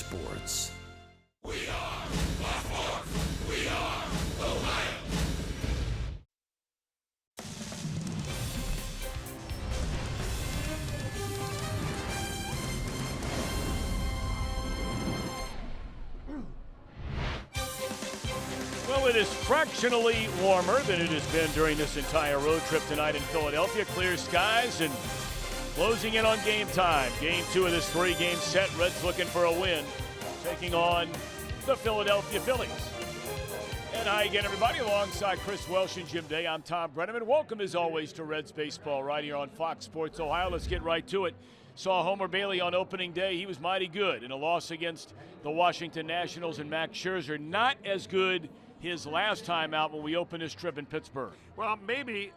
sports. Well, it is fractionally warmer than it has been during this entire road trip tonight in Philadelphia. Clear skies and closing in on game time. Game 2 of this 3-game set. Reds looking for a win, taking on the Philadelphia Phillies. And hi again, everybody. Alongside Chris Welsh and Jim Day, I'm Tom Brenneman. Welcome, as always, to Reds Baseball right here on Fox Sports Ohio. Let's get right to it. Saw Homer Bailey on opening day. He was mighty good in a loss against the Washington Nationals and Max Scherzer. Not as good his last time out when we opened this trip in Pittsburgh. Well, maybe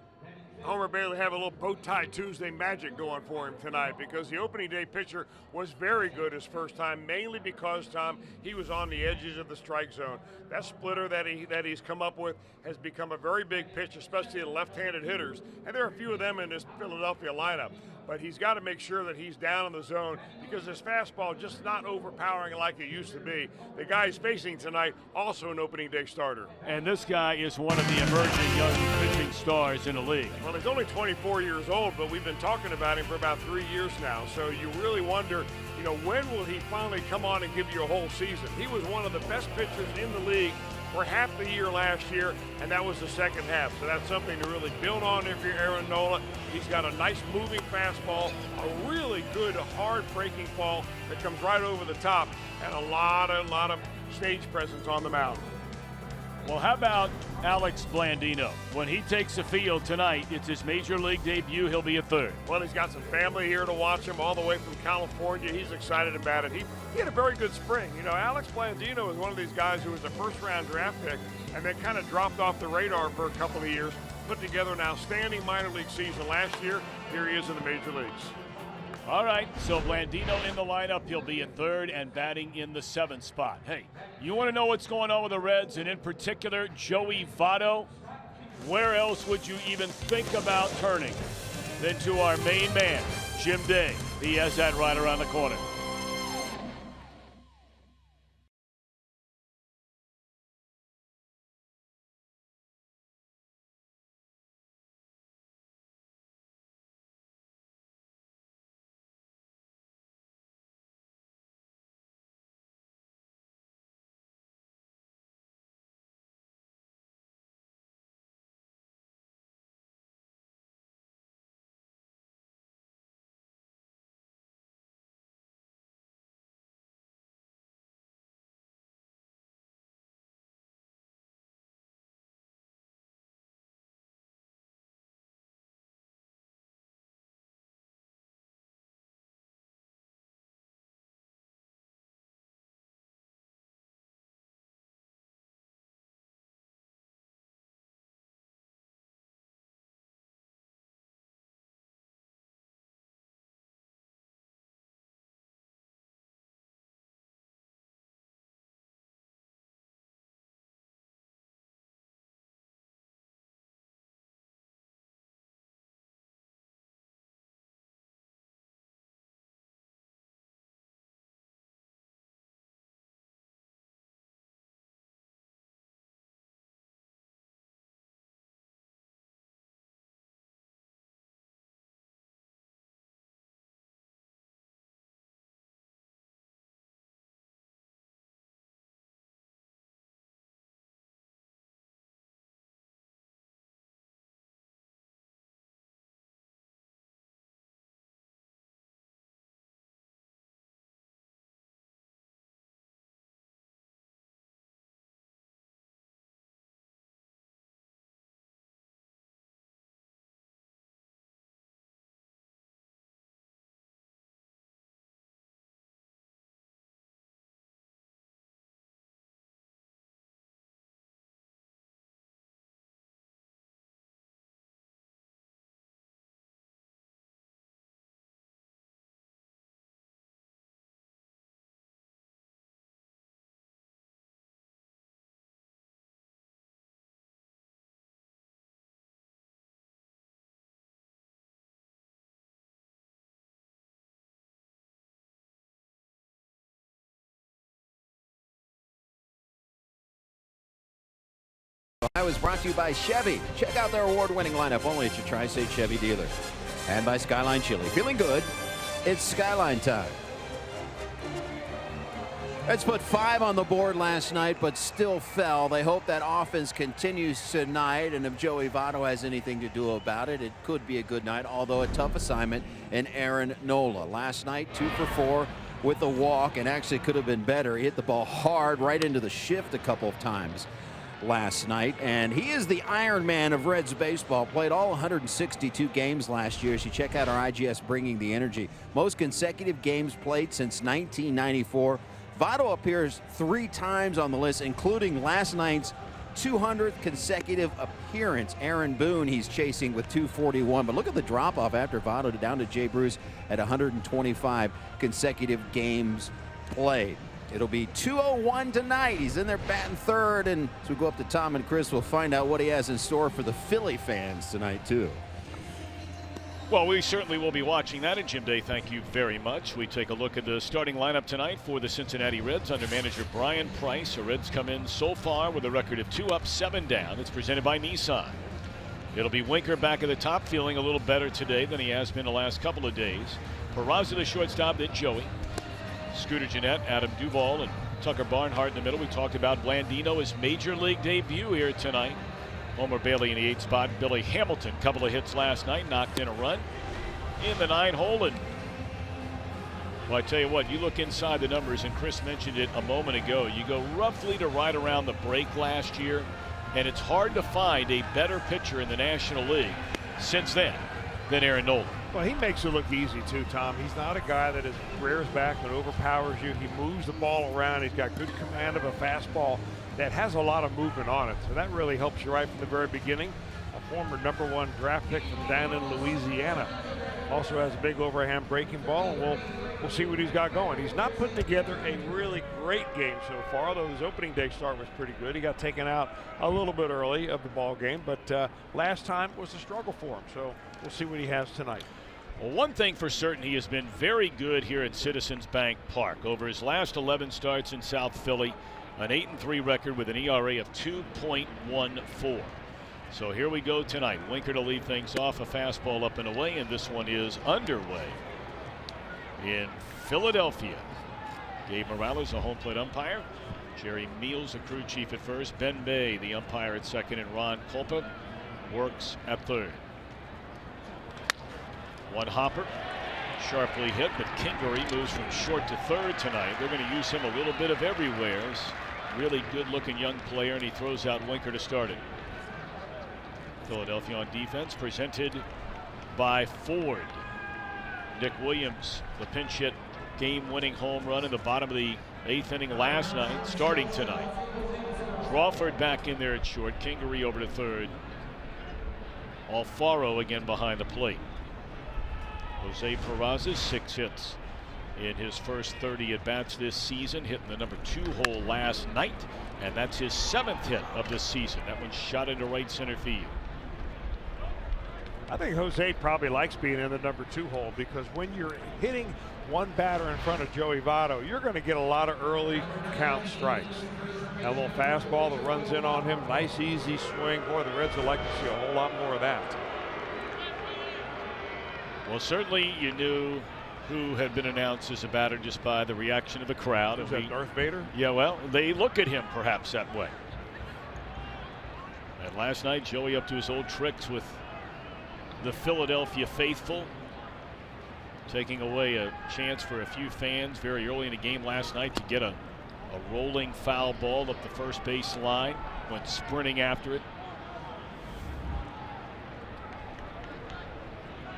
Homer Bailey have a little bow tie Tuesday magic going for him tonight, because the opening day pitcher was very good his first time, mainly because, Tom, he was on the edges of the strike zone. That splitter that he's come up with has become a very big pitch, especially to left-handed hitters, and there are a few of them in this Philadelphia lineup. But he's got to make sure that he's down in the zone, because his fastball just not overpowering like it used to be. The guy he's facing tonight, also an opening day starter. And this guy is one of the emerging young pitching stars in the league. Well, he's only 24 years old, but we've been talking about him for about 3 years now. So you really wonder, when will he finally come on and give you a whole season? He was one of the best pitchers in the league for half the year last year, and that was the second half. So that's something to really build on if you're Aaron Nola. He's got a nice moving fastball, a really good hard breaking ball that comes right over the top, and a lot of stage presence on the mound. Well, how about Alex Blandino? When he takes the field tonight, it's his major league debut. He'll be a third. Well, he's got some family here to watch him all the way from California. He's excited about it. He had a very good spring. Alex Blandino is one of these guys who was a first-round draft pick and then kind of dropped off the radar for a couple of years, put together an outstanding minor league season last year. Here he is in the major leagues. All right, so Blandino in the lineup. He'll be at third and batting in the 7th spot. Hey, you want to know what's going on with the Reds, and in particular Joey Votto? Where else would you even think about turning than to our main man, Jim Day? He has that right around the corner. Ohio is brought to you by Chevy. Check out their award-winning lineup only at your Tri-State Chevy dealer. And by Skyline Chili. Feeling good? It's Skyline time. Reds put 5 on the board last night, but still fell. They hope that offense continues tonight, and if Joey Votto has anything to do about it, it could be a good night, although a tough assignment in Aaron Nola. Last night, 2 for 4 with a walk, and actually could have been better. He hit the ball hard right into the shift a couple of times last night, and he is the Iron Man of Reds baseball. Played all 162 games last year. As you check out our IGS Bringing the Energy, most consecutive games played since 1994. Votto appears 3 times on the list, including last night's 200th consecutive appearance. Aaron Boone he's chasing with 241, but look at the drop-off after Votto down to Jay Bruce at 125 consecutive games played. It'll be 201 tonight. He's in there batting third, and as we go up to Tom and Chris, we'll find out what he has in store for the Philly fans tonight, too. Well, we certainly will be watching that. And Jim Day, thank you very much. We take a look at the starting lineup tonight for the Cincinnati Reds under manager Brian Price. The Reds come in so far with a record of 2 up, 7 down. It's presented by Nissan. It'll be Winker back at the top, feeling a little better today than he has been the last couple of days. Peraza the shortstop, then Joey. Scooter Gennett, Adam Duvall, and Tucker Barnhart in the middle. We talked about Blandino, his major league debut here tonight. Homer Bailey in the 8th spot. Billy Hamilton, couple of hits last night, knocked in a run in the 9th hole. And well, I tell you what, you look inside the numbers, and Chris mentioned it a moment ago. You go roughly to right around the break last year, and it's hard to find a better pitcher in the National League since then than Aaron Nola. Well, he makes it look easy too, Tom. He's not a guy that is rears back and overpowers you. He moves the ball around. He's got good command of a fastball that has a lot of movement on it. So that really helps you right from the very beginning. A former #1 draft pick from down in Louisiana. Also has a big overhand breaking ball, and we'll see what he's got going. He's not putting together a really great game so far, although his opening day start was pretty good. He got taken out a little bit early of the ball game, but last time was a struggle for him. So we'll see what he has tonight. Well, one thing for certain, he has been very good here at Citizens Bank Park. Over his last 11 starts in South Philly, an 8-3 record with an ERA of 2.14. So here we go tonight. Winker to lead things off, a fastball up and away, and this one is underway in Philadelphia. Gabe Morales, a home plate umpire. Jerry Meals, a crew chief at first. Ben Bay, the umpire at second, and Ron Kulpa works at third. One hopper, sharply hit, but Kingery moves from short to third tonight. They're going to use him a little bit of everywhere. Really good-looking young player, and he throws out Winker to start it. Philadelphia on defense, presented by Ford. Nick Williams, the pinch hit, game-winning home run in the bottom of the 8th inning last night, starting tonight. Crawford back in there at short. Kingery over to third. Alfaro again behind the plate. Jose Peraza, 6 hits in his first 30 at-bats this season, hitting the #2 hole last night, and that's his 7th hit of the season. That one shot into right center field. I think Jose probably likes being in the #2 hole, because when you're hitting one batter in front of Joey Votto, you're going to get a lot of early count strikes. That little fastball that runs in on him, nice easy swing. Boy, the Reds would like to see a whole lot more of that. Well, certainly you knew who had been announced as a batter just by the reaction of the crowd. Was that Darth Vader? Yeah, well, they look at him perhaps that way. And last night, Joey up to his old tricks with the Philadelphia faithful, taking away a chance for a few fans very early in the game last night to get a rolling foul ball up the first base line. Went sprinting after it.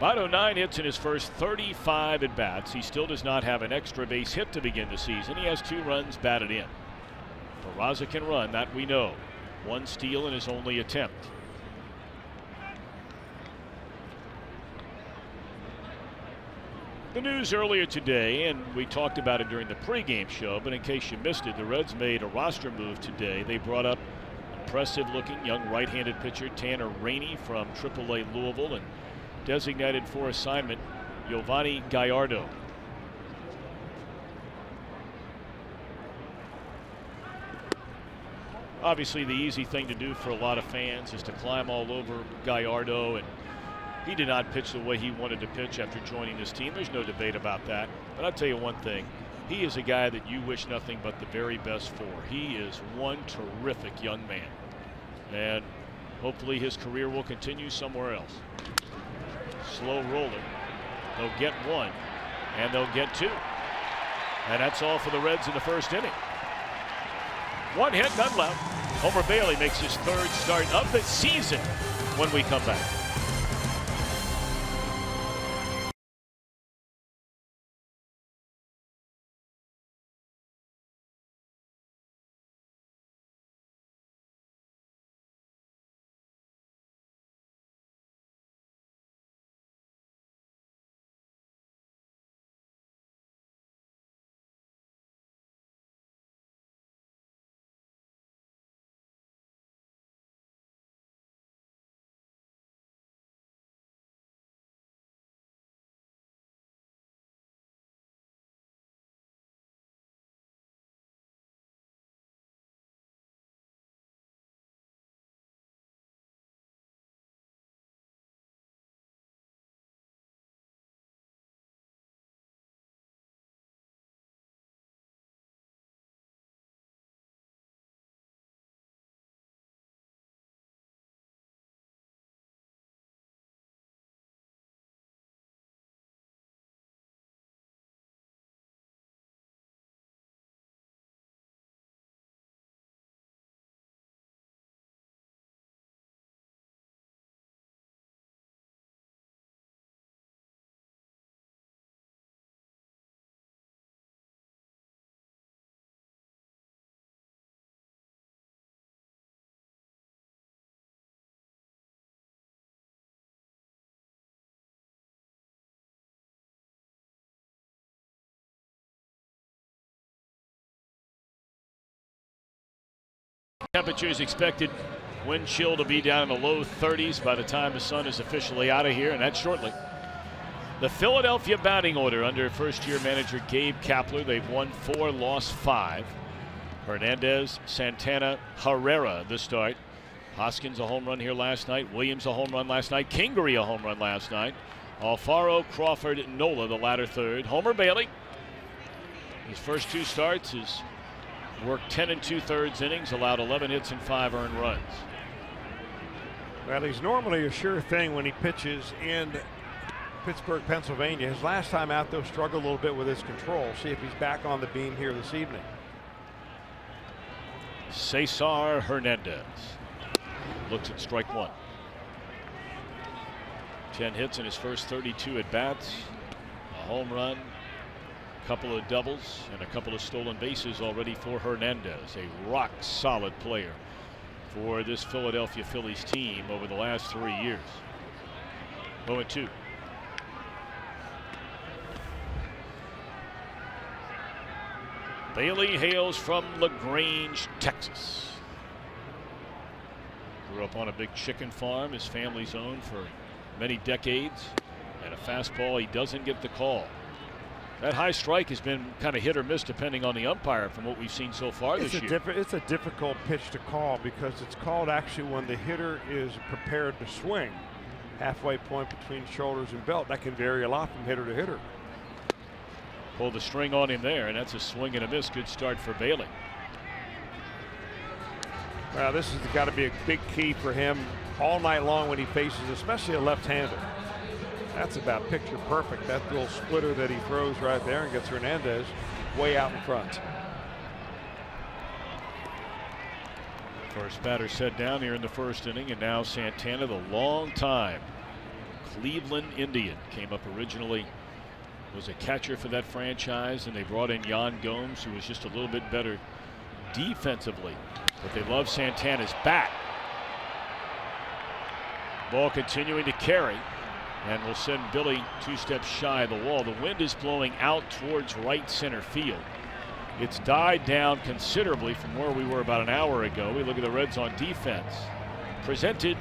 Votto 9 hits in his first 35 at bats. He still does not have an extra base hit to begin the season. He has 2 runs batted in. Peraza can run, that we know. 1 steal in his only attempt. The news earlier today, and we talked about it during the pregame show, but in case you missed it, the Reds made a roster move today. They brought up impressive-looking young right-handed pitcher Tanner Rainey from AAA Louisville, and designated for assignment Giovanni Gallardo. Obviously, the easy thing to do for a lot of fans is to climb all over Gallardo, and he did not pitch the way he wanted to pitch after joining this team. There's no debate about that. But I'll tell you one thing. He is a guy that you wish nothing but the very best for. He is one terrific young man. And hopefully his career will continue somewhere else. Slow roller. They'll get one, and they'll get two. And that's all for the Reds in the first inning. One hit, none left. Homer Bailey makes his third start of the season when we come back. Temperatures expected, wind chill to be down in the low 30s by the time the sun is officially out of here, and that's shortly. The Philadelphia batting order under first-year manager Gabe Kapler. They've won 4, lost 5. Hernandez, Santana, Herrera the start. Hoskins a home run here last night. Williams a home run last night. Kingery a home run last night. Alfaro, Crawford, Nola the latter third. Homer Bailey, his first 2 starts, has worked 10 2/3 innings, allowed 11 hits and 5 earned runs. Well, he's normally a sure thing when he pitches in Pittsburgh, Pennsylvania. His last time out, though, struggled a little bit with his control. See if he's back on the beam here this evening. Cesar Hernandez looks at strike 1. 10 hits in his first 32 at bats, a home run, couple of doubles, and a couple of stolen bases already for Hernandez. A rock solid player for this Philadelphia Phillies team over the last 3 years. 0-2. Bailey hails from LaGrange, Texas. Grew up on a big chicken farm his family's owned for many decades, and a fastball he doesn't get the call. That high strike has been kind of hit or miss depending on the umpire from what we've seen so far this year. It's a difficult pitch to call because it's called actually when the hitter is prepared to swing. Halfway point between shoulders and belt. That can vary a lot from hitter to hitter. Pull the string on him there, and that's a swing and a miss. Good start for Bailey. Well, this has got to be a big key for him all night long when he faces especially a left-hander. That's about picture perfect. That little splitter that he throws right there and gets Hernandez way out in front. First batter set down here in the first inning, and now Santana, the long-time Cleveland Indian, came up originally, was a catcher for that franchise, and they brought in Yan Gomes, who was just a little bit better defensively. But they love Santana's bat. Ball continuing to carry, and will send Billy 2 steps shy of the wall. The wind is blowing out towards right center field. It's died down considerably from where we were about an hour ago. We look at the Reds on defense. Presented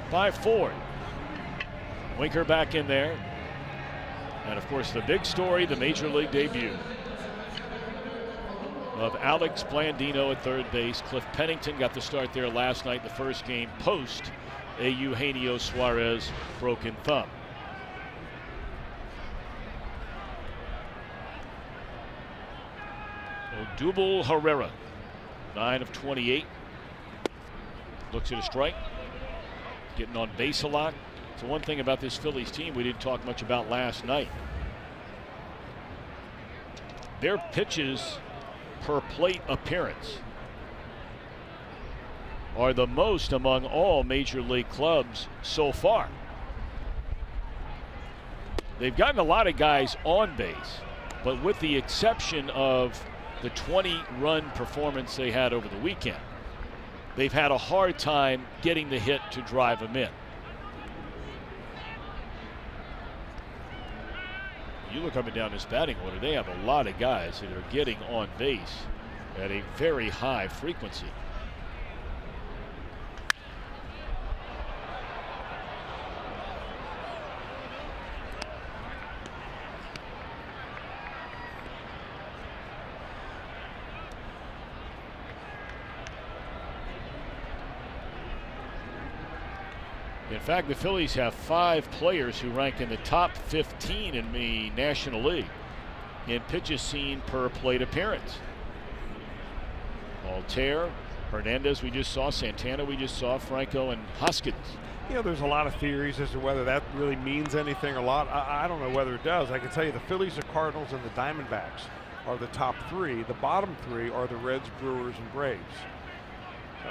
by Ford. Winker back in there. And of course the big story, the Major League debut. of Alex Blandino at third base. Cliff Pennington got the start there last night in the first game post a Eugenio Suarez broken thumb. Odubel Herrera, 9 of 28. Looks at a strike. Getting on base a lot. So one thing about this Phillies team we didn't talk much about last night. Their pitches per plate appearance are the most among all major league clubs so far. They've gotten a lot of guys on base, but with the exception of the 20-run performance they had over the weekend, they've had a hard time getting the hit to drive them in. You look up and down this batting order, they have a lot of guys that are getting on base at a very high frequency. In fact, the Phillies have 5 players who rank in the top 15 in the National League in pitches seen per plate appearance. Altair, Hernandez we just saw, Santana we just saw, Franco and Hoskins. You know, there's a lot of theories as to whether that really means anything or not. I don't know whether it does. I can tell you the Phillies, the Cardinals, and the Diamondbacks are the top 3. The bottom 3 are the Reds, Brewers, and Braves. So.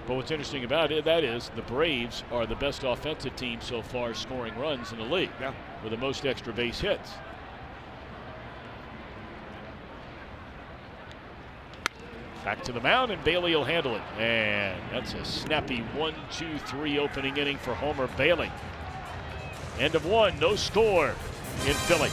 But what's interesting about it, that is the Braves are the best offensive team so far scoring runs in the league, with the most extra base hits. Back to the mound, and Bailey will handle it. And that's a snappy 1-2-3 opening inning for Homer Bailey. End of 1, no score in Philly.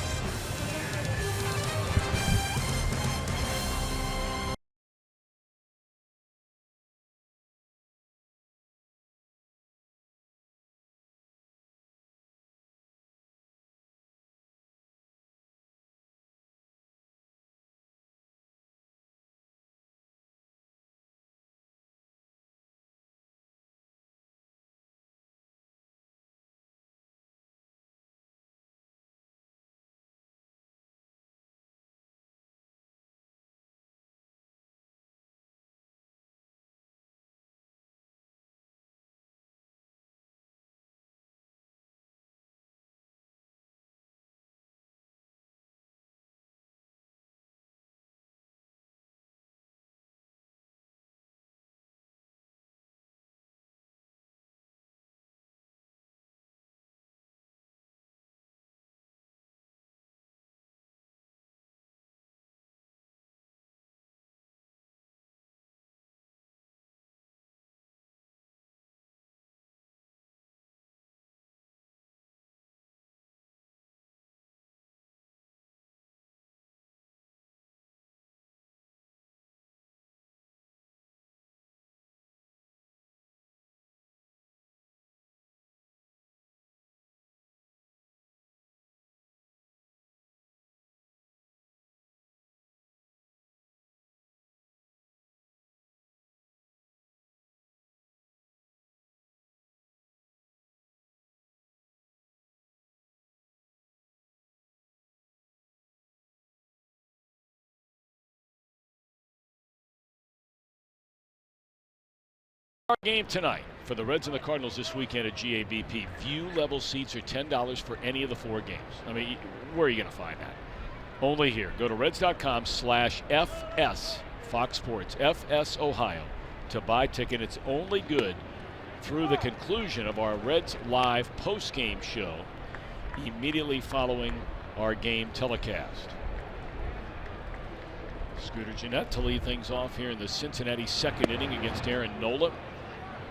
Our game tonight for the Reds and the Cardinals this weekend at GABP. View level seats are $10 for any of the 4 games. I mean, where are you going to find that? Only here. Go to Reds.com/FS Fox Sports FS Ohio to buy ticket. It's only good through the conclusion of our Reds Live post-game show immediately following our game telecast. Scooter Gennett to lead things off here in the Cincinnati second inning against Aaron Nola.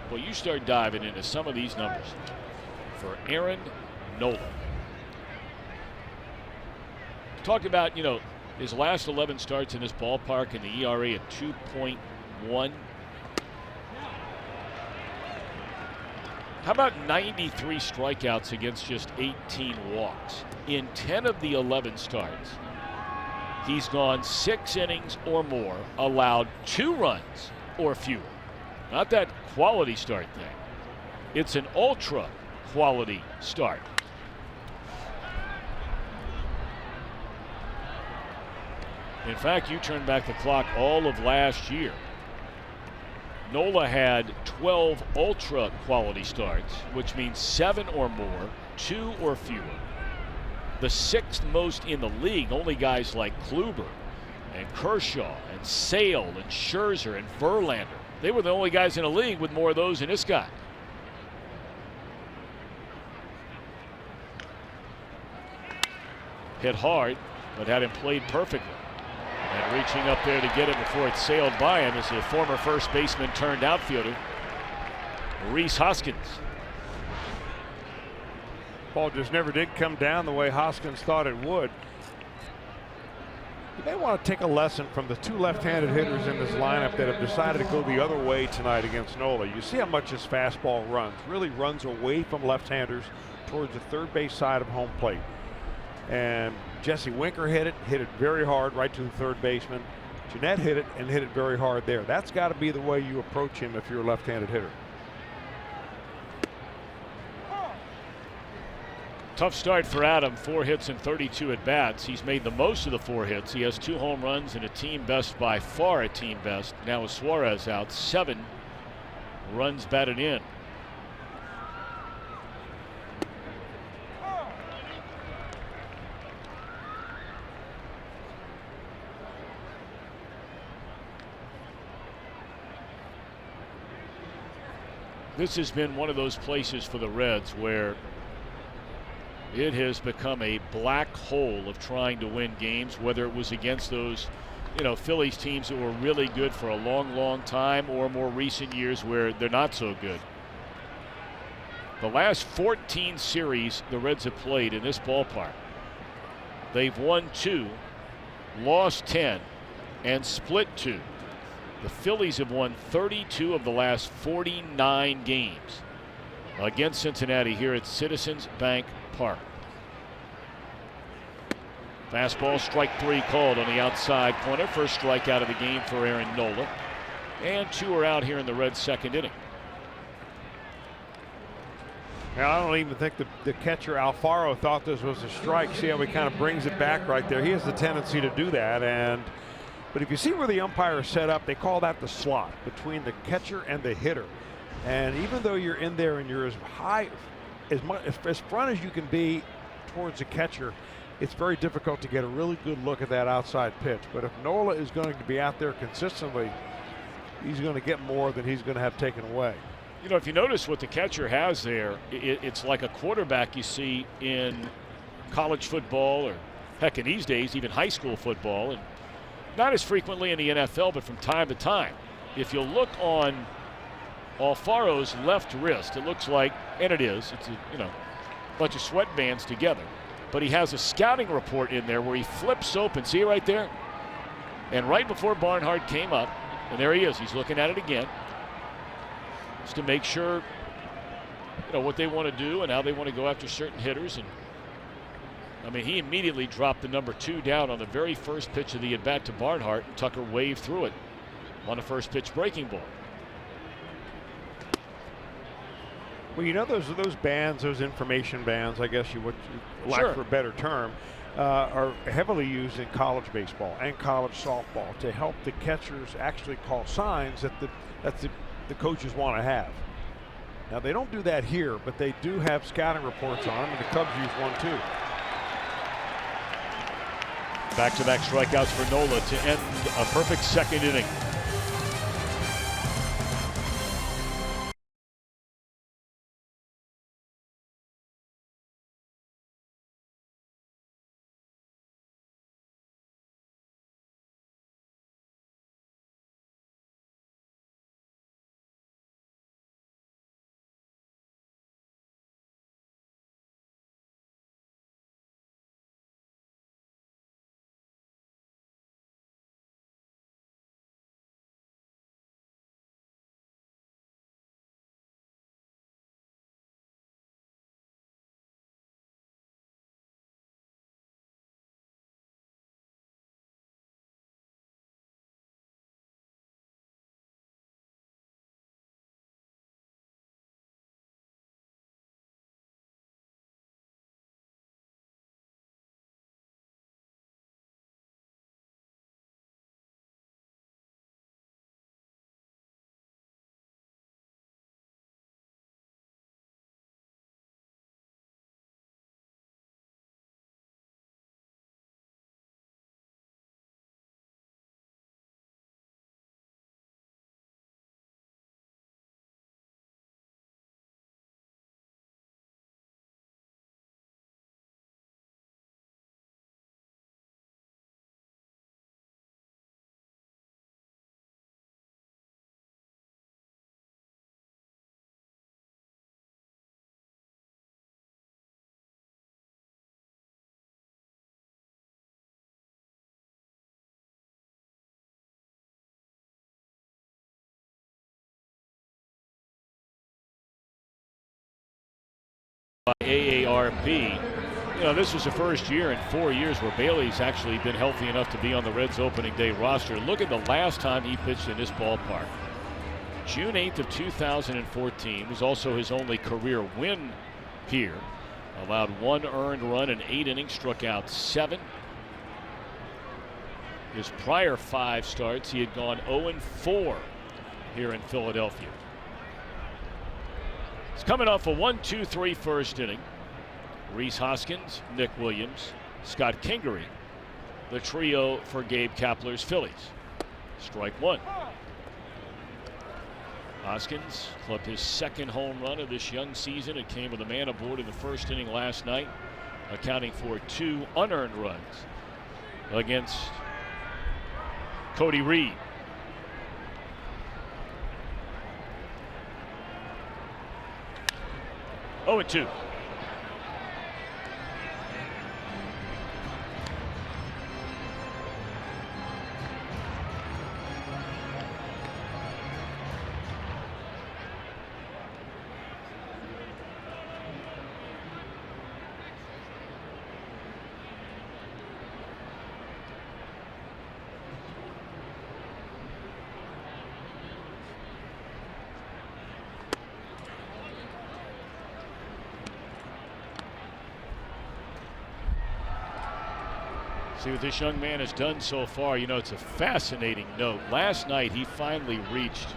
Well, you start diving into some of these numbers for Aaron Nola. Talk about, you know, his last 11 starts in this ballpark and the ERA at 2.1. How about 93 strikeouts against just 18 walks in 10 of the 11 starts? he's gone 6 innings or more, allowed 2 runs or fewer. Not that quality start thing. It's an ultra quality start. In fact, you turn back the clock all of last year. Nola had 12 ultra quality starts, which means 7 or more, 2 or fewer. The 6th most in the league, only guys like Kluber and Kershaw and Sale and Scherzer and Verlander. They were the only guys in the league with more of those than this guy. Hit hard, but had him played perfectly. And reaching up there to get it before it sailed by him is the former first baseman turned outfielder, Rhys Hoskins. Ball just never did come down the way Hoskins thought it would. You may want to take a lesson from the 2 left-handed hitters in this lineup that have decided to go the other way tonight against Nola. You see how much his fastball runs. Really runs away from left-handers towards the third base side of home plate. And Jesse Winker hit it very hard right to the third baseman. Jeanette hit it and hit it very hard there. That's got to be the way you approach him if you're a left-handed hitter. Tough start for Adam, 4 hits and 32 at bats. He's made the most of the 4 hits. He has 2 home runs and a team best, by far a team best. Now with Suarez out, 7 runs batted in. This has been one of those places for the Reds where it has become a black hole of trying to win games, whether it was against those, Phillies teams that were really good for a long, long time, or more recent years where they're not so good. The last 14 series the Reds have played in this ballpark, they've won 2, lost 10, and split 2. The Phillies have won 32 of the last 49 games against Cincinnati here at Citizens Bank Park. Fastball, strike 3 called on the outside corner. First strikeout of the game for Aaron Nola. And 2 are out here in the Reds' second inning. Now, I don't even think the catcher Alfaro thought this was a strike. See how he kind of brings it back right there. He has the tendency to do that. But if you see where the umpire is set up, they call that the slot between the catcher and the hitter. And even though you're in there and you're as high, as front as you can be towards the catcher, it's very difficult to get a really good look at that outside pitch. But if Nola is going to be out there consistently, he's going to get more than he's going to have taken away. If you notice what the catcher has there, it's like a quarterback you see in college football, or heck, in these days, even high school football, and not as frequently in the NFL, but from time to time. If you look on Alfaro's left wrist, it looks like, and it's a bunch of sweatbands together, but he has a scouting report in there where he flips open. See it right there? And right before Barnhart came up, and there he is, he's looking at it again, just to make sure what they want to do and how they want to go after certain hitters. And he immediately dropped the number 2 down on the very first pitch of the at-bat to Barnhart, and Tucker waved through it on the first pitch breaking ball. Well, those bands, those information bands, I guess you would like Sure. for a better term, are heavily used in college baseball and college softball to help the catchers actually call signs that the coaches want to have. Now, they don't do that here, but they do have scouting reports on them, and the Cubs use one too. Back-to-back strikeouts for Nola to end a perfect second inning. RP. You know, this was the first year in 4 years where Bailey's actually been healthy enough to be on the Reds opening day roster. Look at the last time he pitched in this ballpark. June 8th of 2014 was also his only career win here. Allowed 1 earned run in 8 innings, struck out 7. His prior 5 starts, he had gone 0-4 here in Philadelphia. He's coming off a 1-2-3 first inning. Rhys Hoskins, Nick Williams, Scott Kingery, the trio for Gabe Kapler's Phillies. Strike 1. Hoskins clubbed his 2nd home run of this young season. It came with a man aboard in the first inning last night, accounting for 2 unearned runs against Cody Reed. Oh, and 2. See what this young man has done so far. You know, it's a fascinating note. Last night, he finally reached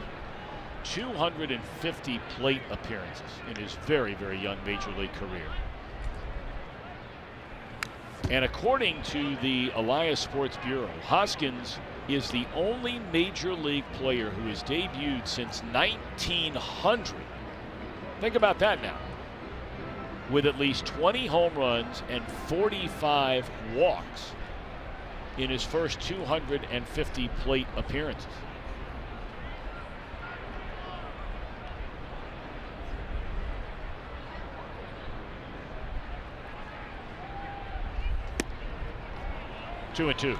250 plate appearances in his very, very young major league career. And according to the Elias Sports Bureau, Hoskins is the only major league player who has debuted since 1900. Think about that now. With at least 20 home runs and 45 walks in his first 250 plate appearances. Two and 2.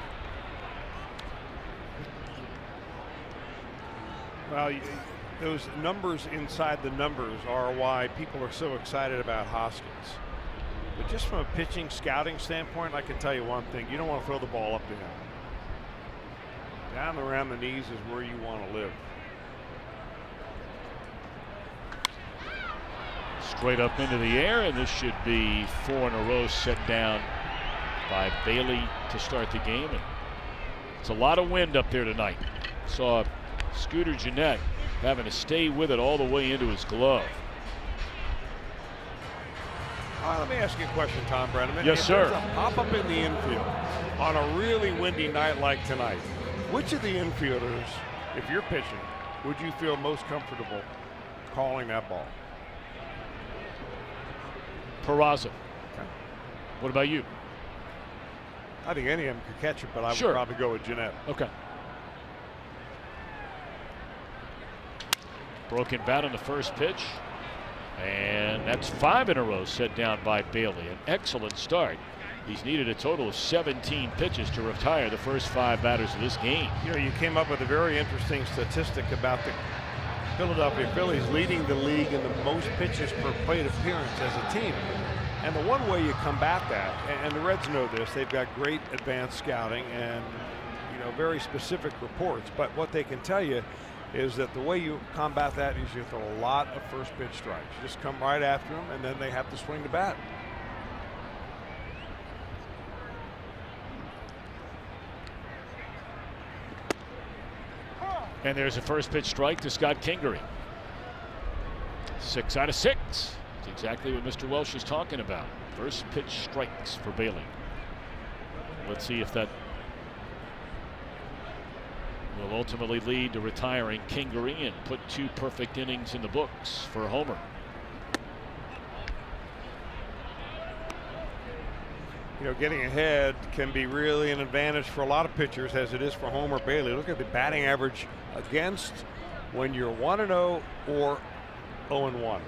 Well, those numbers inside the numbers are why people are so excited about Hoskins. But just from a pitching scouting standpoint, I can tell you one thing. You don't want to throw the ball up to him. Down around the knees is where you want to live. Straight up into the air, and this should be 4 in a row set down by Bailey to start the game. And it's a lot of wind up there tonight. Saw Scooter Gennett having to stay with it all the way into his glove. Let me ask you a question, Tom Brenneman. Yes, sir. If there's a pop-up in the infield on a really windy night like tonight, which of the infielders, if you're pitching, would you feel most comfortable calling that ball? Peraza. Okay. What about you? I think any of them could catch it, but I Sure. would probably go with Gennett. Okay. Broken bat on the first pitch. And that's 5 in a row set down by Bailey. An excellent start. He's needed a total of 17 pitches to retire the first 5 batters of this game. You know, you came up with a very interesting statistic about the Philadelphia Phillies leading the league in the most pitches per plate appearance as a team. And the one way you combat that, and the Reds know this, they've got great advanced scouting and, you know, very specific reports. But what they can tell you is that the way you combat that is you throw a lot of first pitch strikes. You just come right after them, and then they have to swing the bat. And there's a first pitch strike to Scott Kingery. 6 out of 6. That's exactly what Mr. Welsh is talking about. First pitch strikes for Bailey. Let's see if that will ultimately lead to retiring Kingery and put 2 perfect innings in the books for Homer. You know, getting ahead can be really an advantage for a lot of pitchers, as it is for Homer Bailey. Look at the batting average against when you're 1-0 or 0-1.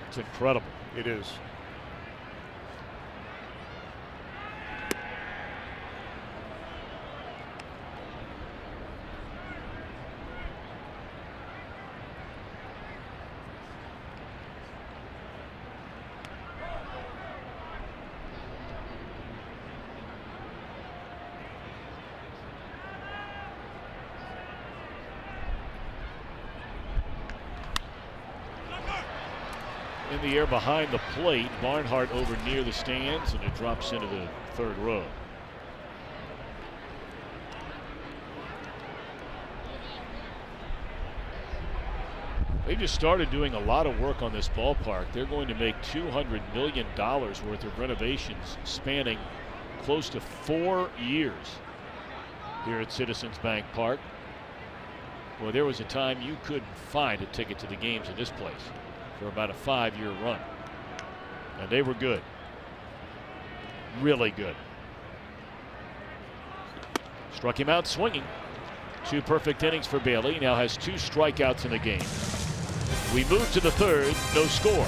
It's incredible. It is. in the air behind the plate. Barnhart over near the stands, and it drops into the third row. They just started doing a lot of work on this ballpark. They're going to make $200 million worth of renovations spanning close to 4 years here at Citizens Bank Park. Well, there was a time you couldn't find a ticket to the games in this place for about a 5-year run. And they were good. Really good. Struck him out swinging. 2 perfect innings for Bailey. He now has 2 strikeouts in the game. We move to the third, no score.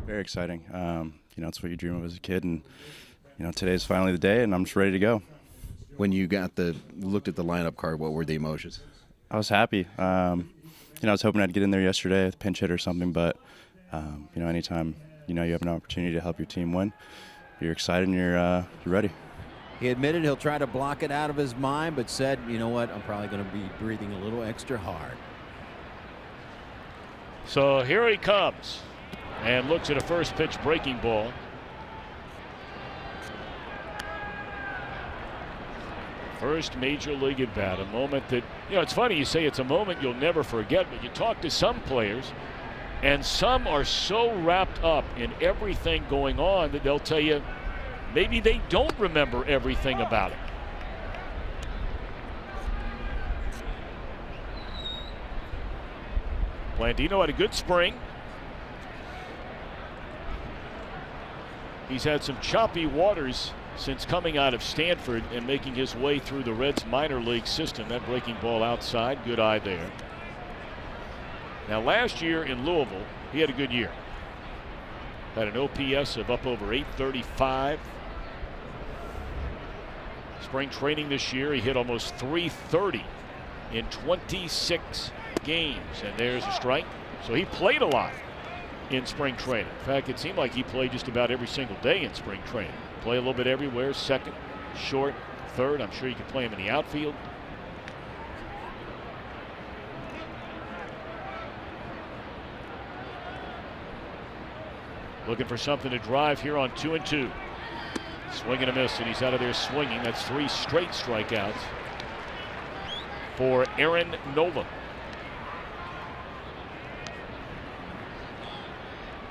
Very exciting. It's what you dream of as a kid, and today's finally the day, and I'm just ready to go. When you looked at the lineup card, what were the emotions? I was happy. I was hoping I'd get in there yesterday with a pinch hit or something, but anytime you have an opportunity to help your team win, you're excited and you're ready. He admitted he'll try to block it out of his mind, but said, you know what, I'm probably going to be breathing a little extra hard. So here he comes. And looks at a first pitch breaking ball. First major league at bat. A moment that, it's funny you say it's a moment you'll never forget, but you talk to some players and some are so wrapped up in everything going on that they'll tell you maybe they don't remember everything about it. Blandino had a good spring. He's had some choppy waters since coming out of Stanford and making his way through the Reds minor league system. That breaking ball outside, good eye there. Now last year in Louisville, he had a good year. Had an OPS of up over 835. Spring training this year, he hit almost 330 in 26 games. And there's a strike. So he played a lot in spring training. In fact, it seemed like he played just about every single day in spring training. Play a little bit everywhere, second, short, third. I'm sure you could play him in the outfield. Looking for something to drive here on 2-2. Swing and a miss, and he's out of there swinging. That's 3 straight strikeouts for Aaron Nola.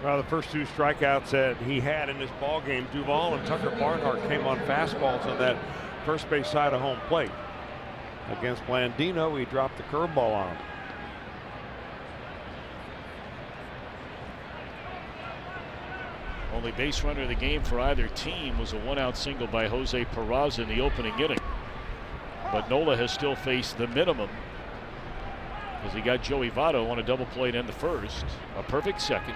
Well, the first 2 strikeouts that he had in this ball game, Duvall and Tucker Barnhart came on fastballs on that first base side of home plate. Against Blandino, he dropped the curveball on him. Only base runner of the game for either team was a 1-out single by Jose Peraza in the opening inning. But Nola has still faced the minimum as he got Joey Votto on a double play to end the first, a perfect second.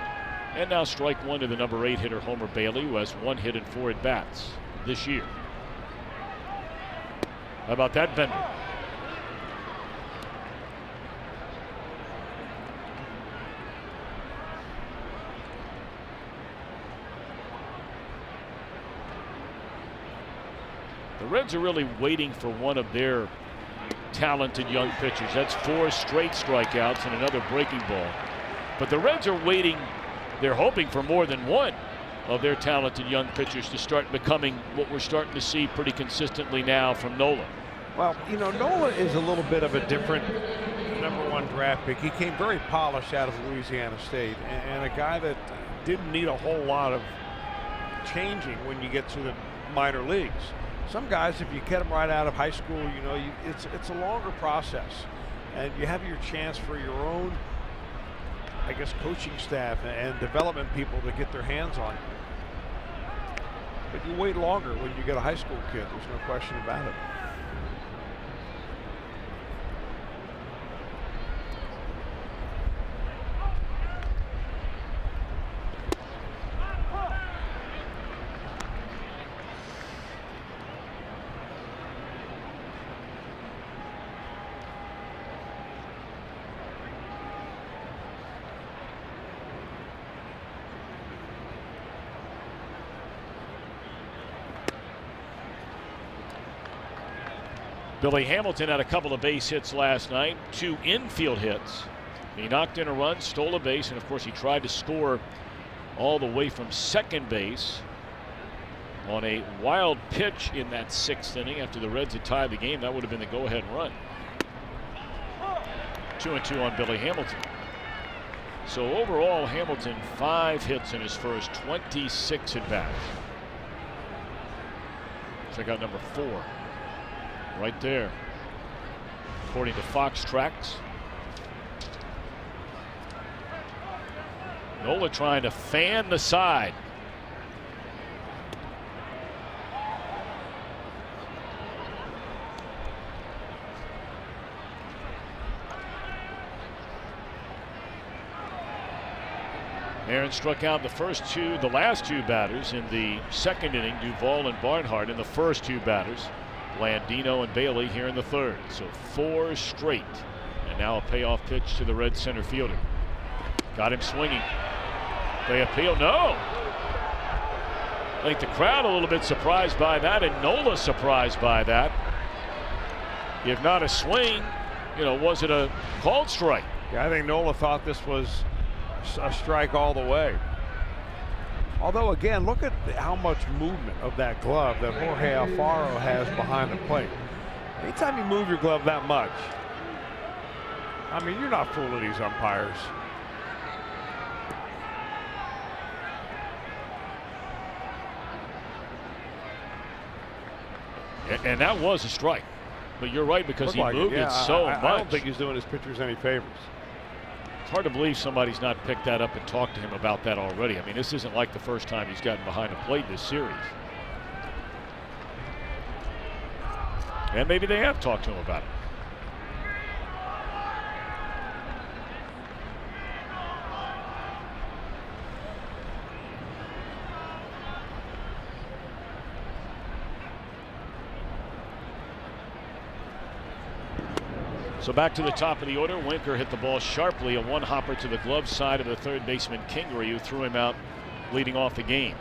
And now strike one to the number 8 hitter Homer Bailey, who has 1 hit and 4 at bats. this year. How about that, Bender? The Reds are really waiting for one of their talented young pitchers. That's 4 straight strikeouts and another breaking ball. But the Reds are waiting. They're hoping for more than one of their talented young pitchers to start becoming what we're starting to see pretty consistently now from Nola. Well, you know, Nola is a little bit of a different #1 draft pick. He came very polished out of Louisiana State, and a guy that didn't need a whole lot of changing when you get to the minor leagues. Some guys, if you get them right out of high school, you know, it's a longer process, and you have your chance for your own, I guess, coaching staff and development people to get their hands on it. But you wait longer when you get a high school kid. There's no question about it. Billy Hamilton had a couple of base hits last night, 2 infield hits. He knocked in a run, stole a base, and of course he tried to score all the way from second base on a wild pitch in that 6th inning after the Reds had tied the game. That would have been the go-ahead run. 2-2 on Billy Hamilton. So overall, Hamilton 5 hits in his first 26 at bats. Check out number 4. Right there, according to Fox Tracks. Nola trying to fan the side. Aaron struck out the last two batters in the 2nd inning, Duvall and Barnhart in the first 2 batters. Blandino and Bailey here in the 3rd. So 4 straight. And now a payoff pitch to the Red center fielder. Got him swinging. They appeal. No! I think the crowd a little bit surprised by that, and Nola surprised by that. If not a swing, you know, was it a called strike? Yeah, I think Nola thought this was a strike all the way. Although, again, look at how much movement of that glove that Jorge Alfaro has behind the plate. Anytime you move your glove that much, I mean, you're not fooling these umpires. And that was a strike. But you're right, because he moved it so much. I don't think he's doing his pitchers any favors. It's hard to believe somebody's not picked that up and talked to him about that already. I mean, this isn't like the first time he's gotten behind the plate this series. And maybe they have talked to him about it. So back to the top of the order. Winker hit the ball sharply, a 1-hopper to the glove side of the 3rd baseman Kingery, who threw him out leading off the game.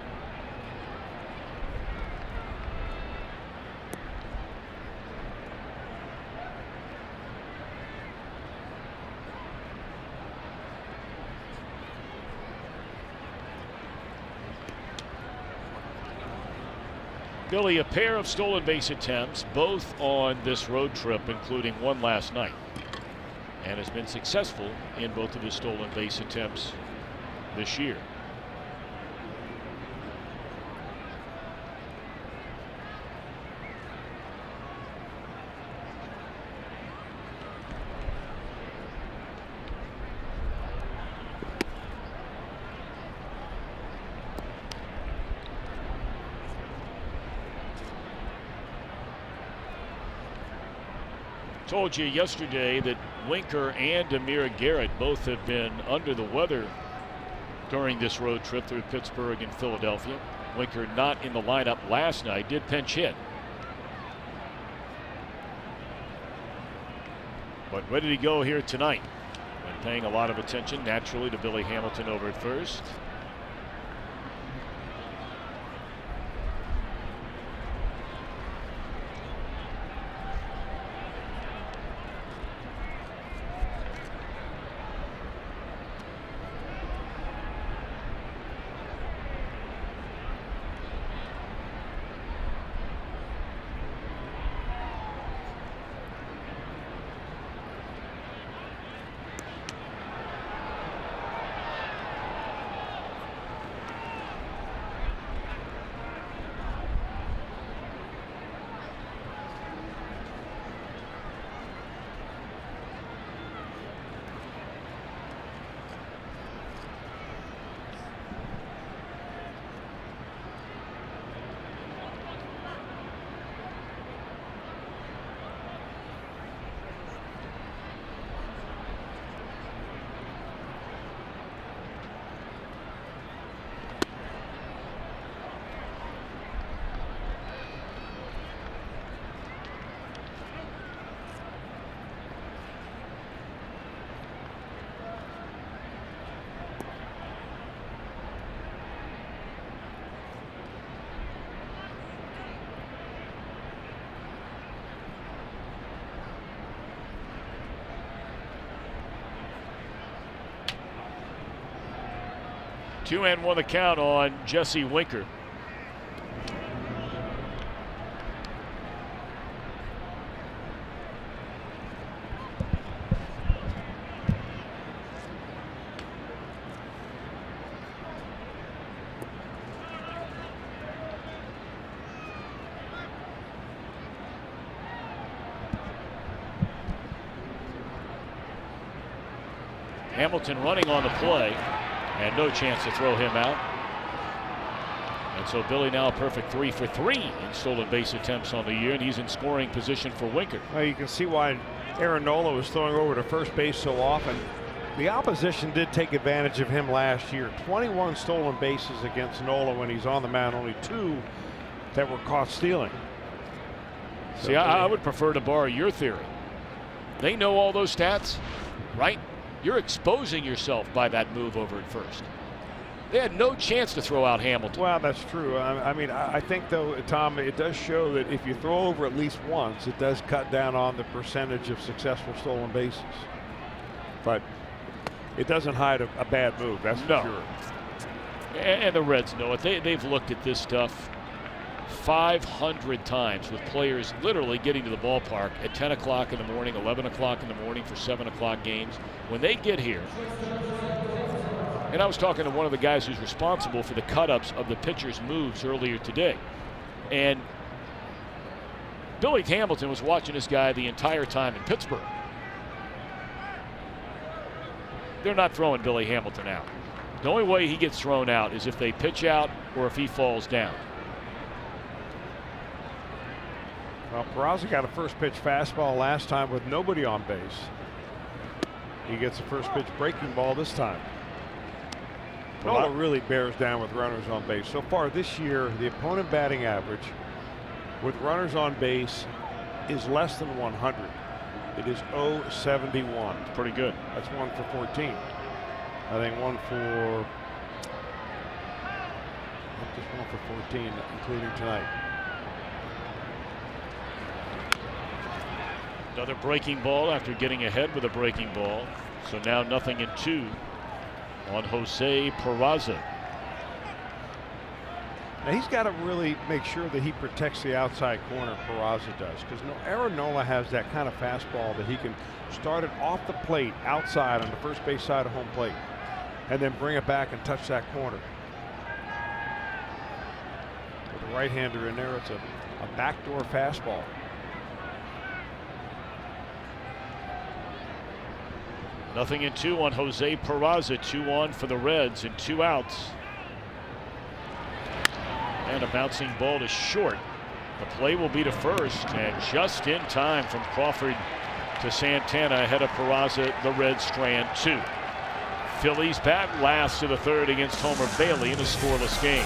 Billy, a pair of stolen base attempts, both on this road trip, including one last night, and has been successful in both of his stolen base attempts this year. Told you yesterday that Winker and Amir Garrett both have been under the weather during this road trip through Pittsburgh and Philadelphia. Winker, not in the lineup last night, did pinch hit. But ready to go here tonight. And paying a lot of attention naturally to Billy Hamilton over at first. Two and one the count on Jesse Winker. Hamilton running on the play. And no chance to throw him out. And so Billy now a perfect 3 for 3 in stolen base attempts on the year, and he's in scoring position for Winker. Well, you can see why Aaron Nola was throwing over to first base so often. The opposition did take advantage of him last year. 21 stolen bases against Nola when he's on the mound, only 2 that were caught stealing. See, I would prefer to borrow your theory. They know all those stats, right? You're exposing yourself by that move over at first. They had no chance to throw out Hamilton. Well, that's true. I mean, I think, though, Tom, it does show that if you throw over at least once, it does cut down on the percentage of successful stolen bases. But it doesn't hide a bad move, that's for sure. And the Reds know it. They've looked at this stuff 500 times with players literally getting to the ballpark at 10 o'clock in the morning, 11 o'clock in the morning for 7 o'clock games. When they get here, and I was talking to one of the guys who's responsible for the cut-ups of the pitchers' moves earlier today, and Billy Hamilton was watching this guy the entire time in Pittsburgh. They're not throwing Billy Hamilton out. The only way he gets thrown out is if they pitch out or if he falls down. Well, Peraza got a first pitch fastball last time with nobody on base. He gets a first pitch breaking ball this time. Nola really bears down with runners on base. So far this year, the opponent batting average with runners on base is less than 100. It is 0.71. It's pretty good. That's 1 for 14. I think 1 for 14, including tonight. Another breaking ball after getting ahead with a breaking ball. So now 0-2 on Jose Peraza. Now he's got to really make sure that he protects the outside corner. Peraza does, because Aaron Nola has that kind of fastball that he can start it off the plate outside on the first base side of home plate and then bring it back and touch that corner. With a right-hander in there, it's a backdoor fastball. Nothing in 2 on Jose Peraza. 2 on for the Reds and 2 outs. And a bouncing ball to short. The play will be to first, and just in time from Crawford to Santana ahead of Peraza. The Reds strand 2. Phillies bat last to the third against Homer Bailey in a scoreless game.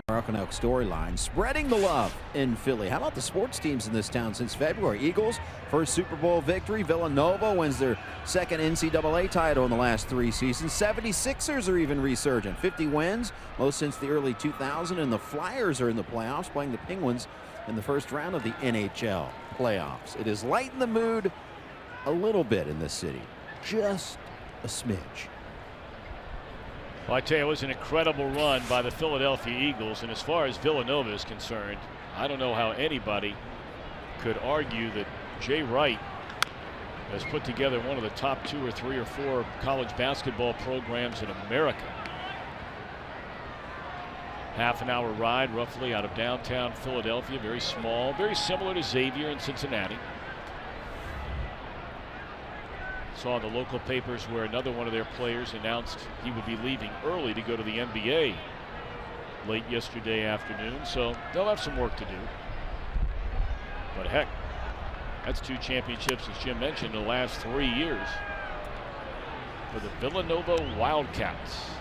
Canuck storyline, spreading the love in Philly. How about the sports teams in this town since February? Eagles, first Super Bowl victory. Villanova wins their second NCAA title in the last 3 seasons. 76ers are even resurgent. 50 wins, most since the early 2000s, and the Flyers are in the playoffs, playing the Penguins in the first round of the NHL playoffs. It has lightened the mood a little bit in this city, just a smidge. Well, I tell you, it was an incredible run by the Philadelphia Eagles, and as far as Villanova is concerned, I don't know how anybody could argue that Jay Wright has put together one of the top 2 or 3 or 4 college basketball programs in America. Half an hour ride roughly out of downtown Philadelphia, very small, very similar to Xavier in Cincinnati. Saw in the local papers where another one of their players announced he would be leaving early to go to the NBA late yesterday afternoon, so they'll have some work to do. But heck, that's 2 championships, as Jim mentioned, in the last 3 years for the Villanova Wildcats.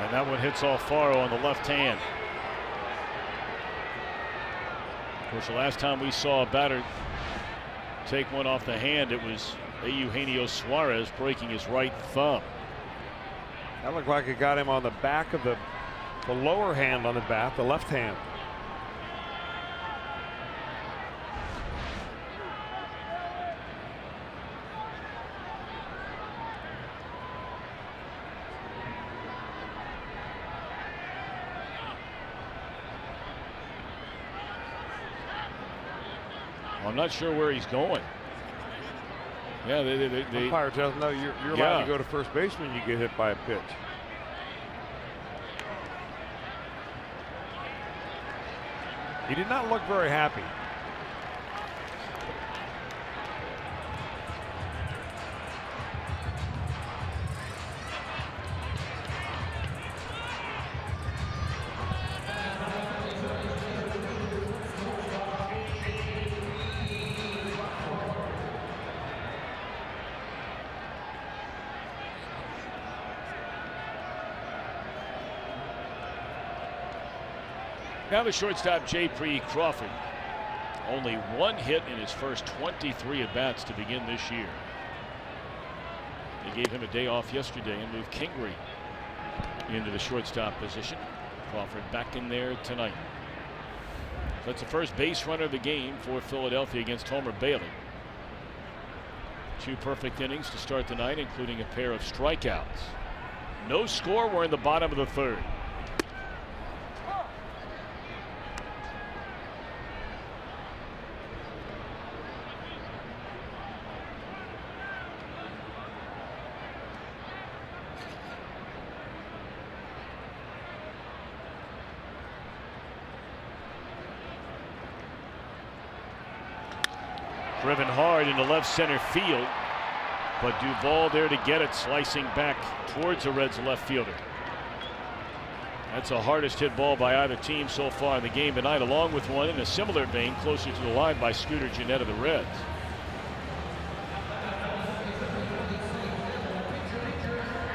And that one hits Alfaro on the left hand. Of course, the last time we saw a batter take one off the hand, it was Eugenio Suarez breaking his right thumb. That looked like it got him on the back of the lower hand on the bat, the left hand. I'm not sure where he's going. Yeah, The umpire tells him, no, you're allowed to go to first base when you get hit by a pitch. He did not look very happy. Now the shortstop, J.P. Crawford. Only 1 hit in his first 23 at-bats to begin this year. They gave him a day off yesterday and moved Kingery into the shortstop position. Crawford back in there tonight. That's the first base runner of the game for Philadelphia against Homer Bailey. 2 perfect innings to start the night, including a pair of strikeouts. No score. We're in the bottom of the 3rd. Driven hard into left center field, but Duvall there to get it, slicing back towards the Reds left fielder. That's the hardest hit ball by either team so far in the game tonight, along with one in a similar vein closer to the line by Scooter Gennett of the Reds.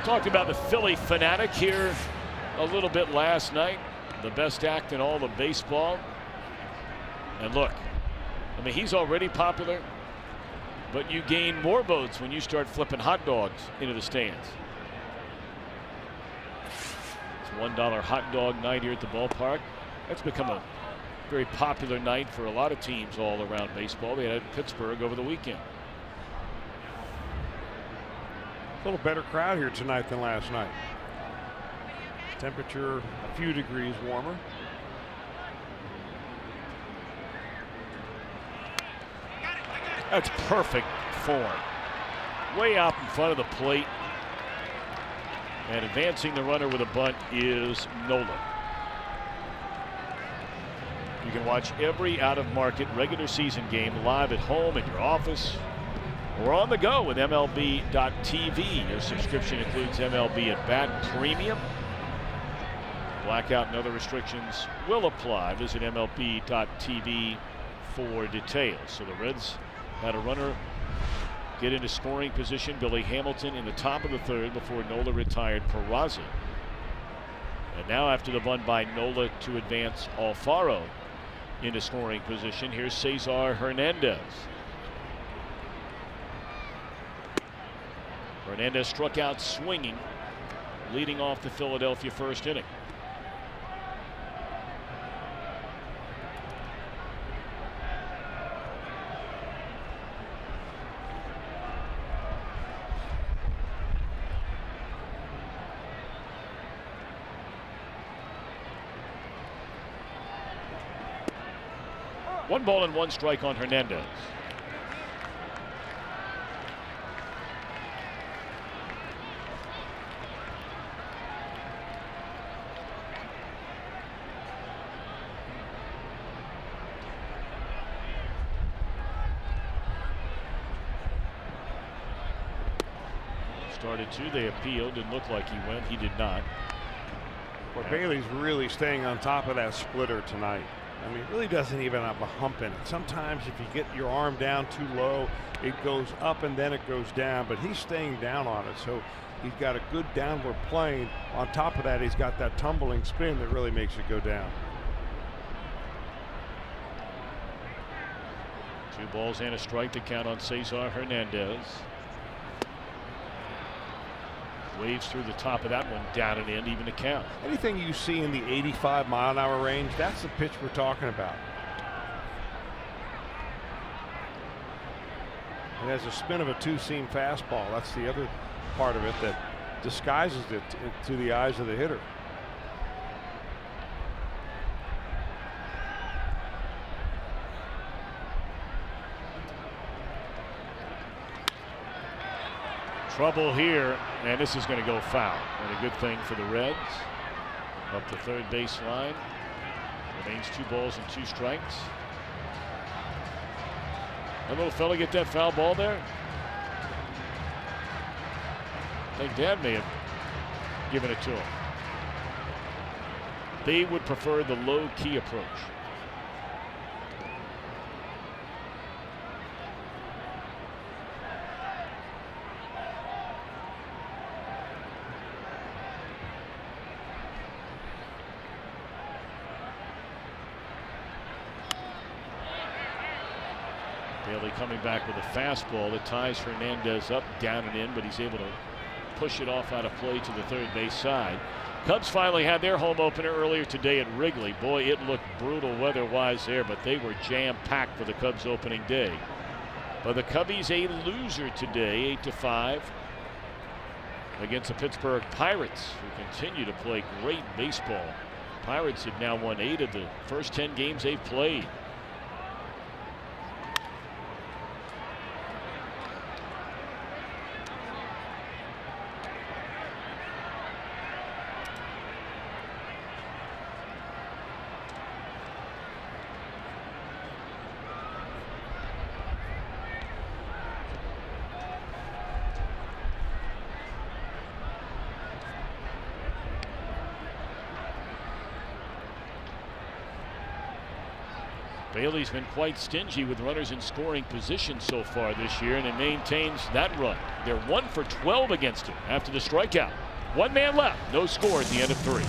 Talked about the Philly fanatic here a little bit last night. The best act in all of baseball. And look, I mean, he's already popular, but you gain more votes when you start flipping hot dogs into the stands. It's $1 hot dog night here at the ballpark. That's become a very popular night for a lot of teams all around baseball. They had it in Pittsburgh over the weekend. A little better crowd here tonight than last night. Temperature a few degrees warmer. That's perfect form. Way out in front of the plate. And advancing the runner with a bunt is Nola. You can watch every out-of-market regular season game live at home, at your office, or on the go with MLB.tv. Your subscription includes MLB at Bat Premium. Blackout and other restrictions will apply. Visit MLB.tv for details. So the Reds had a runner get into scoring position. Billy Hamilton in the top of the third before Nola retired Peraza. And now after the bunt by Nola to advance Alfaro into scoring position, here's Cesar Hernandez. Hernandez struck out swinging, leading off the Philadelphia first inning. One ball and one strike on Hernandez. Started to, they appealed, didn't look like he went, he did not. Well, Bailey's really staying on top of that splitter tonight. I mean, it really doesn't even have a hump in it. Sometimes if you get your arm down too low, it goes up and then it goes down, but he's staying down on it. So he's got a good downward plane. On top of that, he's got that tumbling spin that really makes it go down. 2 balls and a strike to count on Cesar Hernandez. Waves through the top of that one, down and in, even to count. Anything you see in the 85-mile-an-hour range, that's the pitch we're talking about. It has a spin of a 2-seam fastball. That's the other part of it that disguises it to the eyes of the hitter. Trouble here, and this is going to go foul. And a good thing for the Reds. Up the third baseline. Remains 2 balls and 2 strikes. That little fella get that foul ball there? I think Dad may have given it to him. They would prefer the low-key approach. Bailey coming back with a fastball that ties Hernandez up, down and in, but he's able to push it off out of play to the third base side. Cubs finally had their home opener earlier today at Wrigley. Boy, it looked brutal weather-wise there, but they were jam-packed for the Cubs opening day. But the Cubbies a loser today, 8-5, against the Pittsburgh Pirates, who continue to play great baseball. Pirates have now won 8 of the first 10 games they've played. Bailey's been quite stingy with runners in scoring position so far this year, and it maintains that run. They're 1 for 12 against him after the strikeout. 1 man left, no score at the end of 3.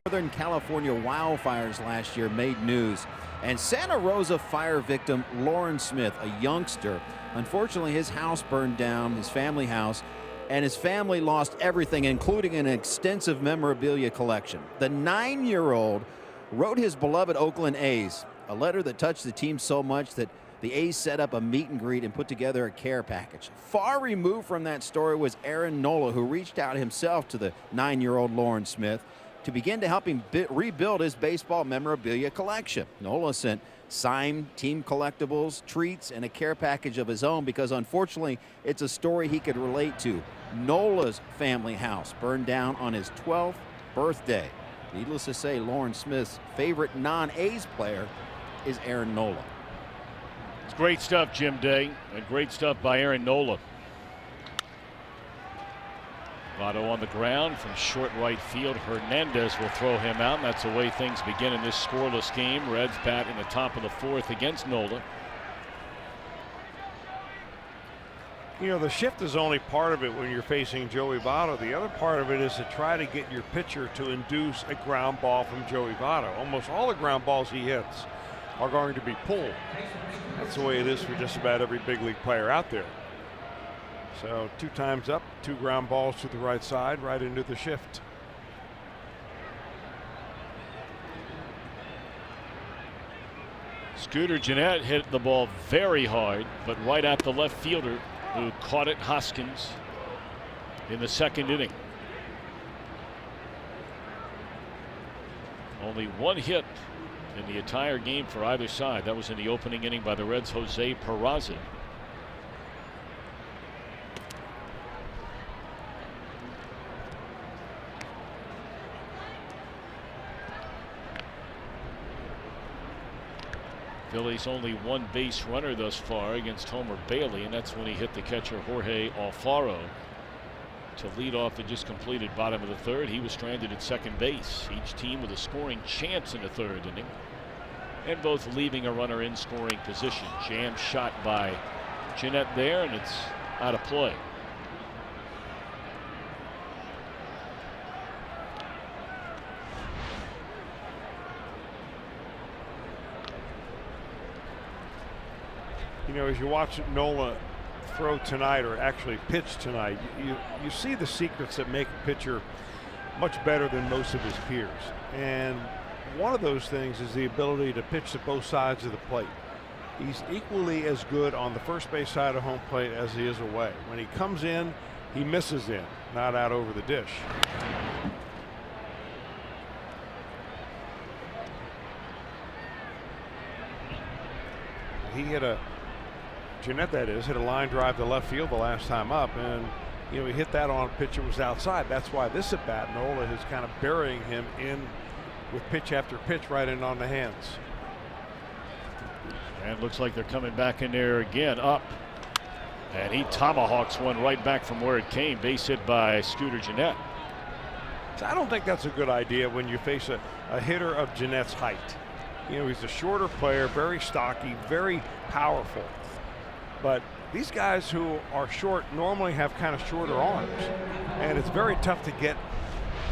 Northern California wildfires last year made news, and Santa Rosa fire victim Lauren Smith, a youngster, unfortunately his house burned down, his family house, and his family lost everything, including an extensive memorabilia collection. The 9-year-old wrote his beloved Oakland A's a letter that touched the team so much that the A's set up a meet and greet and put together a care package. Far removed from that story was Aaron Nola, who reached out himself to the 9-year-old Lauren Smith to begin to help him rebuild his baseball memorabilia collection. Nola sent signed team collectibles, treats, and a care package of his own because, unfortunately, it's a story he could relate to. Nola's family house burned down on his 12th birthday. Needless to say, Lauren Smith's favorite non-A's player is Aaron Nola. It's great stuff, Jim Day, and great stuff by Aaron Nola. Votto on the ground from short right field. Hernandez will throw him out, and that's the way things begin in this scoreless game. Reds bat in the top of the 4th against Nola. You know, the shift is only part of it when you're facing Joey Votto. The other part of it is to try to get your pitcher to induce a ground ball from Joey Votto. Almost all the ground balls he hits are going to be pulled. That's the way it is for just about every big league player out there. So 2 times up, 2 ground balls to the right side, right into the shift. Scooter Gennett hit the ball very hard, but right at the left fielder who caught it, Hoskins, in the 2nd inning. Only 1 hit in the entire game for either side. That was in the opening inning by the Reds' Jose Peraza. Phillies only 1 base runner thus far against Homer Bailey, and that's when he hit the catcher Jorge Alfaro to lead off the just completed bottom of the 3rd. He was stranded at 2nd base. Each team with a scoring chance in the 3rd inning, and both leaving a runner in scoring position. Jam shot by Gennett there, and it's out of play. You know, as you watch Nola throw tonight, or actually pitch tonight, you see the secrets that make a pitcher much better than most of his peers. And one of those things is the ability to pitch to both sides of the plate. He's equally as good on the first base side of home plate as he is away. When he comes in, he misses in, not out over the dish. He hit a Gennett, that is, hit a line drive to left field the last time up, and you know, he hit that on a pitch that was outside. That's why this at bat, Nola is kind of burying him in with pitch after pitch right in on the hands. And looks like they're coming back in there again, up, and he tomahawks one right back from where it came. Base hit by Scooter Gennett. So I don't think that's a good idea when you face a hitter of Gennett's height. You know, he's a shorter player, very stocky, very powerful. But these guys who are short normally have kind of shorter arms, and it's very tough to get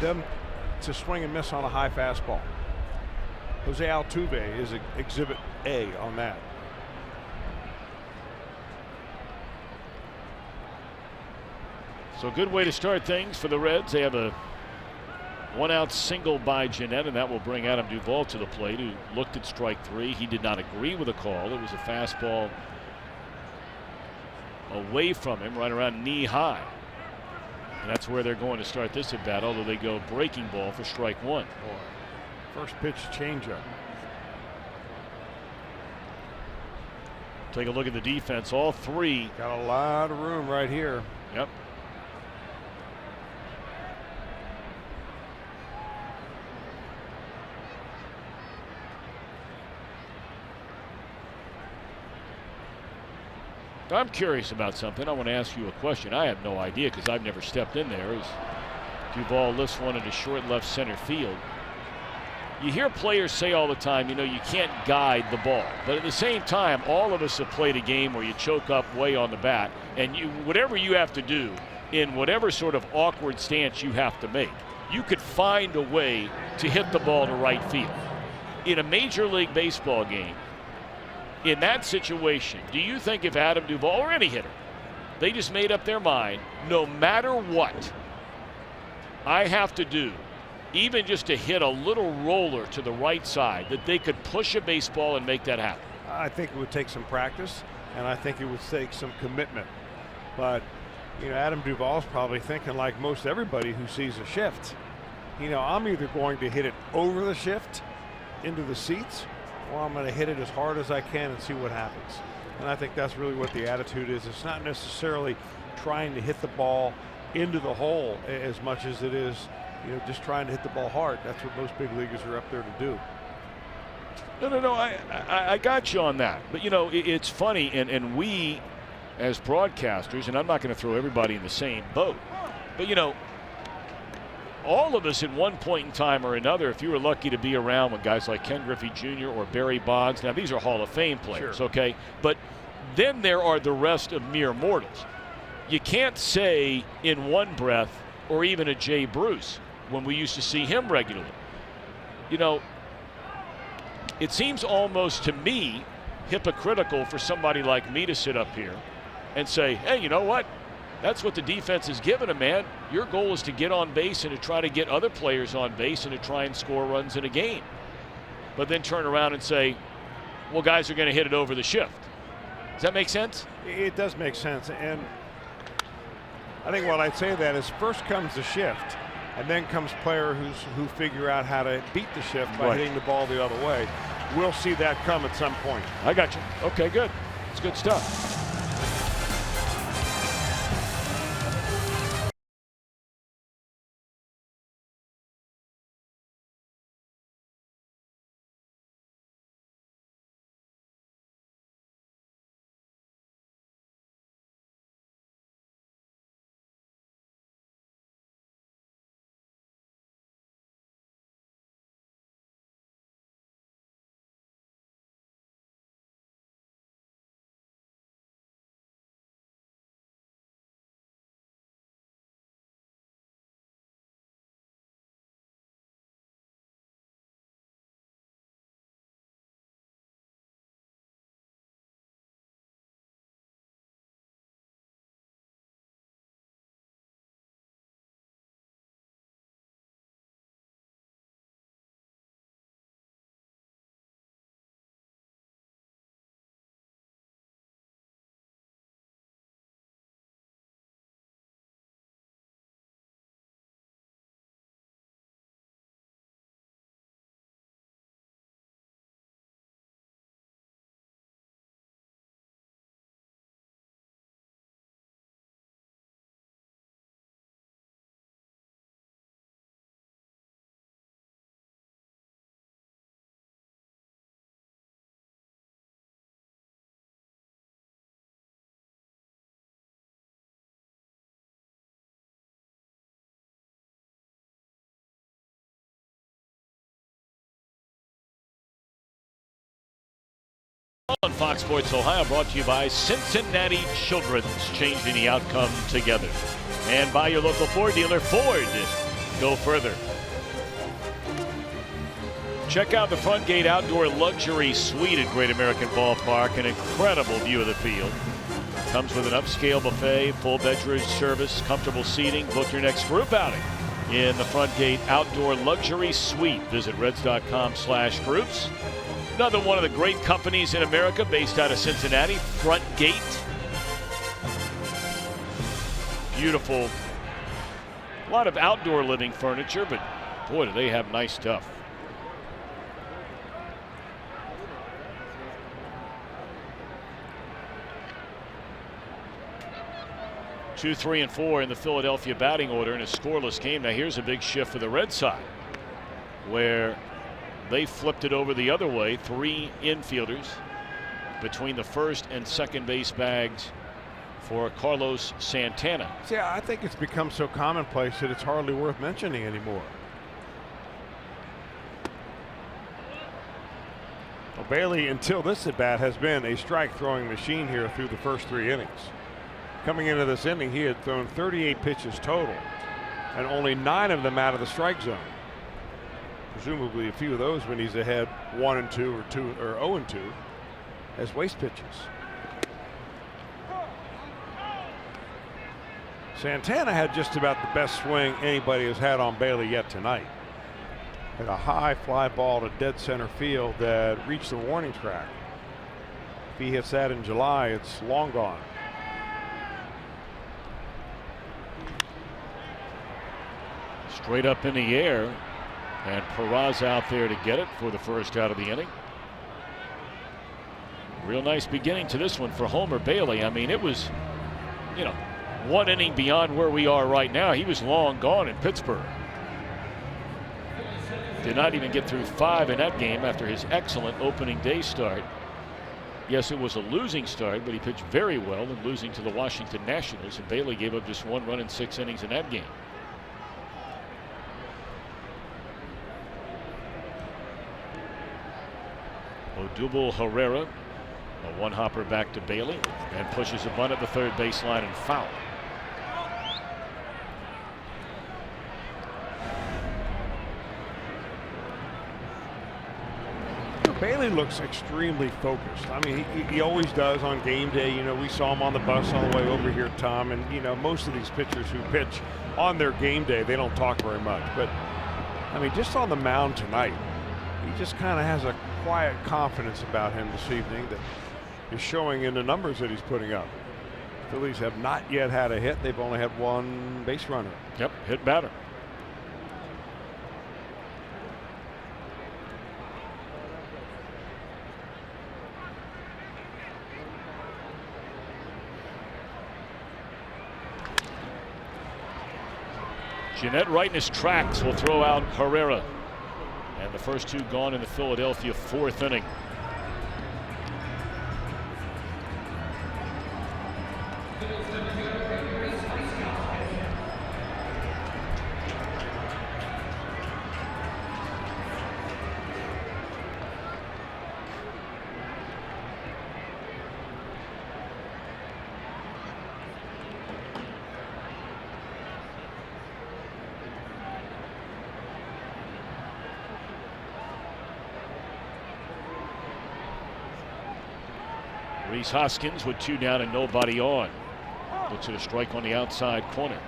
them to swing and miss on a high fastball. Jose Altuve is exhibit A on that. So a good way to start things for the Reds. They have a 1-out single by Gennett, and that will bring Adam Duvall to the plate, who looked at strike 3. He did not agree with the call. It was a fastball away from him, right around knee high. And that's where they're going to start this at bat, although they go breaking ball for strike 1. First pitch changeup. Take a look at the defense. All 3 got a lot of room right here. Yep. I'm curious about something. I want to ask you a question. I have no idea because I've never stepped in there. As Duvall lifts one into short left center field. You hear players say all the time, you know, you can't guide the ball. But at the same time, all of us have played a game where you choke up way on the bat, and whatever you have to do in whatever sort of awkward stance you have to make, you could find a way to hit the ball to right field. In a Major League Baseball game, in that situation, do you think if Adam Duvall or any hitter, they just made up their mind, no matter what I have to do, even just to hit a little roller to the right side, that they could push a baseball and make that happen? I think it would take some practice, and I think it would take some commitment. But, you know, Adam Duvall's probably thinking like most everybody who sees a shift. You know, I'm either going to hit it over the shift into the seats, or I'm going to hit it as hard as I can and see what happens. And I think that's really what the attitude is. It's not necessarily trying to hit the ball into the hole as much as it is, you know, just trying to hit the ball hard. That's what most big leaguers are up there to do. No, I got you on that. But, you know, it's funny, and we as broadcasters, and I'm not going to throw everybody in the same boat, but, you know, all of us at one point in time or another, if you were lucky to be around when guys like Ken Griffey Jr. or Barry Bonds, now these are Hall of Fame players, sure, okay? But then there are the rest of mere mortals. You can't say in one breath, or even a Jay Bruce, when we used to see him regularly. You know, it seems almost to me hypocritical for somebody like me to sit up here and say, hey, you know what? That's what the defense is giving him, man. Your goal is to get on base and to try to get other players on base and to try and score runs in a game. But then turn around and say, well, guys are going to hit it over the shift. Does that make sense? It does make sense. And I think what I'd say to that is first comes the shift, and then comes players who figure out how to beat the shift by hitting the ball the other way. We'll see that come at some point. I got you. Okay, good. It's good stuff. On Fox Sports Ohio, brought to you by Cincinnati Children's, changing the outcome together. And by your local Ford dealer, Ford. Go further. Check out the Front Gate Outdoor Luxury Suite at Great American Ballpark. An incredible view of the field. Comes with an upscale buffet, full beverage service, comfortable seating. Book your next group outing in the Front Gate Outdoor Luxury Suite. Visit reds.com/groups. Another one of the great companies in America based out of Cincinnati, Front Gate. Beautiful. A lot of outdoor living furniture, but boy, do they have nice stuff. Two, 3, and 4 in the Philadelphia batting order in a scoreless game. Now here's a big shift for the Red side, where they flipped it over the other way. 3 infielders between the first and second base bags for Carlos Santana. See, I think it's become so commonplace that it's hardly worth mentioning anymore. Well, Bailey, until this at bat, has been a strike throwing machine here through the first 3 innings. Coming into this inning, he had thrown 38 pitches total. and only 9 of them out of the strike zone. Presumably a few of those when he's ahead 1-2 or 0-2 as waste pitches. Santana had just about the best swing anybody has had on Bailey yet tonight. Had a high fly ball to dead center field that reached the warning track. If he hits that in July, it's long gone. Straight up in the air, and Perez out there to get it for the first out of the inning. Real nice beginning to this one for Homer Bailey. I mean, it was, you know, 1 inning beyond where we are right now. He was long gone in Pittsburgh. Did not even get through 5 in that game after his excellent opening day start. Yes, it was a losing start, but he pitched very well in losing to the Washington Nationals, and Bailey gave up just 1 run in 6 innings in that game. Odubel Herrera, a 1-hopper back to Bailey, and pushes a bunt at the third baseline and foul. Bailey looks extremely focused. I mean, he always does on game day. You know, we saw him on the bus on the way over here, Tom, and you know, most of these pitchers who pitch on their game day, they don't talk very much. But I mean, just on the mound tonight, he just kind of has a quiet confidence about him this evening that is showing in the numbers that he's putting up. Phillies have not yet had a hit. They've only had 1 base runner. Yep, hit batter. Jeanette right in his tracks will throw out Herrera. And the first 2 gone in the Philadelphia 4th inning. Rhys Hoskins with 2 down and nobody on. Looks at a strike on the outside corner.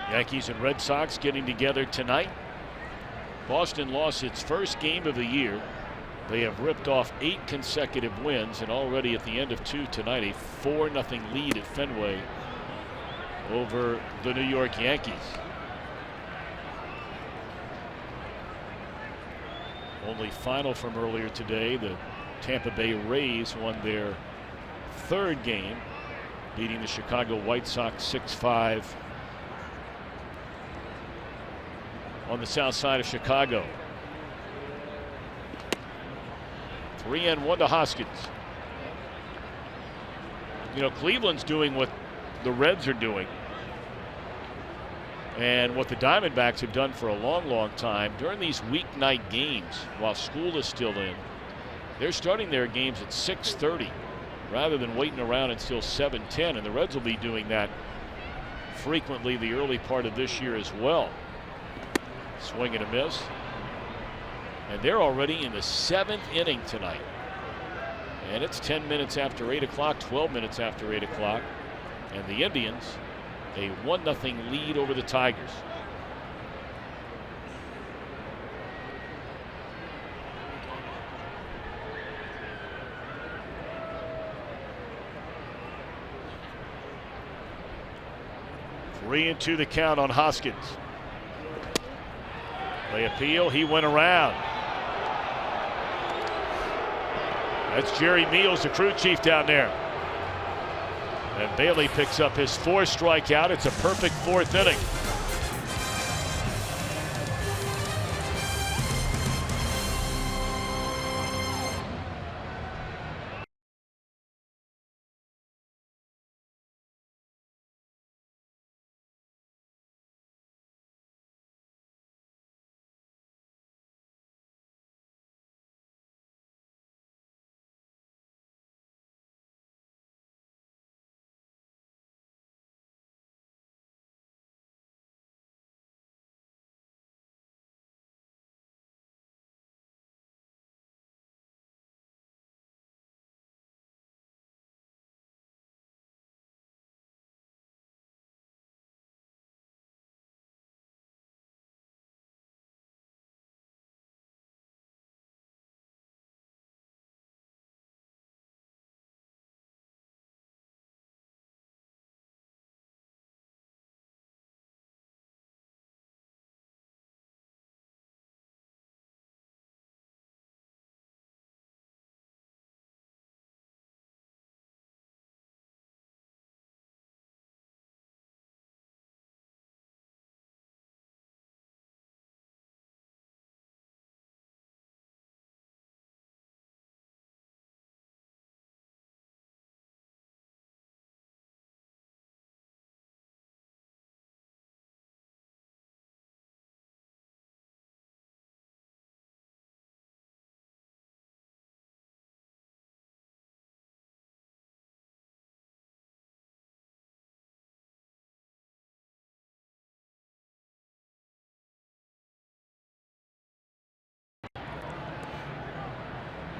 Yankees and Red Sox getting together tonight. Boston lost its first game of the year. They have ripped off 8 consecutive wins, and already at the end of 2 tonight, a 4-0 lead at Fenway over the New York Yankees. Only final from earlier today, the Tampa Bay Rays won their 3rd game, beating the Chicago White Sox 6-5 on the south side of Chicago. 3-1 to Hoskins. You know, Cleveland's doing what the Reds are doing and what the Diamondbacks have done for a long time. During these weeknight games, while school is still in, they're starting their games at 6:30 rather than waiting around until 7:10, and the Reds will be doing that frequently the early part of this year as well. Swing and a miss. And they're already in the 7th inning tonight. And it's 10 minutes after 8 o'clock, 12 minutes after 8 o'clock. And the Indians, a 1-0 lead over the Tigers. Three and 2 the count on Hoskins. They appeal. He went around. That's Jerry Meals, the crew chief down there. And Bailey picks up his 4th strikeout. It's a perfect 4th inning.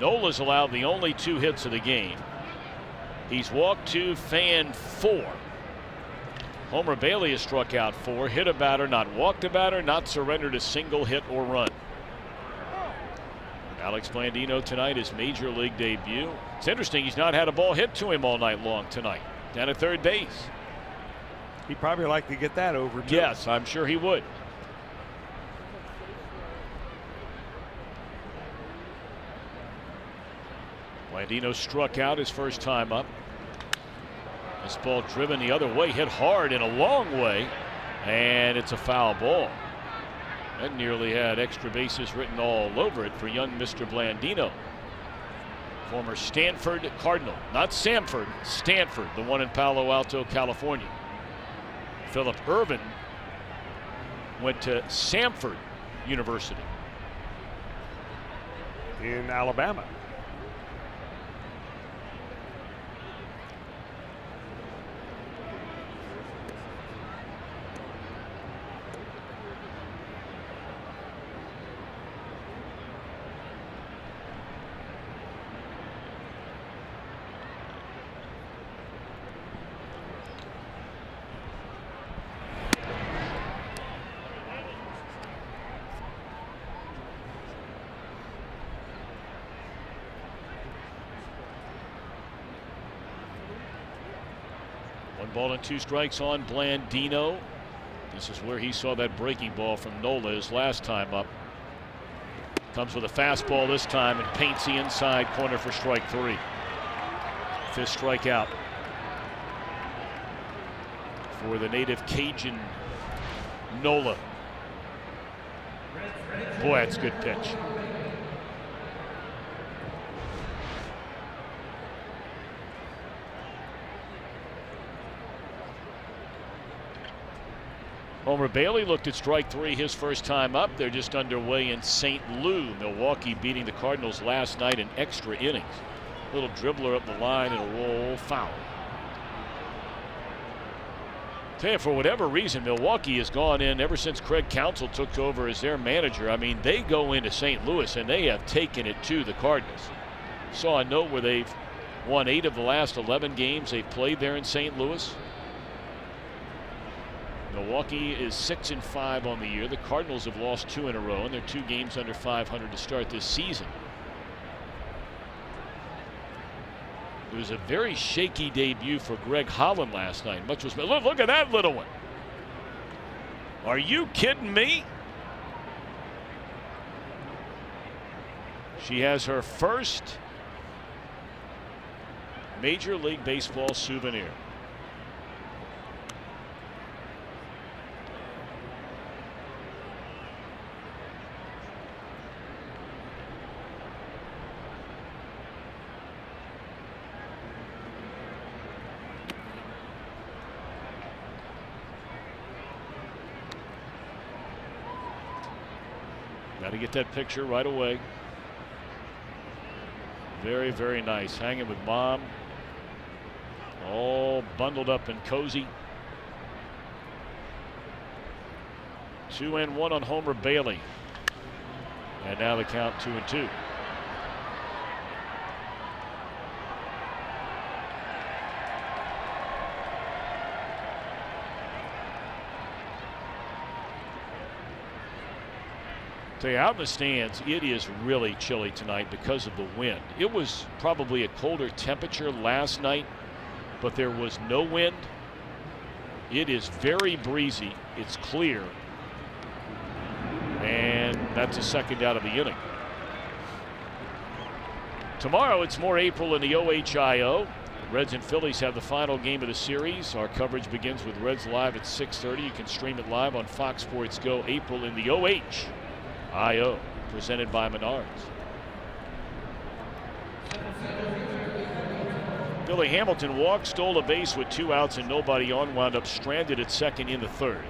Nola's allowed the only 2 hits of the game. He's walked 2, fanned 4. Homer Bailey has struck out 4, hit a batter, not walked a batter, not surrendered a single hit or run. Alex Blandino tonight, his major league debut. It's interesting, he's not had a ball hit to him all night long tonight. Down at third base. He'd probably like to get that over, too. Yes, I'm sure he would. Blandino struck out his first time up. This ball driven the other way, hit hard in a long way, and it's a foul ball. That nearly had extra bases written all over it for young Mr. Blandino. Former Stanford Cardinal, not Samford, Stanford, the one in Palo Alto, California. Philip Ervin went to Samford University in Alabama. Ball and 2 strikes on Blandino. This is where he saw that breaking ball from Nola his last time up. Comes with a fastball this time and paints the inside corner for strike 3. 5th strikeout for the native Cajun Nola. Boy, that's a good pitch. Homer Bailey looked at strike 3 his first time up. They're just underway in St. Louis. Milwaukee beating the Cardinals last night in extra innings. Little dribbler up the line and a roll foul. Tell you, for whatever reason, Milwaukee has gone in ever since Craig Counsell took over as their manager. I mean, they go into St. Louis and they have taken it to the Cardinals. Saw a note where they've won 8 of the last 11 games they've played there in St. Louis. Milwaukee is 6-5 on the year. The Cardinals have lost 2 in a row, and they're 2 games under 500 to start this season. It was a very shaky debut for Greg Holland last night. Much was look at that little one. Are you kidding me? She has her first Major League Baseball souvenir. Got to get that picture right away. Very, very nice. Hanging with Mom. All bundled up and cozy. 2-1 on Homer Bailey. And now the count 2-2. Tell you, out in the stands, it is really chilly tonight because of the wind. It was probably a colder temperature last night, but there was no wind. It is very breezy. It's clear. And that's a second out of the inning. Tomorrow it's more April in the OHIO. Reds and Phillies have the final game of the series. Our coverage begins with Reds Live at 6:30. You can stream it live on Fox Sports Go. April in the OHIO, presented by Menards. Billy Hamilton walked, stole a base with 2 outs and nobody on, wound up stranded at second in the 3rd.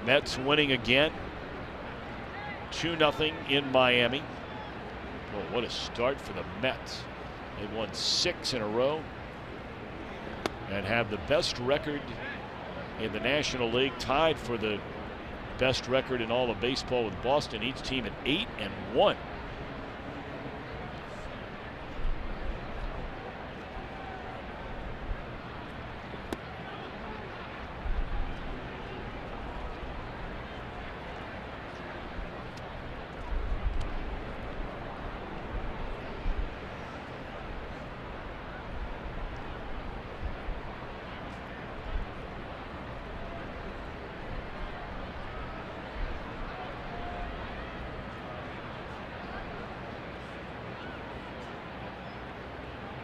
Mets winning again, 2-0 in Miami. Well, what a start for the Mets. They've won 6 in a row and have the best record in the National League, tied for the best record in all of baseball with Boston, each team at 8-1.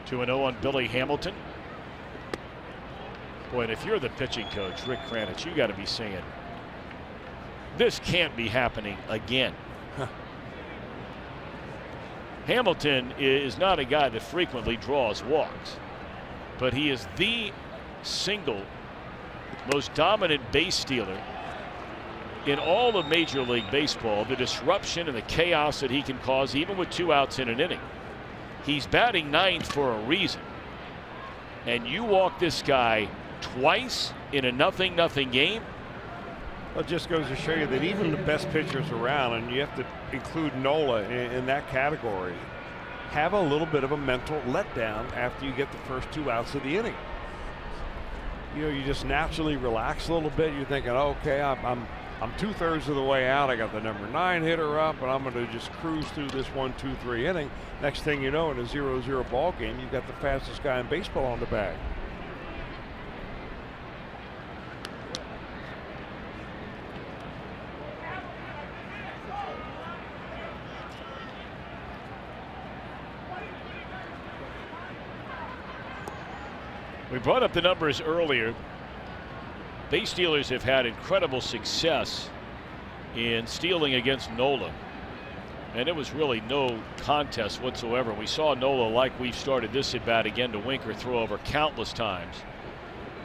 Two 2-0 on Billy Hamilton. Boy, and if you're the pitching coach, Rick Kranich, you got to be saying, this can't be happening again. Hamilton is not a guy that frequently draws walks, but he is the single most dominant base stealer in all of Major League Baseball. The disruption and the chaos that he can cause, even with 2 outs in an inning. He's batting 9th for a reason. And you walk this guy twice in a 0-0 game. Well, it just goes to show you that even the best pitchers around, and you have to include Nola in that category, have a little bit of a mental letdown after you get the first 2 outs of the inning. You know, you just naturally relax a little bit. You're thinking, okay, I'm 2/3 of the way out. I got the number 9 hitter up, and I'm going to just cruise through this 1, 2, 3 inning. Next thing you know, in a 0-0 ball game, you've got the fastest guy in baseball on the bag. We brought up the numbers earlier. Base stealers have had incredible success in stealing against Nola. And it was really no contest whatsoever. We saw Nola, like we've started this at bat again, to Winker throw over countless times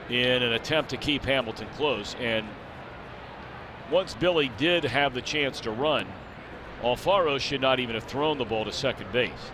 in an attempt to keep Hamilton close. And once Billy did have the chance to run, Alfaro should not even have thrown the ball to second base.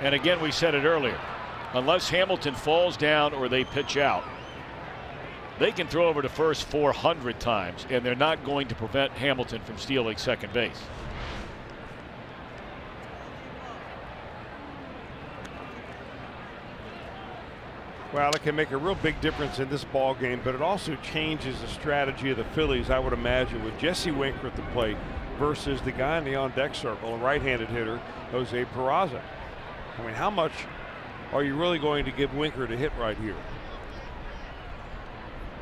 And again, we said it earlier, unless Hamilton falls down or they pitch out, they can throw over to first 400 times, and they're not going to prevent Hamilton from stealing second base. Well, it can make a real big difference in this ball game, but it also changes the strategy of the Phillies, I would imagine, with Jesse Winker at the plate versus the guy in the on-deck circle, a right-handed hitter, Jose Peraza. I mean, how much are you really going to give Winker to hit right here?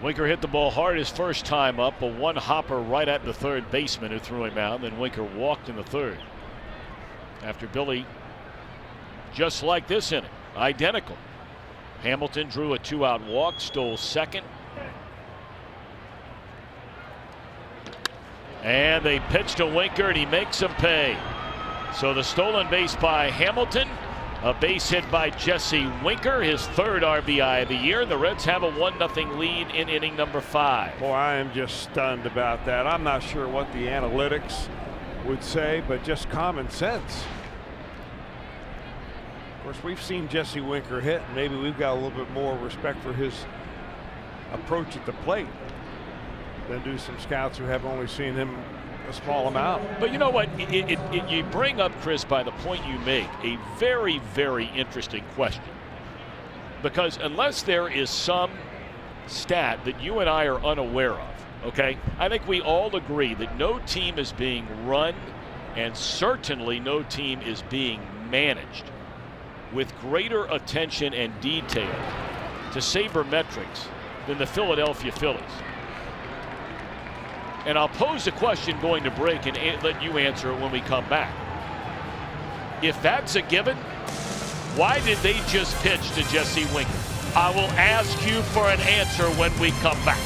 Winker hit the ball hard his first time up, a one-hopper right at the third baseman who threw him out. Then Winker walked in the third. After Billy, just like this inning, identical. Hamilton drew a 2-out walk, stole second. And they pitch to Winker, and he makes him pay. So the stolen base by Hamilton, a base hit by Jesse Winker, his third RBI of the year. The Reds have a 1-0 lead in inning number 5. Boy, I am just stunned about that. I'm not sure what the analytics would say, but just common sense. Of course, we've seen Jesse Winker hit, and maybe we've got a little bit more respect for his approach at the plate than do some scouts who have only seen him a small amount. But you know what? You bring up, Chris, by the point you make, a very, very interesting question. Because unless there is some stat that you and I are unaware of, okay, I think we all agree that no team is being run, and certainly no team is being managed with greater attention and detail to sabermetrics than the Philadelphia Phillies. And I'll pose the question going to break and let you answer it when we come back. If that's a given, why did they just pitch to Jesse Winker? I will ask you for an answer when we come back.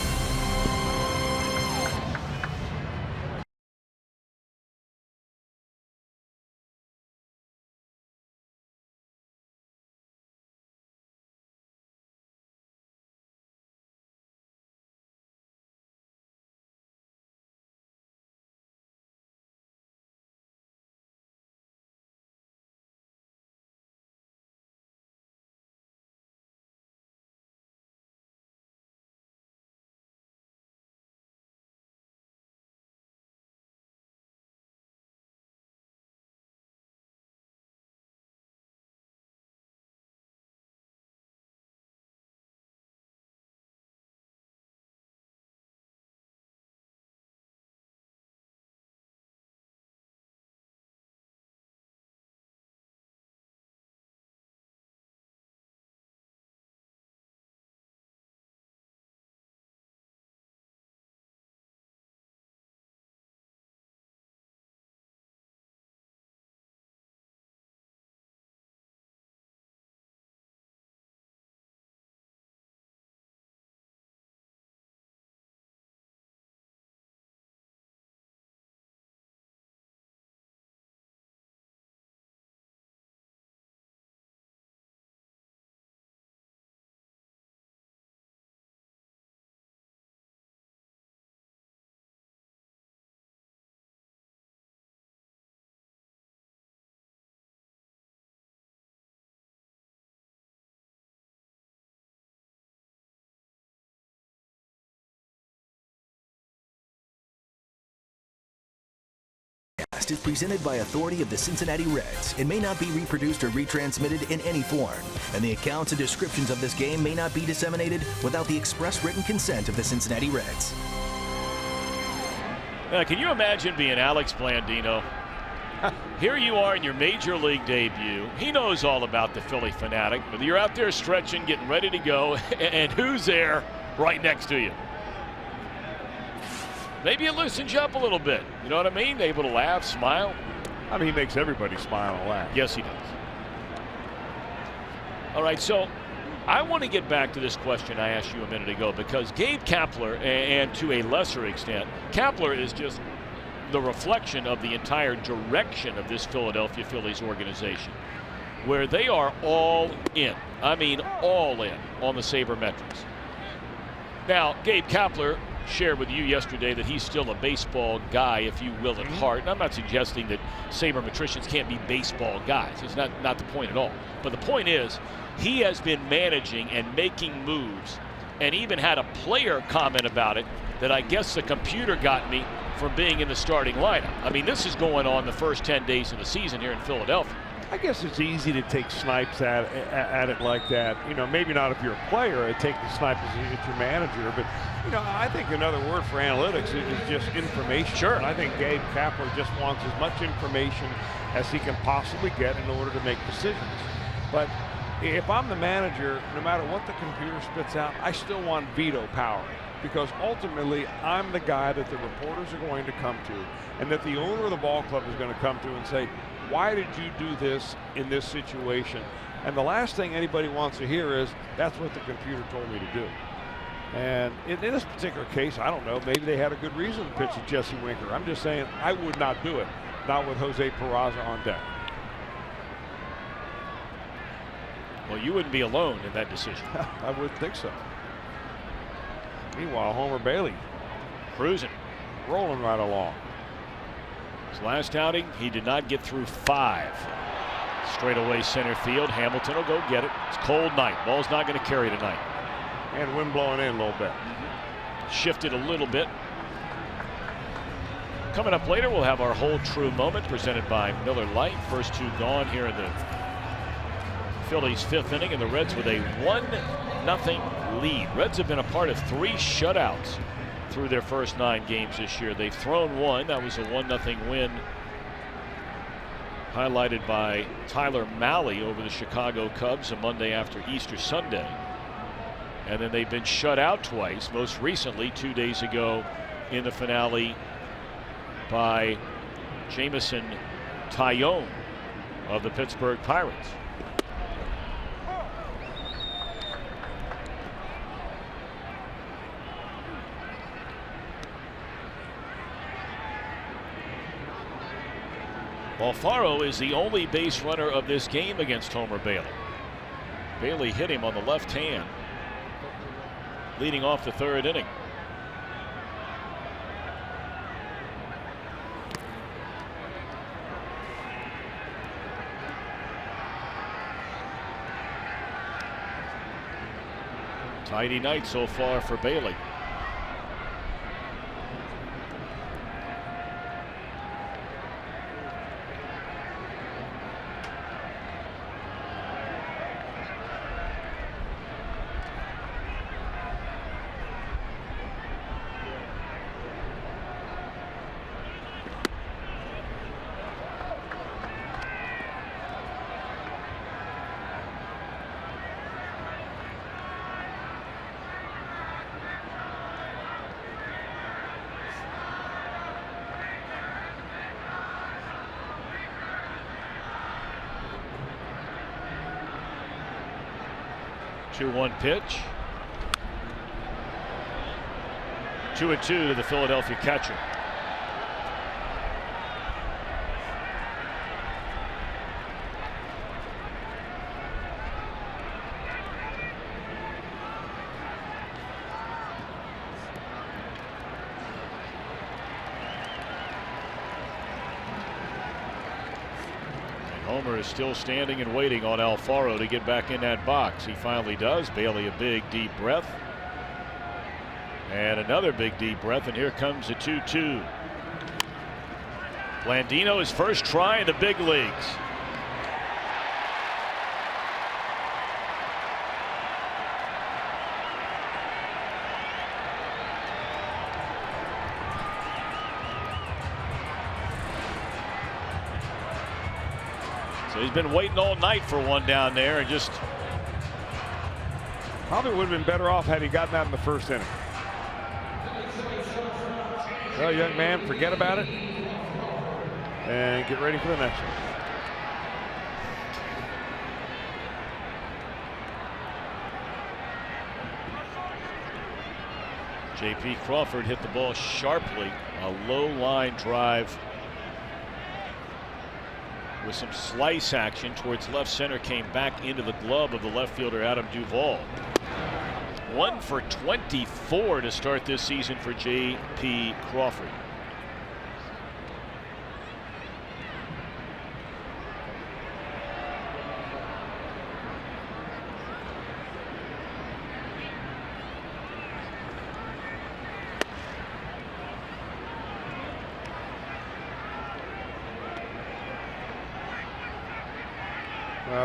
Is presented by authority of the Cincinnati Reds and may not be reproduced or retransmitted in any form, and the accounts and descriptions of this game may not be disseminated without the express written consent of the Cincinnati Reds. Can you imagine being Alex Blandino? Here you are in your major league debut. He knows all about the Philly Fanatic, but you're out there stretching, getting ready to go, and who's there right next to you? Maybe it loosens you up a little bit. You know what I mean? Able to laugh, smile. I mean, he makes everybody smile and laugh. Yes, he does. All right, so I want to get back to this question I asked you a minute ago, because Gabe Kapler, and to a lesser extent, Kapler is just the reflection of the entire direction of this Philadelphia Phillies organization, where they are all in. I mean, all in on the sabermetrics. Now, Gabe Kapler shared with you yesterday that he's still a baseball guy, if you will, at heart. And I'm not suggesting that sabermetricians can't be baseball guys. It's not the point at all. But the point is, he has been managing and making moves, and even had a player comment about it that I guess the computer got me from being in the starting lineup. I mean, this is going on the first 10 days of the season here in Philadelphia. I guess it's easy to take snipes at it like that. You know, maybe not if you're a player, take the snipe if you're manager. But, you know, I think another word for analytics is just information. Sure. And I think Gabe Kapler just wants as much information as he can possibly get in order to make decisions. But if I'm the manager, no matter what the computer spits out, I still want veto power. Because ultimately, I'm the guy that the reporters are going to come to, and that the owner of the ball club is going to come to and say, why did you do this in this situation? And the last thing anybody wants to hear is, that's what the computer told me to do. And in this particular case, I don't know, maybe they had a good reason to pitch to Jesse Winker. I'm just saying, I would not do it, not with Jose Peraza on deck. Well, you wouldn't be alone in that decision. I would think so. Meanwhile, Homer Bailey cruising, rolling right along. His last outing, he did not get through 5. Straight away center field. Hamilton will go get it. It's a cold night. Ball's not going to carry tonight. And wind blowing in a little bit. Shifted a little bit. Coming up later, we'll have our Hold True moment presented by Miller Lite. First 2 gone here in the Phillies' 5th inning, and the Reds with a 1-0 lead. Reds have been a part of 3 shutouts through their first 9 games this year. They've thrown 1. That was a 1-0 win, highlighted by Tyler Mahle over the Chicago Cubs on Monday after Easter Sunday. And then they've been shut out twice, most recently 2 days ago in the finale by Jameson Taillon of the Pittsburgh Pirates. Alfaro is the only base runner of this game against Homer Bailey. Bailey hit him on the left hand, leading off the third inning. Tidy night so far for Bailey. Two-one pitch. 2-2 to the Philadelphia catcher. Homer is still standing and waiting on Alfaro to get back in that box. He finally does. Bailey a big deep breath. And another big deep breath, and here comes a 2-2. Blandino his first try in the big leagues. So he's been waiting all night for one down there, and just probably would have been better off had he gotten out in the first inning. Well, young man, forget about it and get ready for the next one. J.P. Crawford hit the ball sharply. A low line drive with some slice action towards left center, came back into the glove of the left fielder Adam Duvall. 1 for 24 to start this season for J.P. Crawford.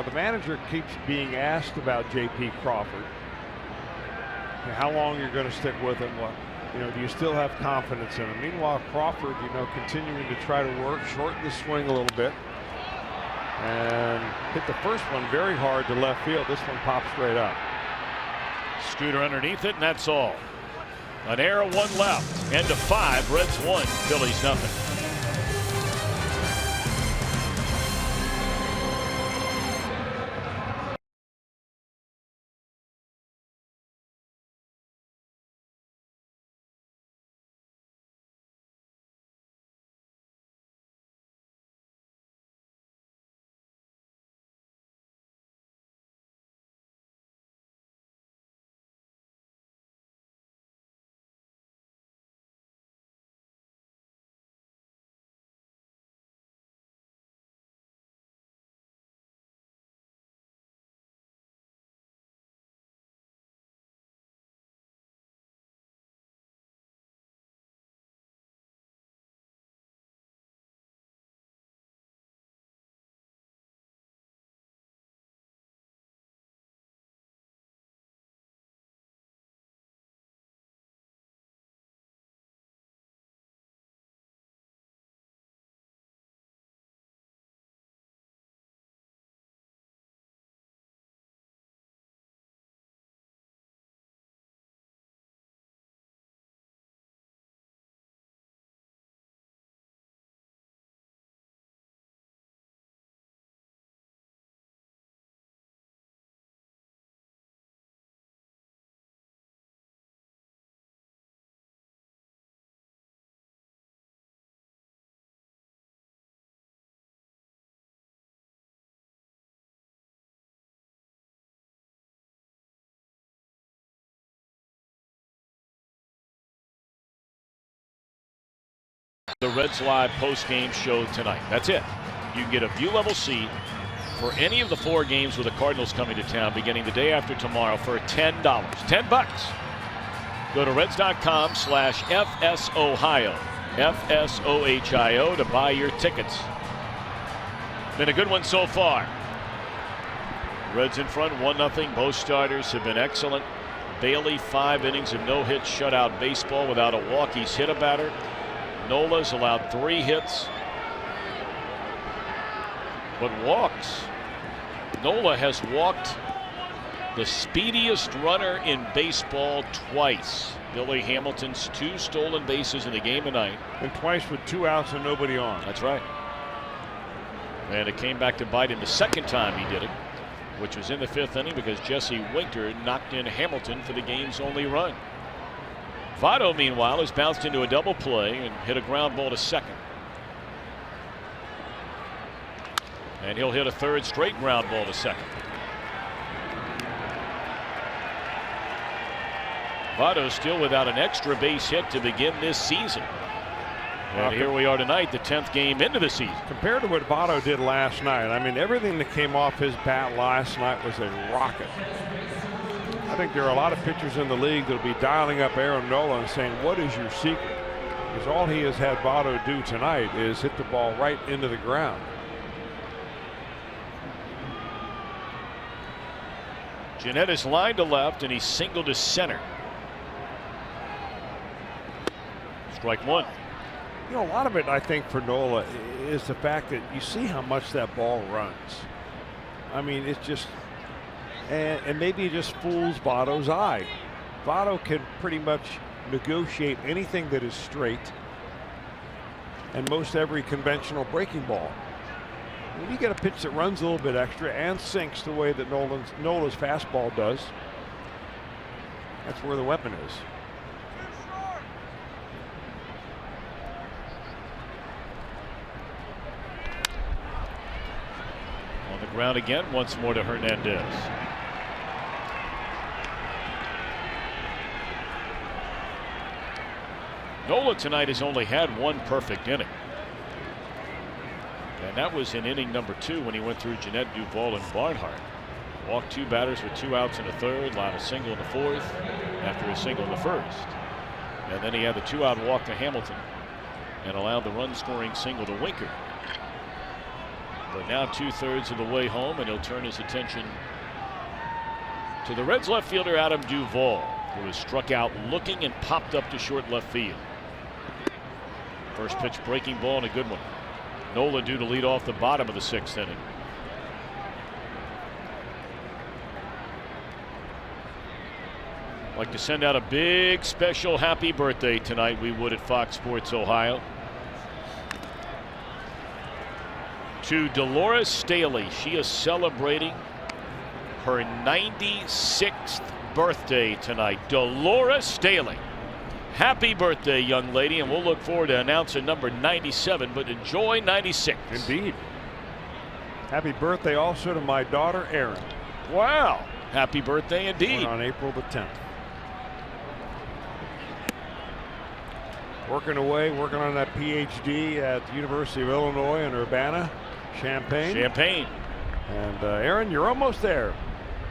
The manager keeps being asked about J.P. Crawford. How long you're going to stick with him? What, do you still have confidence in him? Meanwhile, Crawford, continuing to try to work, shorten the swing a little bit, and hit the first one very hard to left field. This one popped straight up. Scooter underneath it, and that's all. An error, one left. End of 5. Reds 1, Phillies nothing. The Reds Live post-game show tonight. That's it. You can get a view-level seat for any of the 4 games with the Cardinals coming to town beginning the day after tomorrow for $10. $10. Go to Reds.com/FSOhio, FSOHIO to buy your tickets. Been a good one so far. Reds in front, 1-0. Both starters have been excellent. Bailey, 5 innings of no-hit shutout baseball without a walk. He's hit a batter. Nola's allowed 3 hits, but walks. Nola has walked the speediest runner in baseball twice. Billy Hamilton's 2 stolen bases in the game tonight. And twice with 2 outs and nobody on. That's right. And it came back to bite him the second time he did it, which was in the 5th inning because Jesse Winker knocked in Hamilton for the game's only run. Votto, meanwhile, has bounced into a double play and hit a ground ball to second. And he'll hit a 3rd straight ground ball to second. Votto still without an extra base hit to begin this season. And here we are tonight, the 10th game into the season. Compared to what Votto did last night, I mean, everything that came off his bat last night was a rocket. I think there are a lot of pitchers in the league that will be dialing up Aaron Nola and saying, what is your secret? Because all he has had Votto do tonight is hit the ball right into the ground. Jeanette is lined to left and he's singled to center. Strike 1. You know, a lot of it, I think, for Nola is the fact that you see how much that ball runs. I mean, it's just, and maybe it just fools Votto's eye. Votto can pretty much negotiate anything that is straight and most every conventional breaking ball. When you get a pitch that runs a little bit extra and sinks the way that Nola's fastball does, that's where the weapon is. On the ground again, once more to Hernandez. Nola tonight has only had 1 perfect inning. And that was in inning number 2 when he went through Jeanette, Duvall, and Barnhart. Walked 2 batters with 2 outs in the 3rd, allowed a single in the 4th after a single in the 1st. And then he had the 2-out walk to Hamilton and allowed the run-scoring single to Winker. But now 2/3 of the way home, and he'll turn his attention to the Reds left fielder Adam Duvall, who was struck out looking and popped up to short left field. First pitch breaking ball and a good one. Nola due to lead off the bottom of the 6th inning. Like to send out a big special happy birthday tonight, we would at Fox Sports Ohio, to Dolores Staley. She is celebrating her 96th birthday tonight. Dolores Staley. Happy birthday, young lady, and we'll look forward to announcing number 97, but enjoy 96. Indeed. Happy birthday also to my daughter, Erin. Wow. Happy birthday indeed. Born on April the 10th. Working away, working on that PhD at the University of Illinois in Urbana-Champaign. Champaign. And Erin, you're almost there.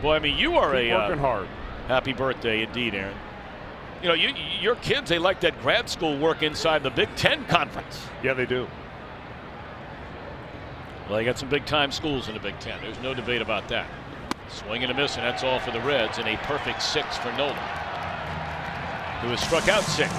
Boy, I mean, you are Keep working hard. Happy birthday indeed, Aaron. You know, your kids, they like that grad school work inside the Big Ten Conference. Yeah, they do. Well, they got some big-time schools in the Big Ten. There's no debate about that. Swing and a miss, and that's all for the Reds, and a perfect 6 for Nola, who has struck out 6.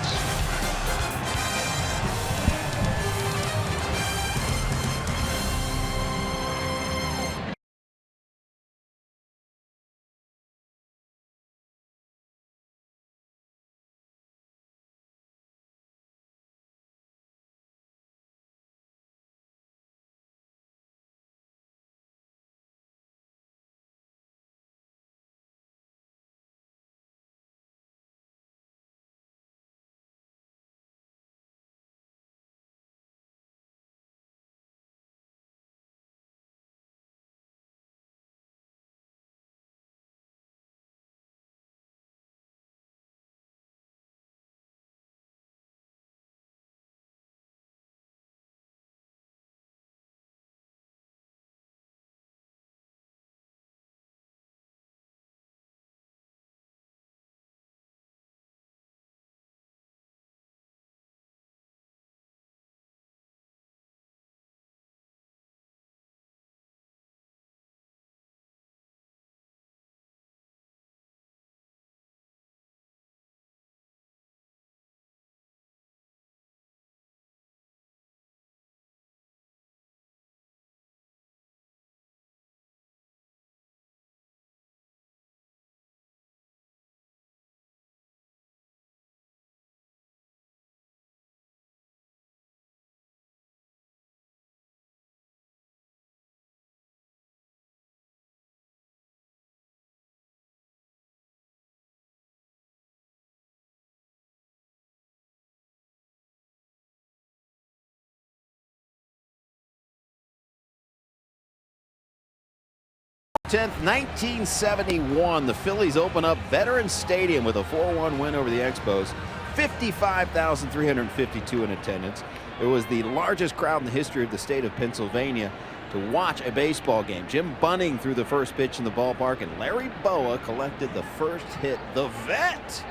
10th, 1971, the Phillies open up Veterans Stadium with a 4-1 win over the Expos. 55,352 in attendance. It was the largest crowd in the history of the state of Pennsylvania to watch a baseball game. Jim Bunning threw the first pitch in the ballpark, and Larry Boa collected the first hit. The Vet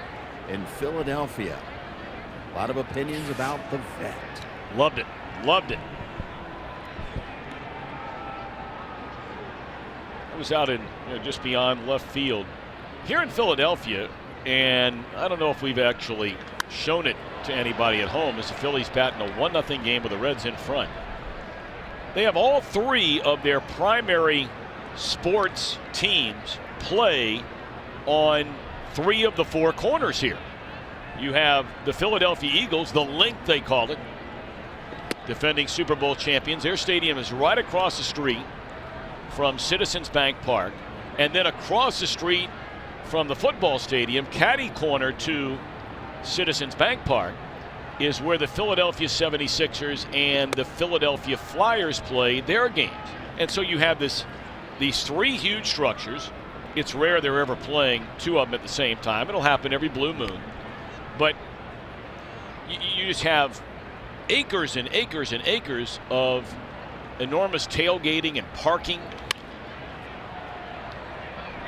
in Philadelphia. A lot of opinions about the Vet. Loved it. Loved it. I was out in just beyond left field here in Philadelphia, and I don't know if we've actually shown it to anybody at home, as the Phillies bat in a 1-0 game with the Reds in front. They have all three of their primary sports teams play on 3 of the 4 corners here. You have the Philadelphia Eagles, the Link they call it, defending Super Bowl champions. Their stadium is right across the street from Citizens Bank Park, and then across the street from the football stadium, catty corner to Citizens Bank Park, is where the Philadelphia 76ers and the Philadelphia Flyers play their games. And so you have these 3 huge structures. It's rare they're ever playing 2 of them at the same time. It'll happen every blue moon. But you just have acres and acres and acres of enormous tailgating and parking.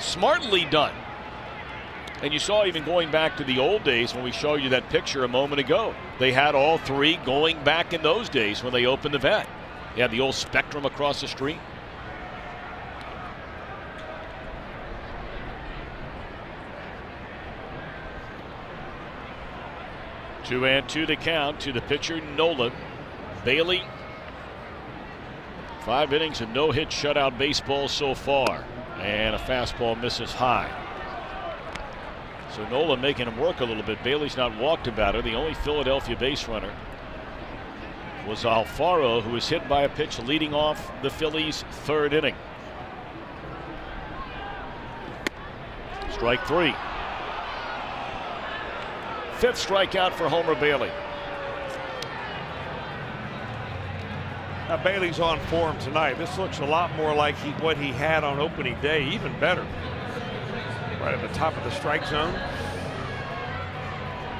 Smartly done. And you saw, even going back to the old days when we showed you that picture a moment ago, they had all 3 going back in those days when they opened the Vet. They had the old Spectrum across the street. Two and two to count to the pitcher, Nola. Bailey, 5 innings of no-hit shutout baseball so far. And a fastball misses high. So Nola making him work a little bit. Bailey's not walked about it. The only Philadelphia base runner was Alfaro, who was hit by a pitch leading off the Phillies' 3rd inning. Strike 3. 5th strikeout for Homer Bailey. Now Bailey's on form tonight. This looks a lot more like what he had on opening day, even better. Right at the top of the strike zone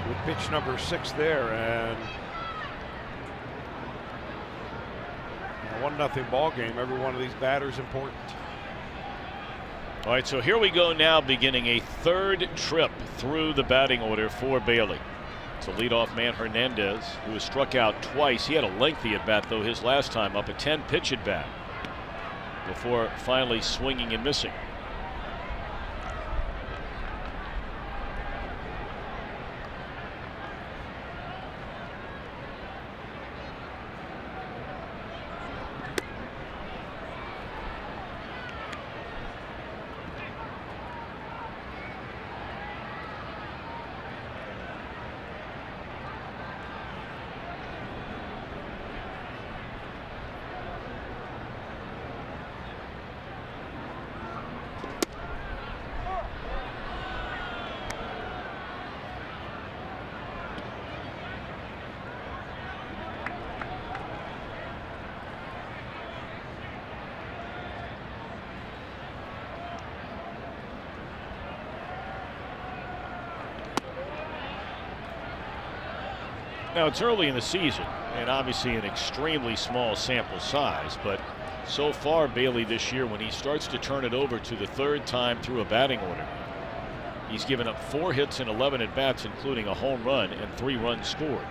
with pitch number 6 there, and a 1-0 ball game. Every one of these batters important. All right, so here we go now, beginning a 3rd trip through the batting order for Bailey. It's a leadoff man, Hernandez, who was struck out twice. He had a lengthy at bat, though, his last time up, a 10-pitch at bat, before finally swinging and missing. Now, it's early in the season, and obviously an extremely small sample size, but so far Bailey this year, when he starts to turn it over to the 3rd time through a batting order, he's given up 4 hits and 11 at bats, including a home run and 3 runs scored.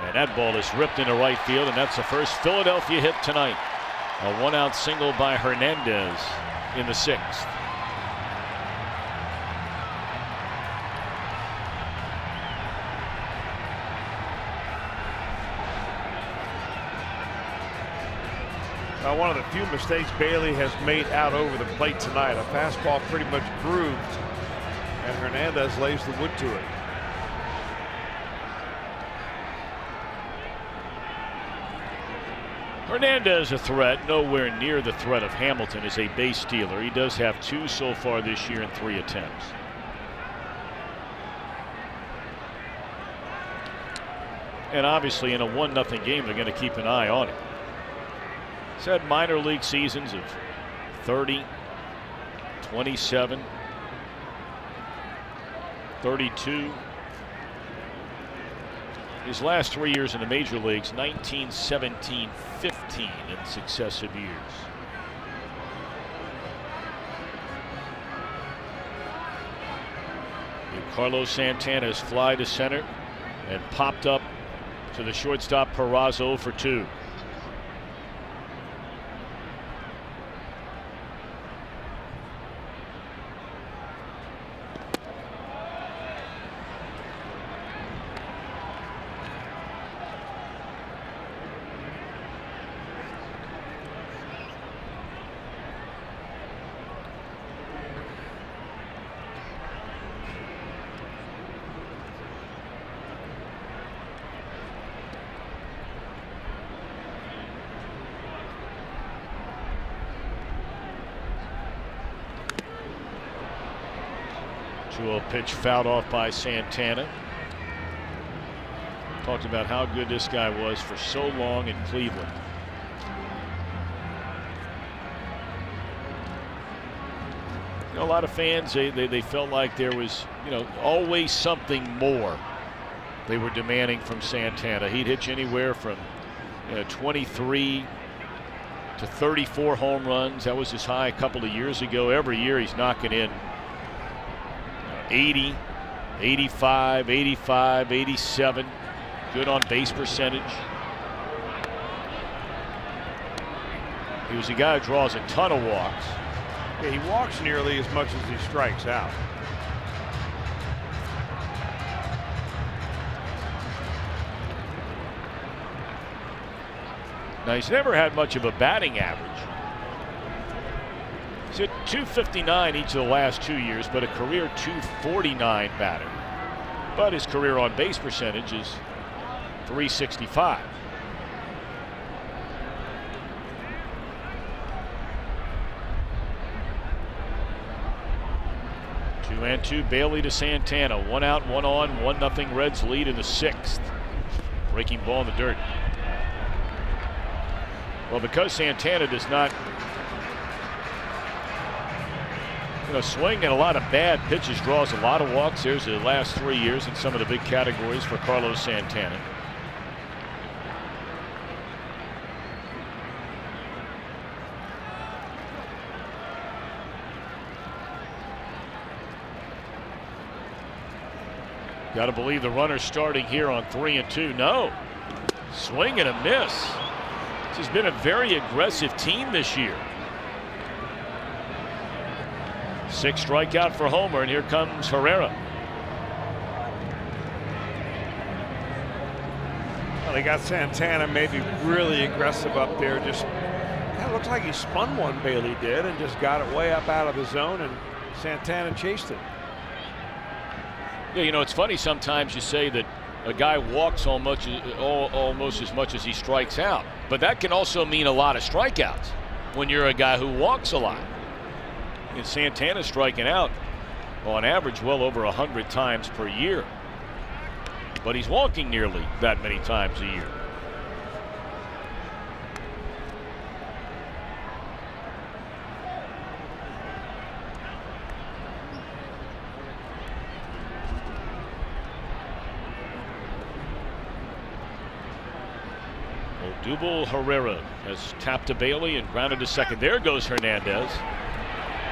And that ball is ripped into right field, and that's the first Philadelphia hit tonight. A 1-out single by Hernandez in the 6th. One of the few mistakes Bailey has made out over the plate tonight. A fastball pretty much grooved, and Hernandez lays the wood to it. Hernandez a threat, nowhere near the threat of Hamilton as a base stealer. He does have 2 so far this year in 3 attempts. And obviously in a 1-0 game, they're going to keep an eye on it. He's had minor league seasons of 30, 27, 32. His last 3 years in the major leagues, 19, 17, 15 in successive years. Carlos Santana's fly to center and popped up to the shortstop Peraza for 2. Pitch fouled off by Santana. Talked about how good this guy was for so long in Cleveland. You know, a lot of fans, they felt like there was, you know, always something more they were demanding from Santana. He'd hit you anywhere from 23 to 34 home runs. That was his high a couple of years ago. Every year he's knocking in 80, 85, 85, 87. Good on base percentage. He was a guy who draws a ton of walks. Yeah, he walks nearly as much as he strikes out. Now, he's never had much of a batting average. He's hit .259 each of the last 2 years, but a career .249 batter. But his career on base percentage is .365. Two and two, Bailey to Santana. 1 out, 1 on, 1-0 Reds lead in the 6th. Breaking ball in the dirt. Well, because Santana does not swing and a lot of bad pitches, draws a lot of walks. There's the last 3 years in some of the big categories for Carlos Santana. Got to believe the runner's starting here on 3 and 2. No. Swing and a miss. This has been a very aggressive team this year. 6 strikeout for Homer, and here comes Herrera. Well, they got Santana maybe really aggressive up there. Just kind of looks like he spun one, Bailey did, and just got it way up out of the zone, and Santana chased it. Yeah, you know, it's funny sometimes you say that a guy walks almost as much as he strikes out, but that can also mean a lot of strikeouts when you're a guy who walks a lot. And Santana's striking out on average well over 100 times per year, but he's walking nearly that many times a year. Odubel Herrera has tapped to Bailey and grounded to second. There goes Hernandez.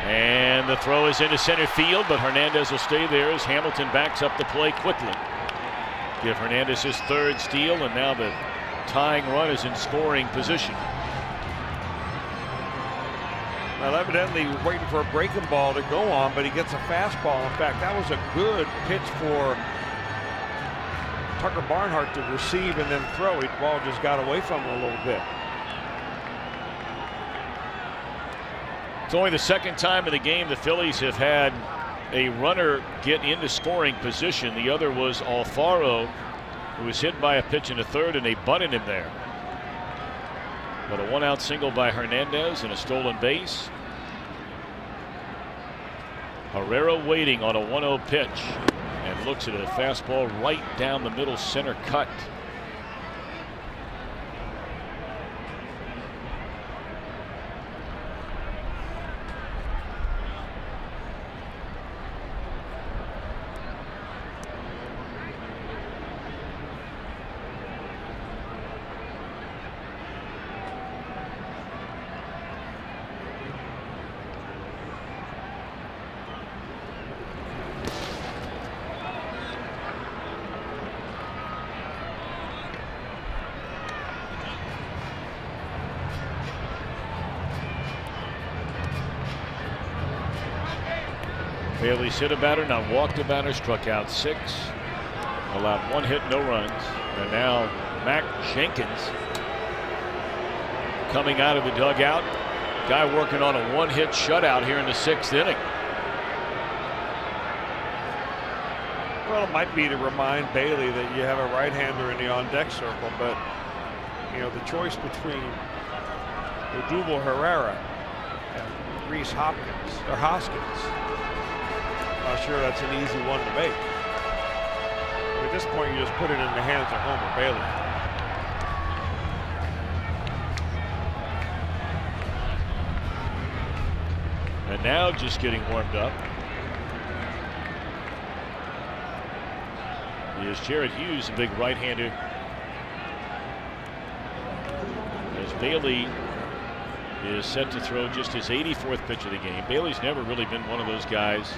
And the throw is into center field, but Hernandez will stay there as Hamilton backs up the play quickly. Give Hernandez his 3rd steal, and now the tying run is in scoring position. Well, evidently waiting for a breaking ball to go on, but he gets a fastball. In fact, that was a good pitch for Tucker Barnhart to receive and then throw. The ball just got away from him a little bit. It's only the 2nd time in the game the Phillies have had a runner get into scoring position. The other was Alfaro, who was hit by a pitch in the 3rd, and they bunted him there. But a 1-out single by Hernandez and a stolen base. Herrera waiting on a 1-0 pitch and looks at a fastball right down the middle center cut. Bailey's hit a batter, not walked a batter, struck out 6, allowed 1 hit, no runs. And now Mac Jenkins coming out of the dugout. Guy working on a 1-hit shutout here in the 6th inning. Well, it might be to remind Bailey that you have a right-hander in the on-deck circle, but you know, the choice between Odubel Herrera and Reese Hoskins, not sure that's an easy one to make. But at this point, you just put it in the hands of Homer Bailey. And now just getting warmed up is Jared Hughes, a big right-hander. As Bailey is set to throw just his 84th pitch of the game. Bailey's never really been one of those guys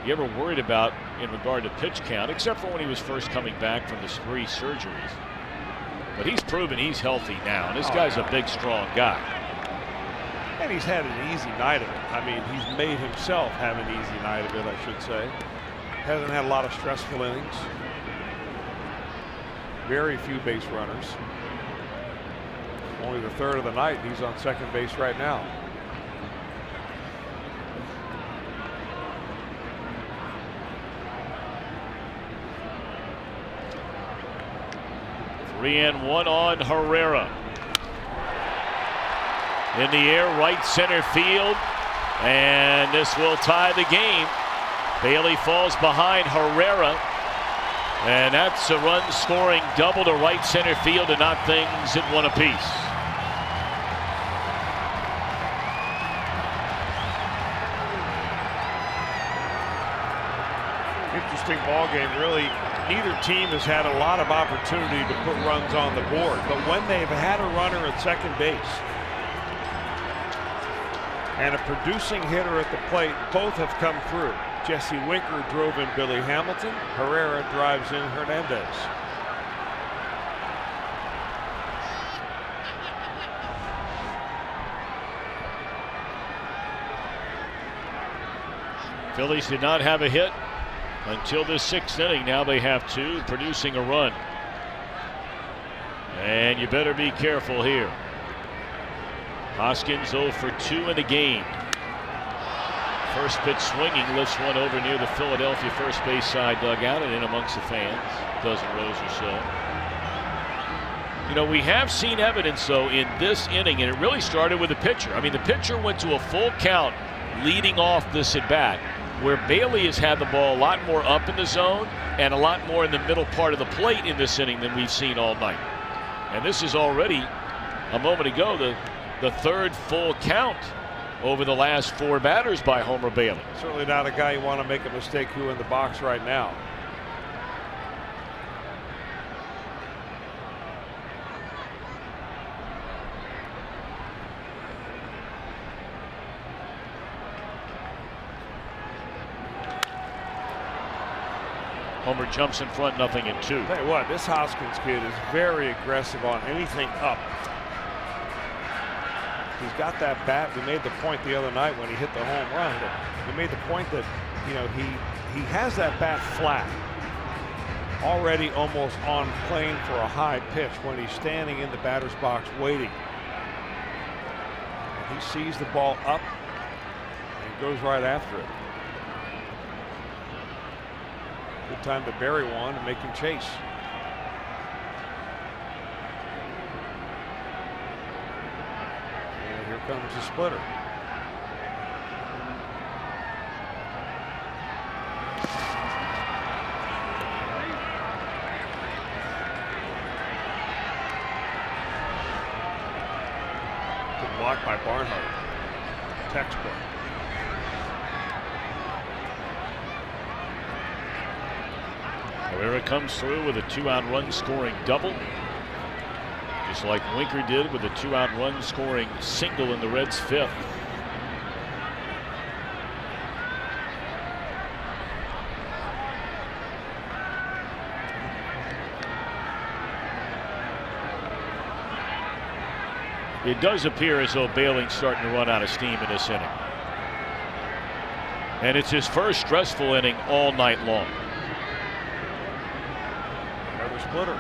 you ever worried about in regard to pitch count, except for when he was first coming back from the 3 surgeries. But he's proven he's healthy now, and this guy's a big, strong guy. And he's had an easy night of it. I mean, he's made himself have an easy night of it, I should say. Hasn't had a lot of stressful innings. Very few base runners. Only the 3rd of the night. He's on second base right now. Three and 1 on Herrera. In the air, right center field, and this will tie the game. Bailey falls behind Herrera, and that's a run-scoring double to right center field to knock things at 1 apiece. Interesting ball game, really. Neither team has had a lot of opportunity to put runs on the board, but when they've had a runner at second base and a producing hitter at the plate, both have come through. Jesse Winker drove in Billy Hamilton. Herrera drives in Hernandez. Phillies did not have a hit until this 6th inning. Now they have 2, producing a run. And you better be careful here. Hoskins 0 for 2 in the game. First pitch swinging, lifts one over near the Philadelphia first base side dugout and in amongst the fans. Dozen rows or so. You know, we have seen evidence, though, in this inning, and it really started with the pitcher. I mean, the pitcher went to a full count leading off this at-bat, where Bailey has had the ball a lot more up in the zone and a lot more in the middle part of the plate in this inning than we've seen all night. And this is already, a moment ago, the 3rd full count over the last 4 batters by Homer Bailey. Certainly not a guy you want to make a mistake who in the box right now. Homer jumps in front, 0-2. Tell you what, this Hoskins kid is very aggressive on anything up. He's got that bat. We made the point the other night when he hit the home run. We made the point that, you know, he has that bat flat, already almost on plane for a high pitch when he's standing in the batter's box waiting. And he sees the ball up and goes right after it. Good time to bury one and make him chase. Here comes the splitter. Good block by Barnhart. Textbook. Herrera comes through with a 2-out run scoring double, just like Winker did with a 2-out run scoring single in the Reds' 5th. It does appear as though Bailey's starting to run out of steam in this inning. And it's his first stressful inning all night long. Another splitter.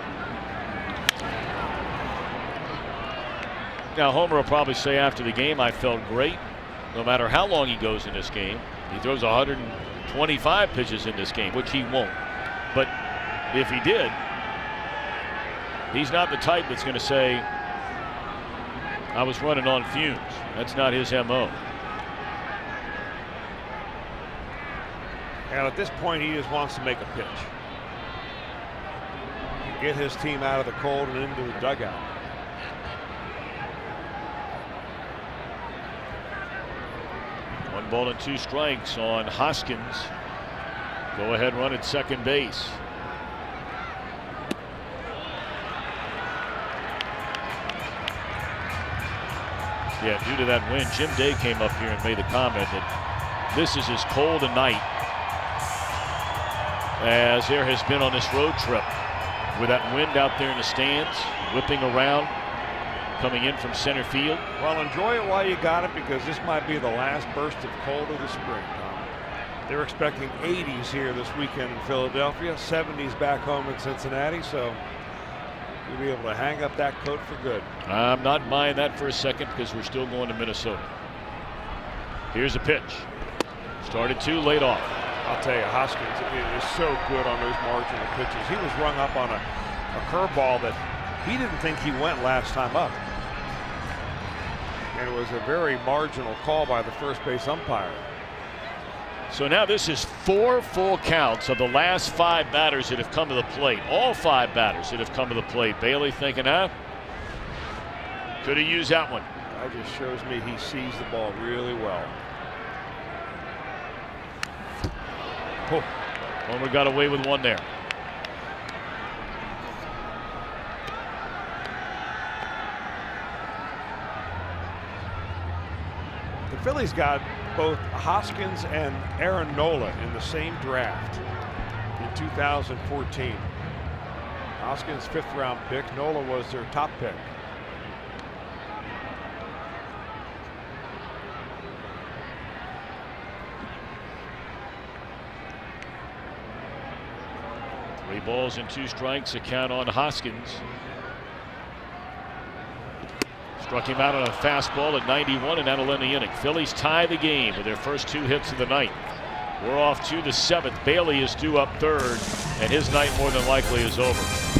Now Homer will probably say after the game, I felt great. No matter how long he goes in this game, he throws 125 pitches in this game, which he won't. But if he did, he's not the type that's going to say, I was running on fumes. That's not his MO. And at this point, he just wants to make a pitch. Get his team out of the cold and into the dugout. One ball and 2 strikes on Hoskins. Go ahead run at second base. Yeah, due to that wind, Jim Day came up here and made the comment that this is as cold a night as there has been on this road trip, with that wind out there in the stands, whipping around, coming in from center field. Well, enjoy it while you got it, because this might be the last burst of cold of the spring, Tom. They're expecting 80s here this weekend in Philadelphia, 70s back home in Cincinnati, so you'll be able to hang up that coat for good. I'm not buying that for a second, because we're still going to Minnesota. Here's a pitch. Started 2, laid off. I'll tell you, Hoskins is so good on those marginal pitches. He was rung up on a curveball that he didn't think he went last time up. And it was a very marginal call by the first base umpire. So now this is 4 full counts of the last 5 batters that have come to the plate. All 5 batters that have come to the plate. Bailey thinking, could have used that one. That just shows me he sees the ball really well. Oh. Homer got away with one there. The Phillies got both Hoskins and Aaron Nola in the same draft in 2014. Hoskins' 5th round pick. Nola was their top pick. Three balls and 2 strikes, a count on Hoskins. Struck him out on a fastball at 91, and that'll end the inning. Phillies tie the game with their first 2 hits of the night. We're off to the 7th. Bailey is due up 3rd, and his night more than likely is over.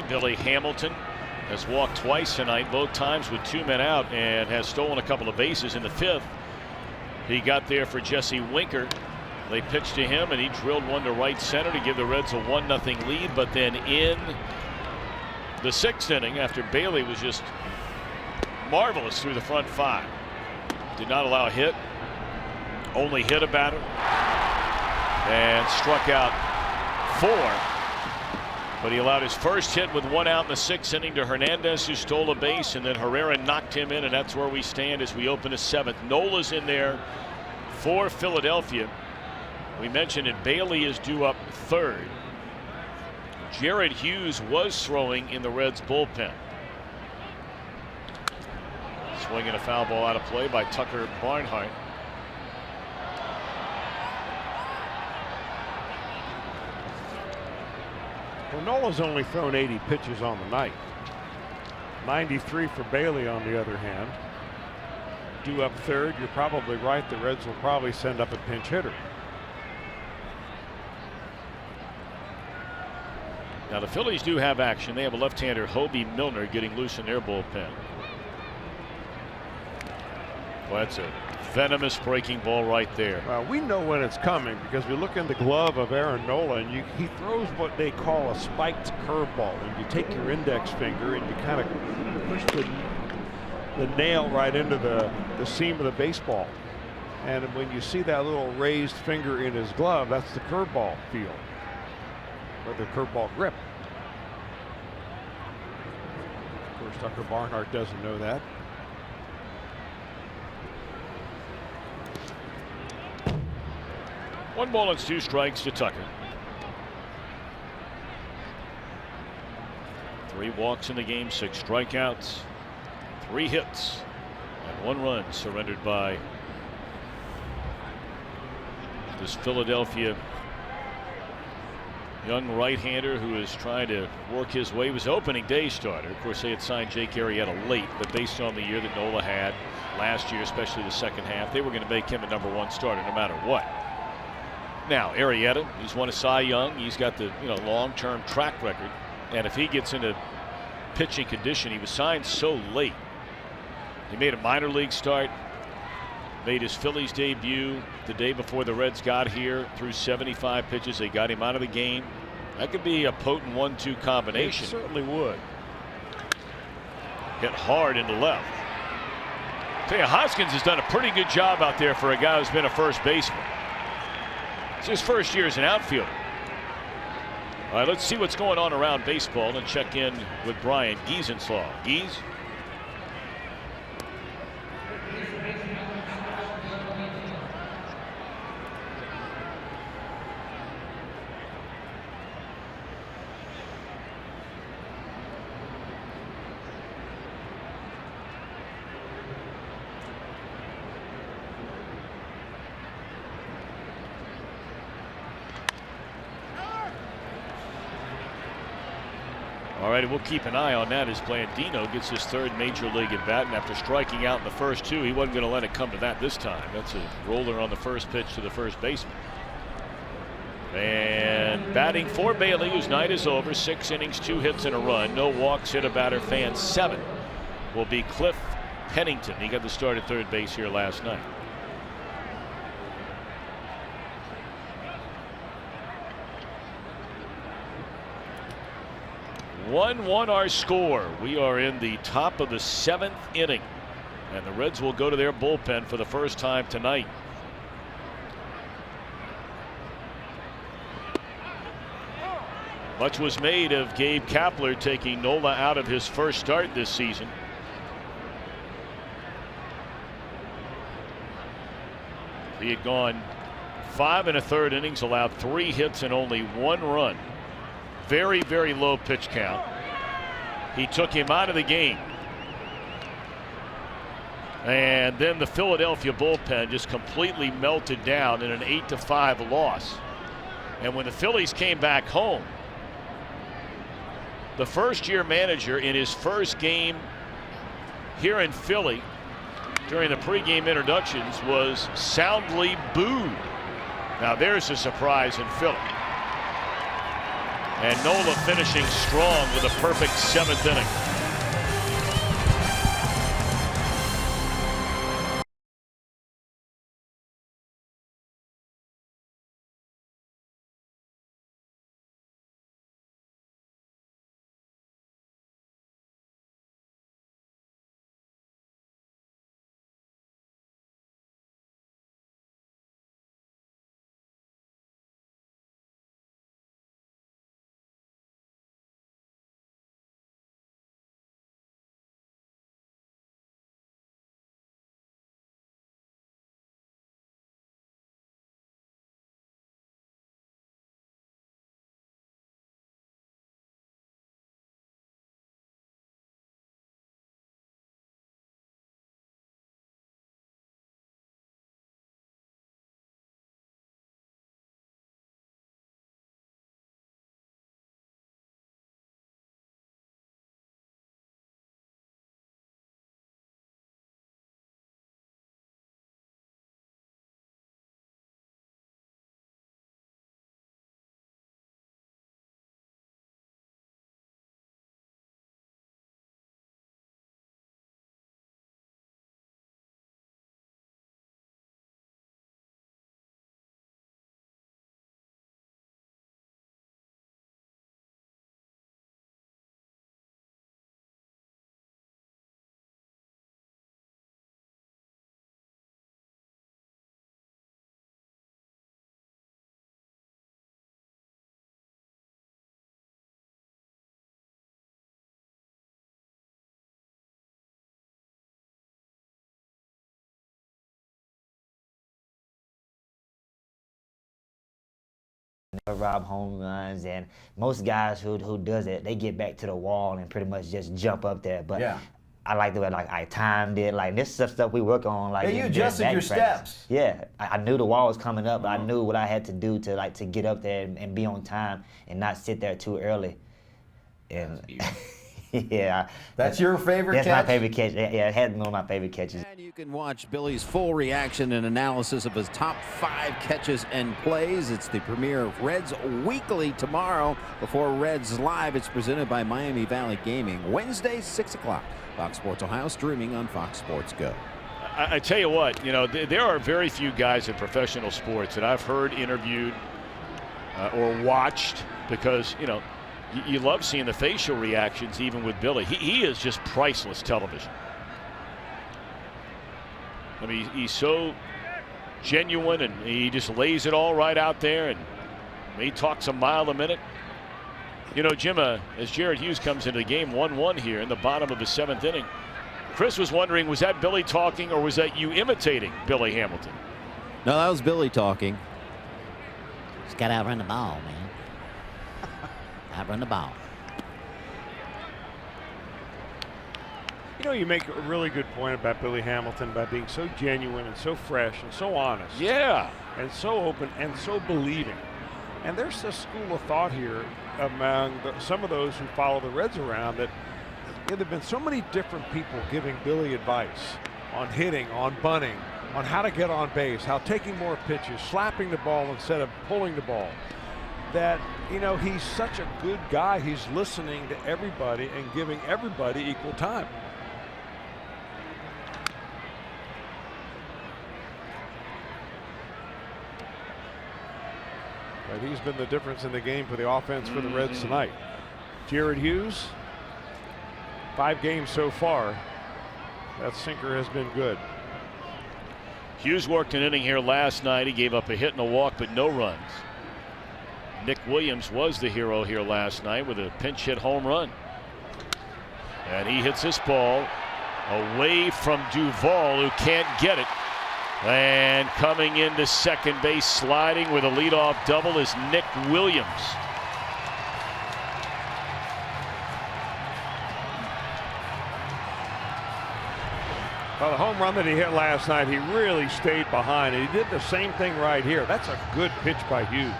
Billy Hamilton has walked twice tonight, both times with 2 men out, and has stolen a couple of bases. In the 5th, he got there for Jesse Winker. They pitched to him, and he drilled one to right center to give the Reds a 1-0 lead. But then in the 6th inning, after Bailey was just marvelous through the front 5, did not allow a hit, only hit a batter, and struck out 4. But he allowed his first hit with 1 out in the 6th inning to Hernandez, who stole a base, and then Herrera knocked him in, and that's where we stand as we open the 7th. Nola's in there for Philadelphia. We mentioned it. Bailey is due up 3rd. Jared Hughes was throwing in the Reds bullpen. Swinging a foul ball out of play by Tucker Barnhart. Well, Nola's only thrown 80 pitches on the night. 93 for Bailey, on the other hand. Due up 3rd, you're probably right. The Reds will probably send up a pinch hitter. Now the Phillies do have action. They have a left-hander, Hobie Milner, getting loose in their bullpen. Well, that's a venomous breaking ball right there. We know when it's coming because we look in the glove of Aaron Nola, and he throws what they call a spiked curveball. And you take your index finger and you kind of push the nail right into the seam of the baseball. And when you see that little raised finger in his glove, that's the curveball feel, or the curveball grip. Of course, Tucker Barnhart doesn't know that. One ball and 2 strikes to Tucker. 3 walks in the game, 6 strikeouts, 3 hits, and 1 run surrendered by this Philadelphia young right-hander who is trying to work his way. He was opening day starter. Of course, they had signed Jake Arrieta late, but based on the year that Nola had last year, especially the second half, they were going to make him a #1 starter no matter what. Now, Arrieta, he's won a Cy Young. He's got the long-term track record, and if he gets into pitching condition, he was signed so late. He made a minor league start, made his Phillies debut the day before the Reds got here, threw 75 pitches. They got him out of the game. That could be a potent 1-2 combination. It certainly would. Hit hard into left. Tell you, Hoskins has done a pretty good job out there for a guy who's been a first baseman. It's his first year as an outfielder. All right, let's see what's going on around baseball and check in with Brian Giesenslaw. Gies? All right, we'll keep an eye on that as Blandino gets his 3rd major league at bat, and after striking out in the first 2, he wasn't going to let it come to that this time. That's a roller on the first pitch to the first baseman. And batting for Bailey, whose night is over, 6 innings, 2 hits and a run, no walks, hit a batter, fan 7, will be Cliff Pennington. He got the start at 3rd base here last night. One our score. We are in the top of the 7th inning, and the Reds will go to their bullpen for the first time tonight. Much was made of Gabe Kapler taking Nola out of his first start this season. He had gone 5 1/3 innings, allowed 3 hits and only 1 run. Very, very low pitch count. He took him out of the game. And then the Philadelphia bullpen just completely melted down in an 8-5 loss. And when the Phillies came back home, the first-year manager in his first game here in Philly during the pregame introductions was soundly booed. Now there's a surprise in Philly. And Nola finishing strong with a perfect 7th inning. rob home runs, and most guys who does it, they get back to the wall and pretty much just jump up there. But Yeah. I like the way I timed it. Like this is stuff we work on. Like Yeah, you in adjusted batting your practice. steps. Yeah, I knew the wall was coming up, but I knew what I had to do to get up there and be on time and not sit there too early. And yeah, That's your favorite that's catch? my favorite catch. Yeah, it had been one of my favorite catches. And you can watch Billy's full reaction and analysis of his top 5 catches and plays. It's the premiere of Reds Weekly tomorrow. Before Reds Live, it's presented by Miami Valley Gaming. Wednesday, 6 o'clock. Fox Sports Ohio, streaming on Fox Sports Go. I tell you what, you know, there are very few guys in professional sports that I've heard interviewed or watched because, you know, you love seeing the facial reactions even with Billy. He is just priceless television. I mean, he's so genuine and he just lays it all right out there, and he talks a mile a minute. You know, Jim, as Jared Hughes comes into the game 1-1 here in the bottom of the 7th inning, Chris was wondering, was that Billy talking or was that you imitating Billy Hamilton? No, that was Billy talking. Just got to outrun the ball, man. Outrun the ball. You know, you make a really good point about Billy Hamilton by being so genuine and so fresh and so honest. Yeah. And so open and so believing. And there's a school of thought here among some of those who follow the Reds around that there have been so many different people giving Billy advice on hitting, on bunting, on how to get on base, how taking more pitches, slapping the ball instead of pulling the ball. That, you know, he's such a good guy. He's listening to everybody and giving everybody equal time. But he's been the difference in the game for the offense for the Reds tonight. Jared Hughes, 5 games so far. That sinker has been good. Hughes worked an inning here last night. He gave up a hit and a walk, but no runs. Nick Williams was the hero here last night with a pinch hit home run. And he hits this ball away from Duvall, who can't get it. And coming into second base, sliding with a leadoff double, is Nick Williams. Well, the home run that he hit last night, he really stayed behind, and he did the same thing right here. That's a good pitch by Hughes.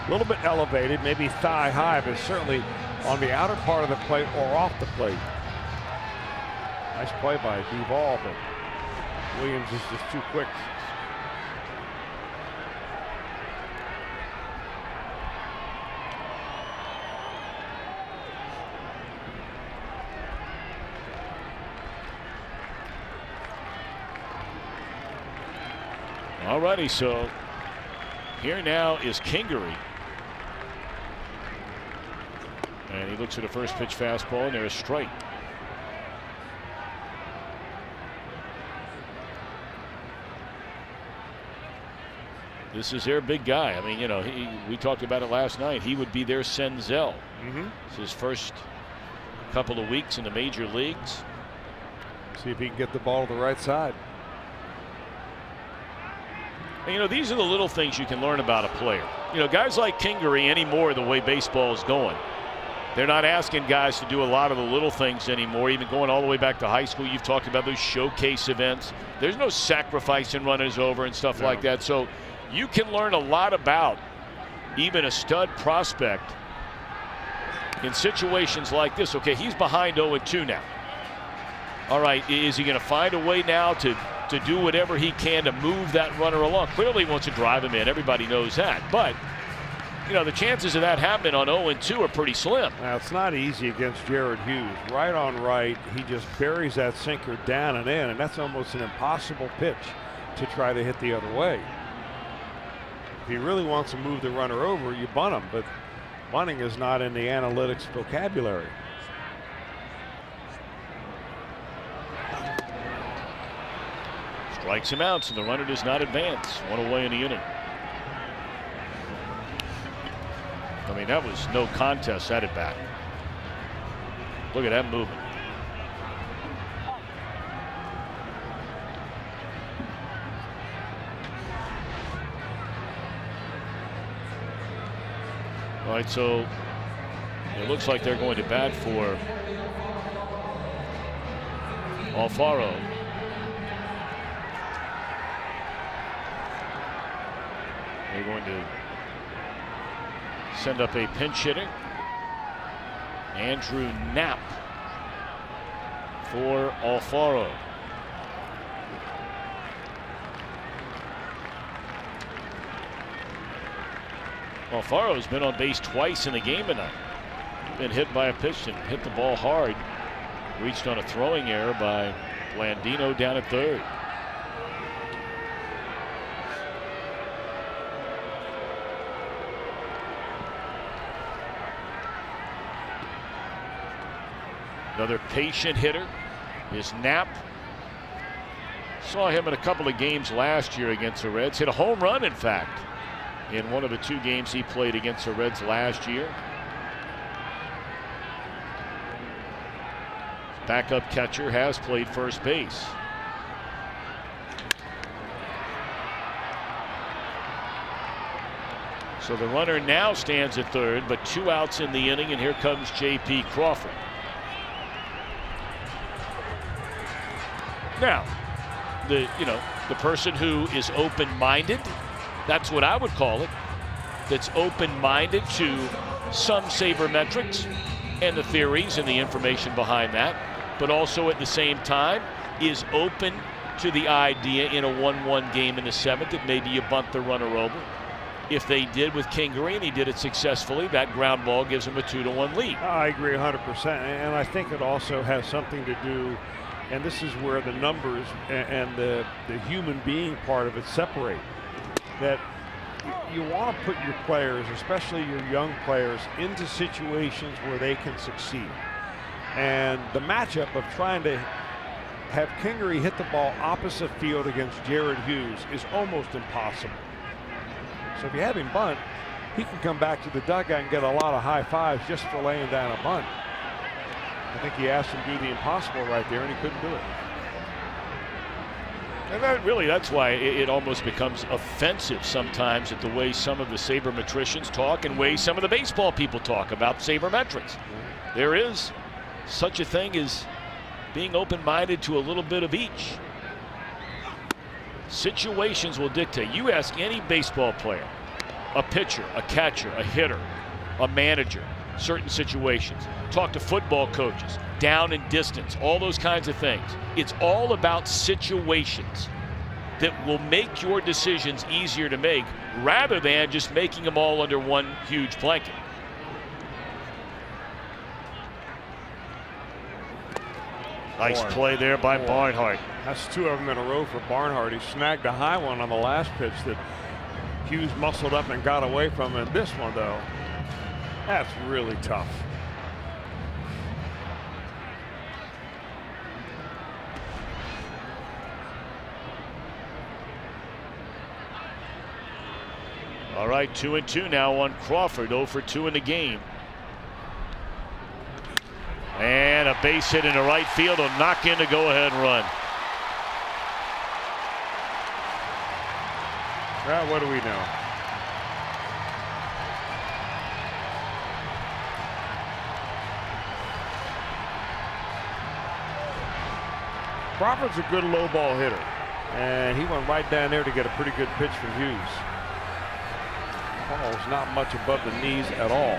A little bit elevated, maybe thigh high, but certainly on the outer part of the plate or off the plate. Nice play by Duvall, but Williams is just too quick. All righty, so here now is Kingery. And he looks at a first pitch fastball, and there's a strike. This is their big guy. I mean, you know, we talked about it last night. He would be their Senzel. It's his first couple of weeks in the major leagues. See if he can get the ball to the right side. And, you know, these are the little things you can learn about a player. You know, guys like Kingery anymore, the way baseball is going, they're not asking guys to do a lot of the little things anymore, even going all the way back to high school. You've talked about those showcase events. There's no sacrificing runners over and stuff like that. So you can learn a lot about even a stud prospect in situations like this. Okay, he's behind 0-2 now. All right, is he going to find a way now to do whatever he can to move that runner along? Clearly he wants to drive him in. Everybody knows that. But, you know, the chances of that happening on 0-2 are pretty slim. Now, it's not easy against Jared Hughes. Right on right, he just buries that sinker down and in, and that's almost an impossible pitch to try to hit the other way. If he really wants to move the runner over, you bunt him, but bunting is not in the analytics vocabulary. Strikes him out, so the runner does not advance. One away in the inning. I mean, that was no contest at it back. Look at that movement. All right, so it looks like they're going to bat for Alfaro. They're going to send up a pinch hitter, Andrew Knapp, for Alfaro. Alfaro's been on base twice in the game tonight. Been hit by a pitch and hit the ball hard. Reached on a throwing error by Blandino down at third. Another patient hitter is Knapp. Saw him in a couple of games last year against the Reds. Hit a home run, in fact, in one of the 2 games he played against the Reds last year. Backup catcher has played first base. So the runner now stands at third, but 2 outs in the inning, and here comes J.P. Crawford. Now, the person who is open-minded, that's what I would call it, that's open-minded to some sabermetrics and the theories and the information behind that, but also at the same time is open to the idea in a 1-1 game in the 7th that maybe you bunt the runner over. If they did with Kingery and he did it successfully, that ground ball gives him a 2-1 lead. I agree 100%, and I think it also has something to do, and this is where the numbers and the human being part of it separate. That you want to put your players, especially your young players, into situations where they can succeed. And the matchup of trying to have Kingery hit the ball opposite field against Jared Hughes is almost impossible. So if you have him bunt, he can come back to the dugout and get a lot of high fives just for laying down a bunt. I think he asked him to do the impossible right there, and he couldn't do it. And that's why it almost becomes offensive sometimes at the way some of the sabermetricians talk and way some of the baseball people talk about sabermetrics. There is such a thing as being open-minded to a little bit of each. Situations will dictate. You ask any baseball player, a pitcher, a catcher, a hitter, a manager, certain situations. Talk to football coaches, down and distance, all those kinds of things. It's all about situations that will make your decisions easier to make rather than just making them all under one huge blanket. Nice play there by Barnhart. That's 2 of them in a row for Barnhart. He snagged a high one on the last pitch that Hughes muscled up and got away from. And this one, though, that's really tough. All right, 2-2 now on Crawford, 0 for 2 in the game. And a base hit into right field will knock in the go-ahead run. Well, what do we know? Crawford's a good low ball hitter, and he went right down there to get a pretty good pitch from Hughes. Ball's not much above the knees at all.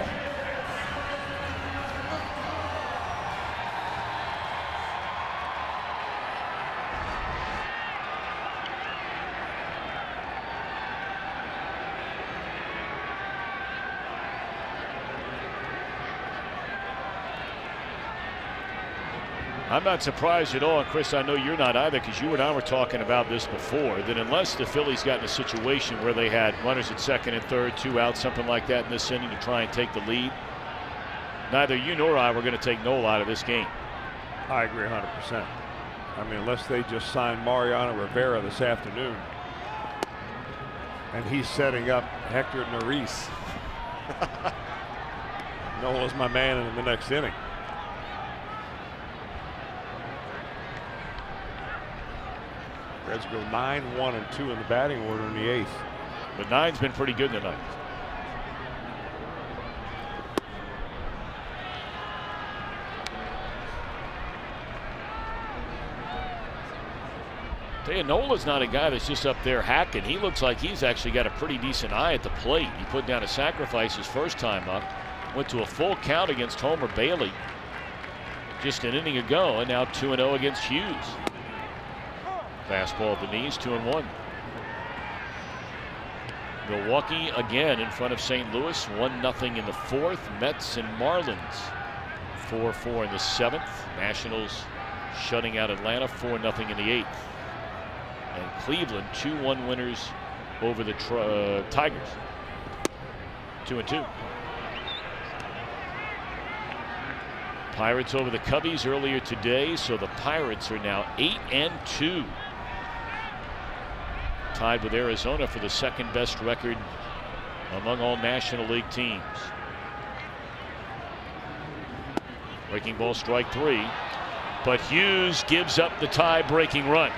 I'm not surprised at all, and Chris, I know you're not either, because you and I were talking about this before, that unless the Phillies got in a situation where they had runners at second and third, 2 outs, something like that in this inning to try and take the lead, neither you nor I were going to take Noel out of this game. I agree 100%. I mean, unless they just signed Mariano Rivera this afternoon, and he's setting up Hector Neris. Noel is my man in the next inning. Reds go 9-1-2 in the batting order in the 8th. But 9's been pretty good tonight. Nola's not a guy that's just up there hacking. He looks like he's actually got a pretty decent eye at the plate. He put down a sacrifice his first time up. Went to a full count against Homer Bailey just an inning ago, and now 2-0 against Hughes. Fastball at the knees, 2-1. Milwaukee again in front of St. Louis, 1-0 in the fourth. Mets and Marlins 4-4 in the seventh. Nationals shutting out Atlanta 4-0 in the eighth. And Cleveland 2-1 winners over the Tigers. 2-2. Pirates over the Cubbies earlier today, so the Pirates are now 8-2. Tied with Arizona for the second best record among all National League teams. Breaking ball, strike three. But Hughes gives up the tie-breaking run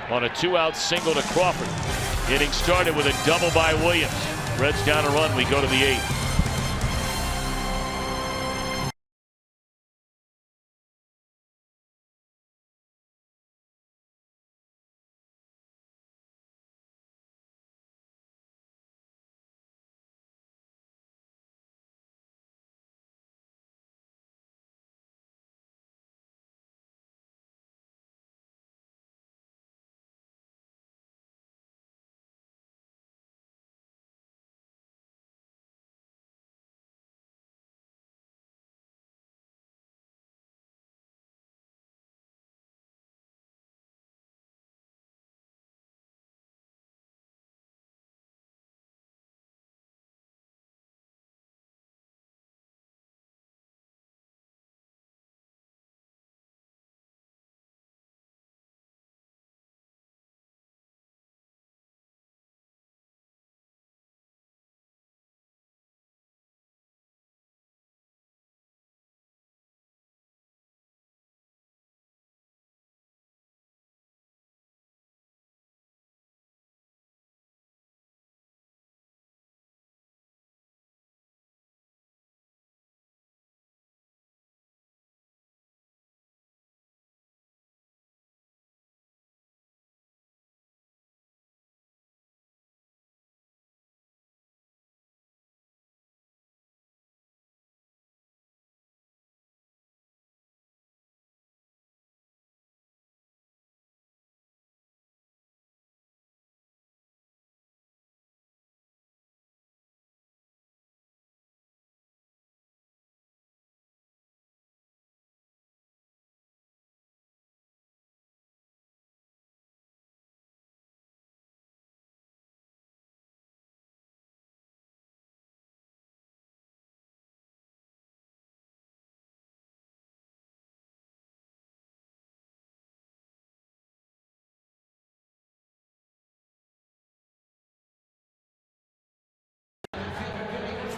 on a 2-out single to Crawford. Getting started with a double by Williams. Reds down a run. We go to the eighth.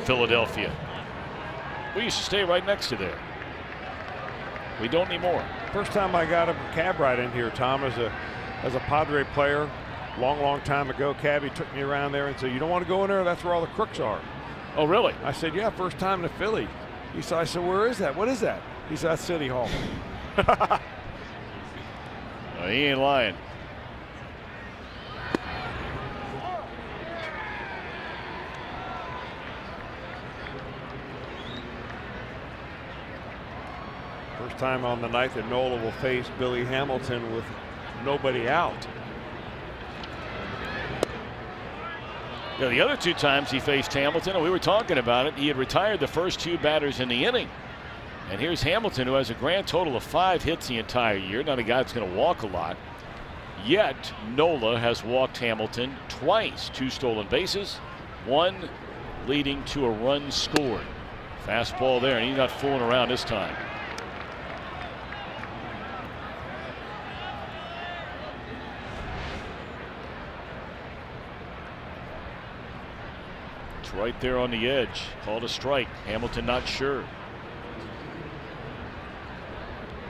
Philadelphia. We used to stay right next to there. We don't anymore. First time I got a cab ride in here, Tom, as a Padre player, long time ago. Cabbie took me around there and said, "You don't want to go in there? That's where all the crooks are." Oh, really? I said, "Yeah, first time to Philly." I said, "Where is that? What is that?" He said, "That's City Hall." Well, he ain't lying. First time on the night that Nola will face Billy Hamilton with nobody out. Yeah, the other two times he faced Hamilton, and we were talking about it, he had retired the first two batters in the inning. And here's Hamilton, who has a grand total of 5 hits the entire year. Not a guy that's going to walk a lot. Yet Nola has walked Hamilton twice. 2 stolen bases, 1 leading to a run scored. Fastball there, and he's not fooling around this time. It's right there on the edge. Called a strike. Hamilton not sure.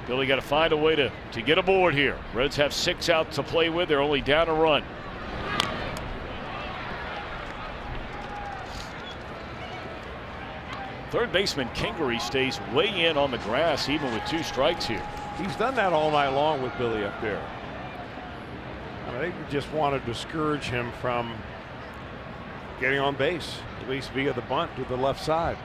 Billy got to find a way to get aboard here. Reds have 6 outs to play with. They're only down a run. Third baseman Kingery stays way in on the grass even with 2 strikes here. He's done that all night long with Billy up there. I mean, They just want to discourage him from getting on base, at least via the bunt to the left side.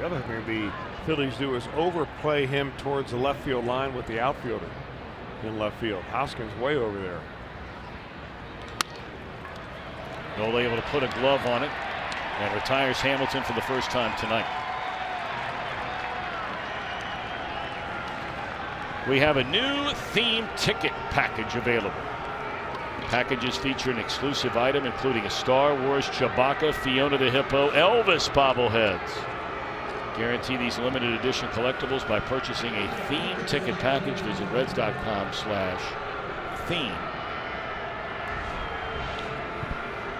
The other thing the Phillies do is overplay him towards the left field line with the outfielder in left field. Hoskins way over there. Nola able to put a glove on it and retires Hamilton for the first time tonight. We have a new theme ticket package available. Packages feature an exclusive item including a Star Wars Chewbacca, Fiona the Hippo, Elvis bobbleheads. Guarantee these limited edition collectibles by purchasing a theme ticket package. Visit reds.com/theme.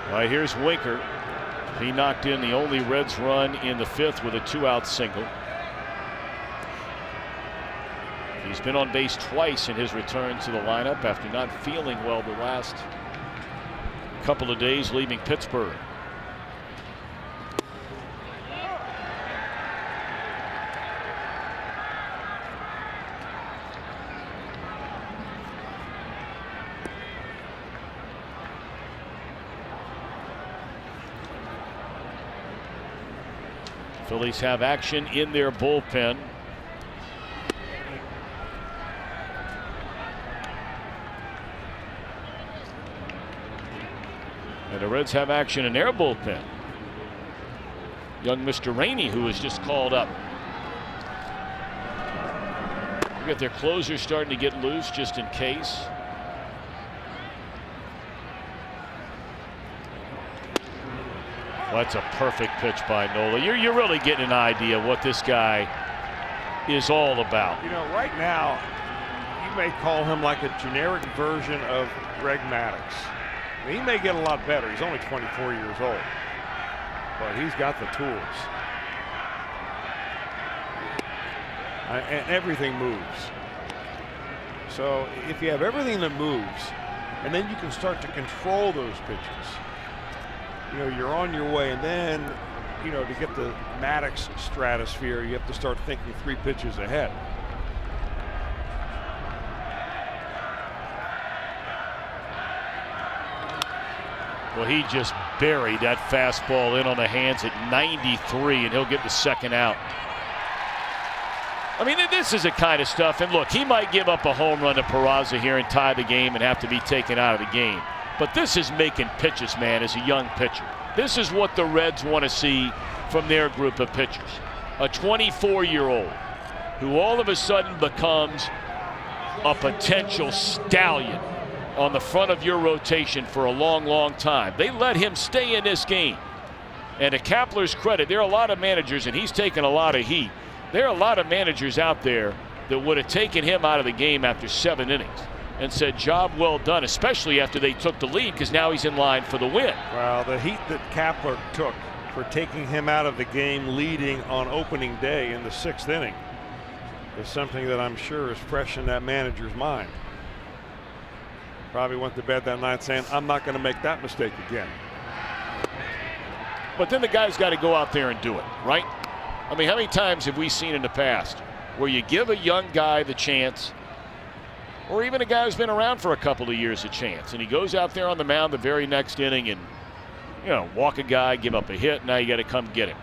All right, here's Winker. He knocked in the only Reds run in the 5th with a 2-out single. He's been on base twice in his return to the lineup after not feeling well the last couple of days leaving Pittsburgh. Phillies have action in their bullpen. And the Reds have action in their bullpen. Young Mr. Rainey, who was just called up. We got their closer starting to get loose just in case. Well, that's a perfect pitch by Nola. You're really getting an idea of what this guy is all about. You know, right now, you may call him like a generic version of Greg Maddux. I mean, he may get a lot better. He's only 24 years old, but he's got the tools. And everything moves. So if you have everything that moves, and then you can start to control those pitches, you know, you're on your way. And then, you know, to get the Maddux stratosphere, you have to start thinking 3 pitches ahead. Well, he just buried that fastball in on the hands at 93, and he'll get the second out. I mean, this is the kind of stuff. And look, he might give up a home run to Peraza here and tie the game and have to be taken out of the game. But this is making pitches, man, as a young pitcher. This is what the Reds want to see from their group of pitchers. A 24-year-old who all of a sudden becomes a potential stallion on the front of your rotation for a long, long time. They let him stay in this game. And to Kapler's credit, there are a lot of managers, and he's taken a lot of heat. There are a lot of managers out there that would have taken him out of the game after 7 innings and said, job well done, especially after they took the lead, because now he's in line for the win. Well, the heat that Kapler took for taking him out of the game leading on opening day in the 6th inning is something that I'm sure is fresh in that manager's mind. Probably went to bed that night saying, I'm not going to make that mistake again. But then the guy's got to go out there and do it, right? I mean, how many times have we seen in the past where you give a young guy the chance, or even a guy who's been around for a couple of years a chance, and he goes out there on the mound the very next inning and, you know, walk a guy, give up a hit, now you got to come get him.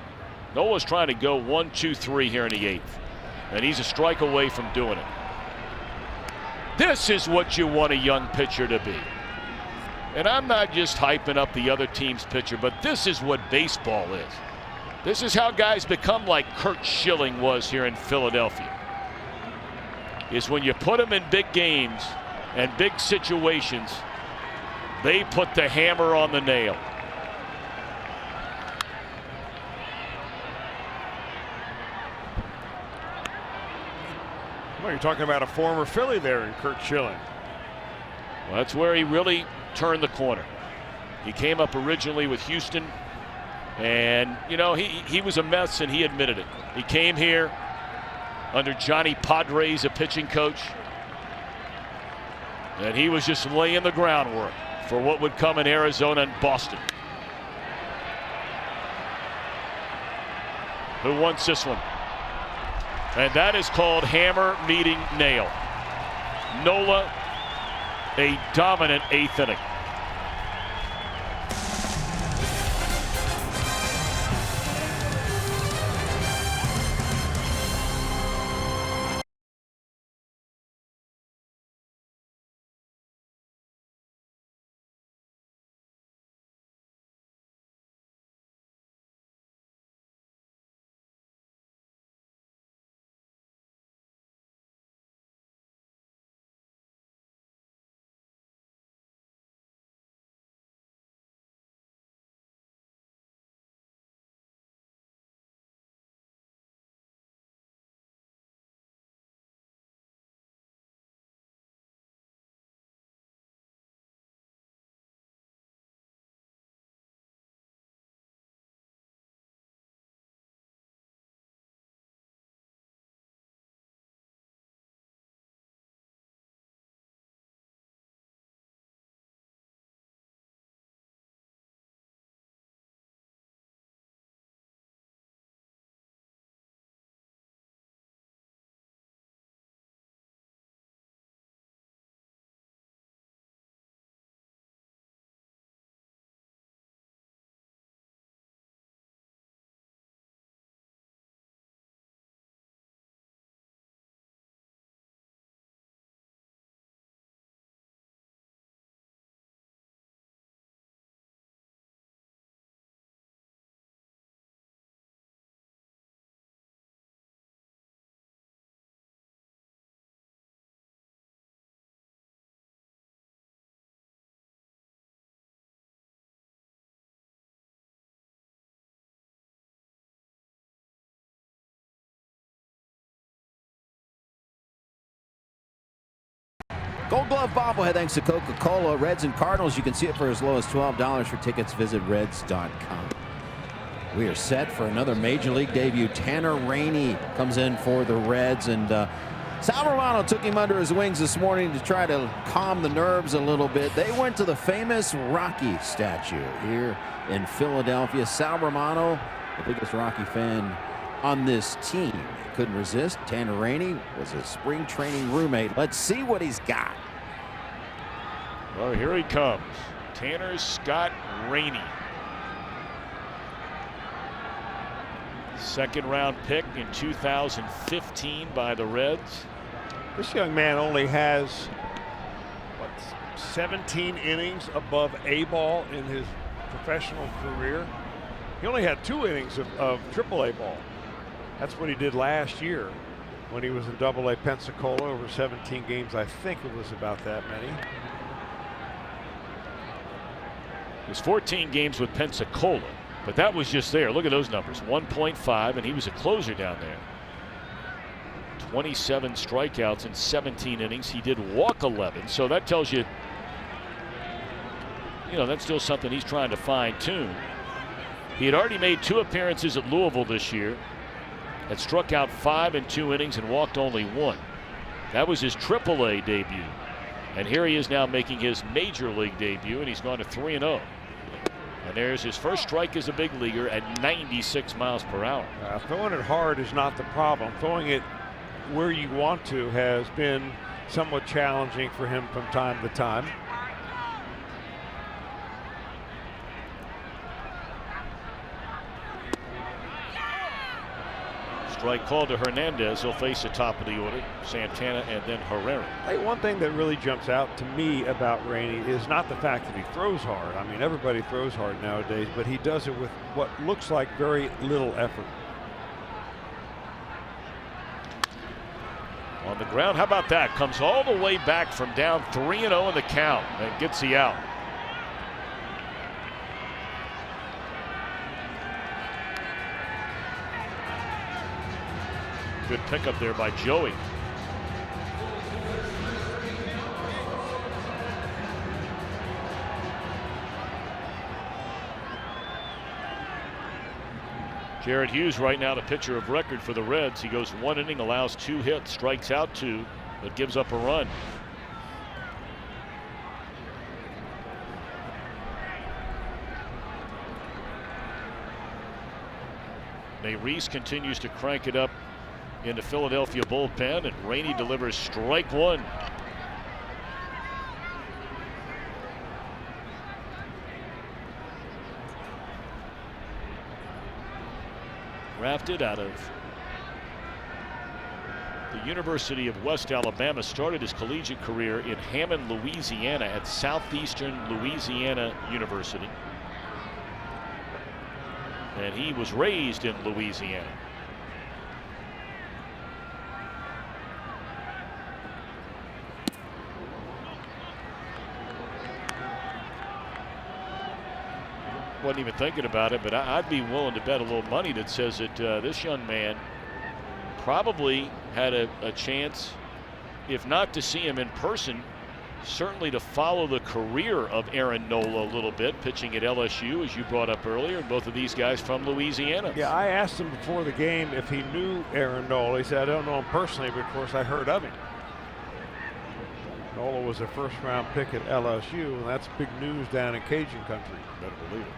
Nola's trying to go 1, 2, 3 here in the 8th, and he's a strike away from doing it. This is what you want a young pitcher to be. And I'm not just hyping up the other team's pitcher, but this is what baseball is. This is how guys become like Curt Schilling was here in Philadelphia. Is when you put them in big games and big situations, they put the hammer on the nail. Well, you're talking about a former Philly there in Curt Schilling. Well, that's where he really turned the corner. He came up originally with Houston, and, you know, he was a mess, and he admitted it. He came here under Johnny Padres, a pitching coach. And he was just laying the groundwork for what would come in Arizona and Boston. Who wants this one? And that is called hammer meeting nail. Nola, a dominant 8th inning. Gold Glove bobblehead thanks to Coca-Cola. Reds and Cardinals, you can see it for as low as $12. For tickets, visit Reds.com. We are set for another Major League debut. Tanner Rainey comes in for the Reds, and Sal Romano took him under his wings this morning to try to calm the nerves a little bit. They went to the famous Rocky statue here in Philadelphia. Sal Romano, the biggest Rocky fan on this team, couldn't resist. Tanner Rainey was a spring training roommate. Let's see what he's got. Well, here he comes. Tanner Scott Rainey. Second round pick in 2015 by the Reds. This young man only has, what, 17 innings above A ball in his professional career. He only had 2 innings of AAA ball. That's what he did last year when he was in AA Pensacola over 17 games. I think it was about that many. It was 14 games with Pensacola, but that was just there. Look at those numbers, 1.5, and he was a closer down there. 27 strikeouts in 17 innings. He did walk 11, so that tells you, that's still something he's trying to fine-tune. He had already made 2 appearances at Louisville this year, had struck out 5 in 2 innings and walked only 1. That was his AAA debut. And here he is now making his Major League debut, and he's gone to 3-0. And there's his first strike as a big leaguer at 96 miles per hour. Throwing it hard is not the problem. Throwing it where you want to has been somewhat challenging for him from time to time. Strike called to Hernandez. He'll face the top of the order. Santana and then Herrera. Hey, one thing that really jumps out to me about Rainey is not the fact that he throws hard. I mean, everybody throws hard nowadays, but he does it with what looks like very little effort. On the ground, how about that? Comes all the way back from down 3-0 in the count and gets the out. Good pickup there by Joey. Jared Hughes right now the pitcher of record for the Reds. He goes 1 inning, allows 2 hits, strikes out 2, but gives up a run. Reese continues to crank it up in the Philadelphia bullpen, and Rainey delivers strike one. Drafted out of the University of West Alabama, started his collegiate career in Hammond, Louisiana at Southeastern Louisiana University. And he was raised in Louisiana. Wasn't even thinking about it, but I'd be willing to bet a little money that says that this young man probably had a chance, if not to see him in person, certainly to follow the career of Aaron Nola a little bit, pitching at LSU, as you brought up earlier, and both of these guys from Louisiana. Yeah, I asked him before the game if he knew Aaron Nola. He said, I don't know him personally, but of course I heard of him. Nola was a first-round pick at LSU, and that's big news down in Cajun country. Better believe it.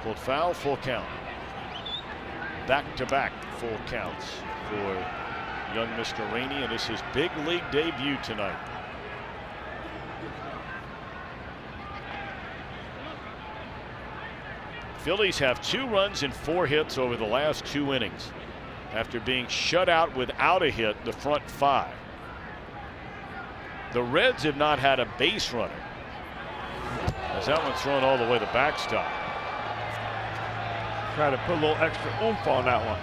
Pulled foul, full count. Back-to-back full counts for young Mr. Rainey, and this is his big league debut tonight. Phillies have 2 runs and 4 hits over the last 2 innings after being shut out without a hit the front 5. The Reds have not had a base runner, as that one's thrown all the way to the backstop. Try to put a little extra oomph on that one.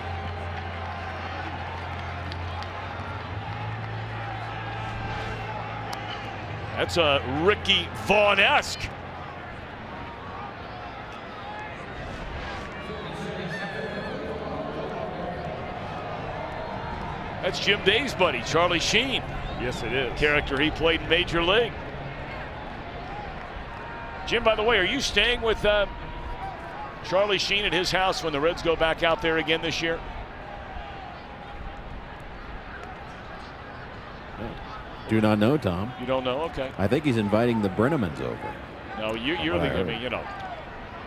That's a Ricky Vaughn-esque. That's Jim Day's buddy, Charlie Sheen. Yes, it is. Character he played in Major League. Jim, by the way, are you staying with Charlie Sheen at his house when the Reds go back out there again this year? Do not know, Tom. You don't know? Okay. I think he's inviting the Brennemans over. No, you're the, I mean, you know,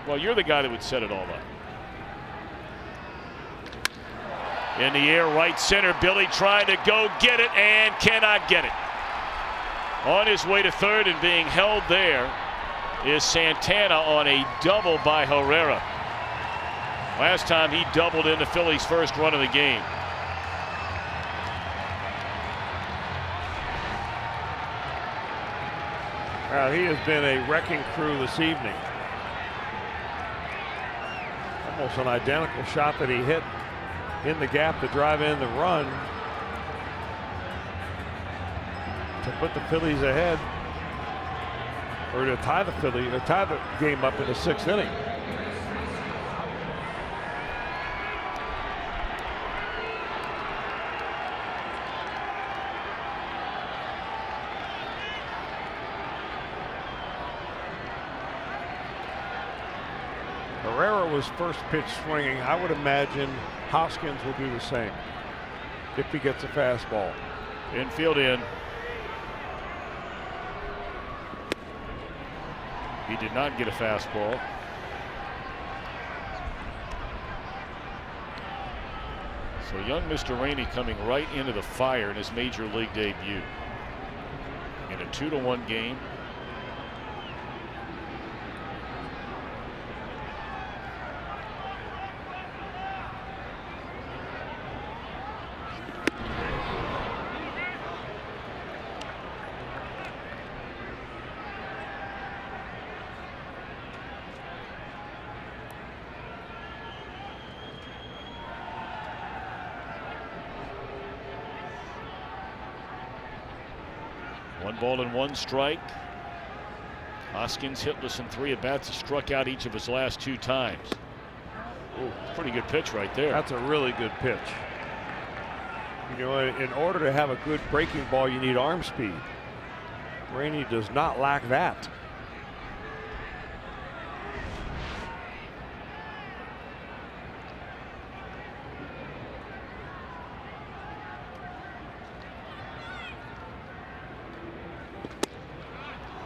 well, you're the guy that would set it all up. In the air, right center, Billy trying to go get it and cannot get it. On his way to third and being held there is Santana on a double by Herrera. Last time he doubled in the Phillies' first run of the game. Well, he has been a wrecking crew this evening. Almost an identical shot that he hit in the gap to drive in the run to put the Phillies ahead, or to tie the Phillies, or tie the game up in the 6th inning. Herrera was first pitch swinging. I would imagine Hoskins will do the same if he gets a fastball. Infield in. He did not get a fastball. So young Mr. Rainey coming right into the fire in his major league debut. In a 2-1 game. One ball and 1 strike. Hoskins hitless in 3 at-bats. He struck out each of his last 2 times. Ooh, pretty good pitch right there. That's a really good pitch. You know, in order to have a good breaking ball, you need arm speed. Rainey does not lack that.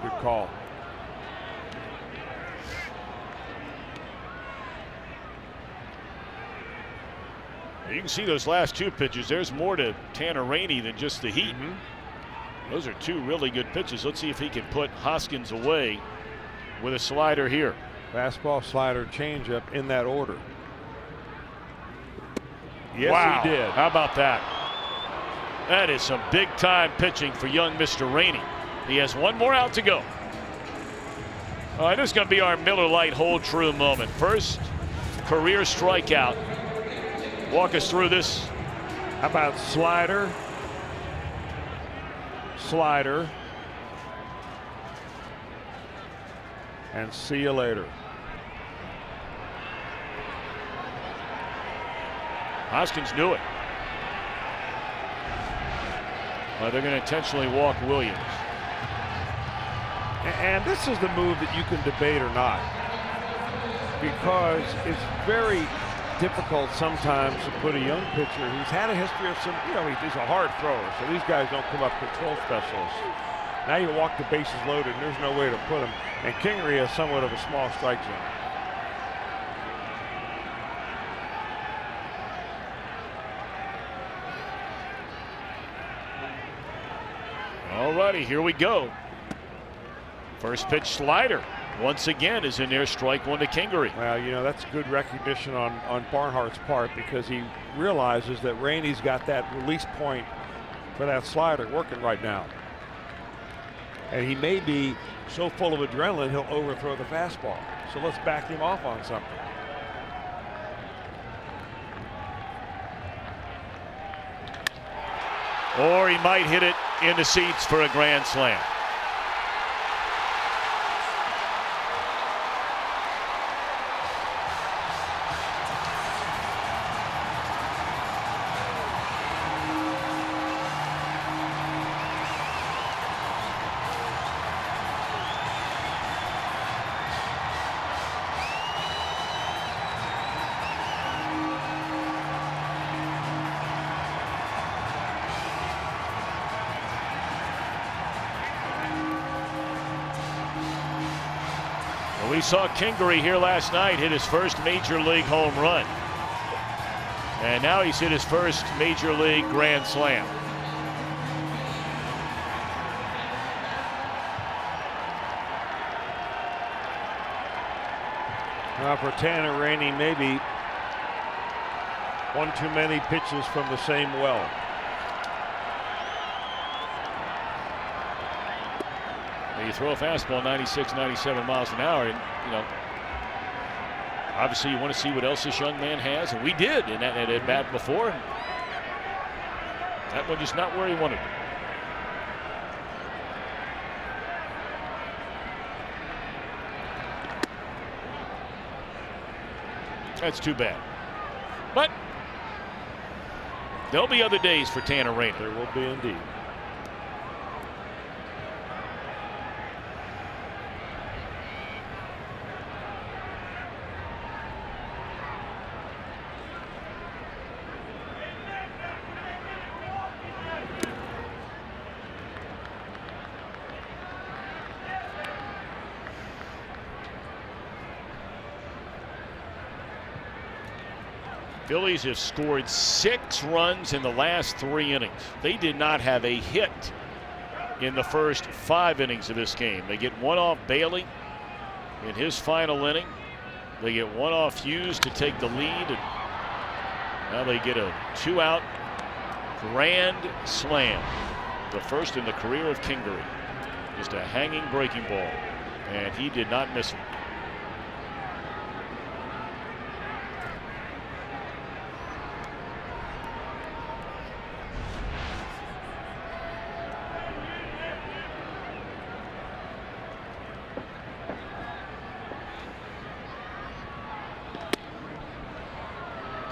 Good call. You can see those last two pitches. There's more to Tanner Rainey than just the heat. Those are two really good pitches. Let's see if he can put Hoskins away with a slider here. Fastball, slider, changeup in that order. Yes, wow. He did. How about that? That is some big time pitching for young Mr. Rainey. He has one more out to go. All right, this is going to be our Miller Lite hold true moment. First career strikeout. Walk us through this. How about slider, slider, and see you later. Hoskins knew it. Well, they're going to intentionally walk Williams. And this is the move that you can debate or not, because it's very difficult sometimes to put a young pitcher who's had a history of some, he's a hard thrower, so these guys don't come up control specialists. Now you walk the bases loaded and there's no way to put him. And Kingery has somewhat of a small strike zone. All righty, here we go. First pitch slider once again is in there, strike one to Kingery. Well, that's good recognition on Barnhart's part, because he realizes that Rainey's got that release point for that slider working right now. And he may be so full of adrenaline he'll overthrow the fastball. So let's back him off on something. Or he might hit it in the seats for a grand slam. We saw Kingery here last night hit his first major league home run. And now he's hit his first major league grand slam. Now for Tanner Rainey, maybe one too many pitches from the same well. You throw a fastball 96, 97 miles an hour, and obviously you want to see what else this young man has, and we did in that at bat before. That one just not where he wanted it. That's too bad. But there'll be other days for Tanner Rainey. There will be indeed. Phillies have scored 6 runs in the last 3 innings. They did not have a hit in the first 5 innings of this game. They get one off Bailey in his final inning. They get one off Hughes to take the lead. And now they get a 2-out grand slam. The first in the career of Kingery. Just a hanging breaking ball. And he did not miss it.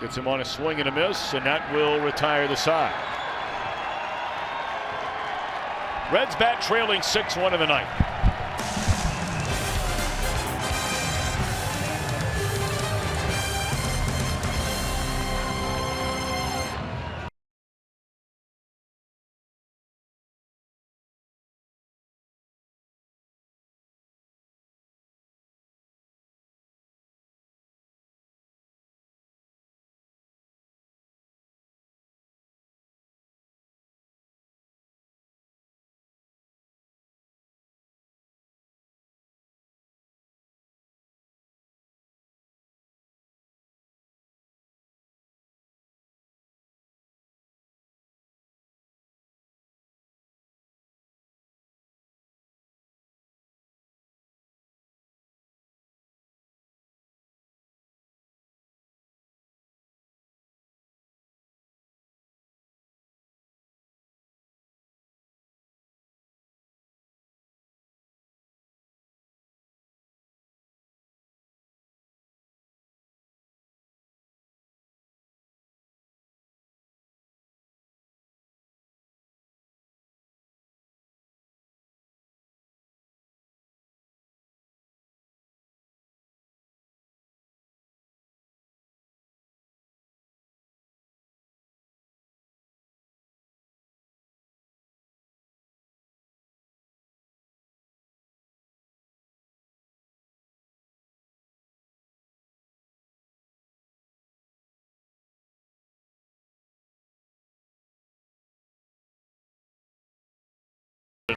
Gets him on a swing and a miss, and that will retire the side. Reds bat trailing 6-1 in the ninth.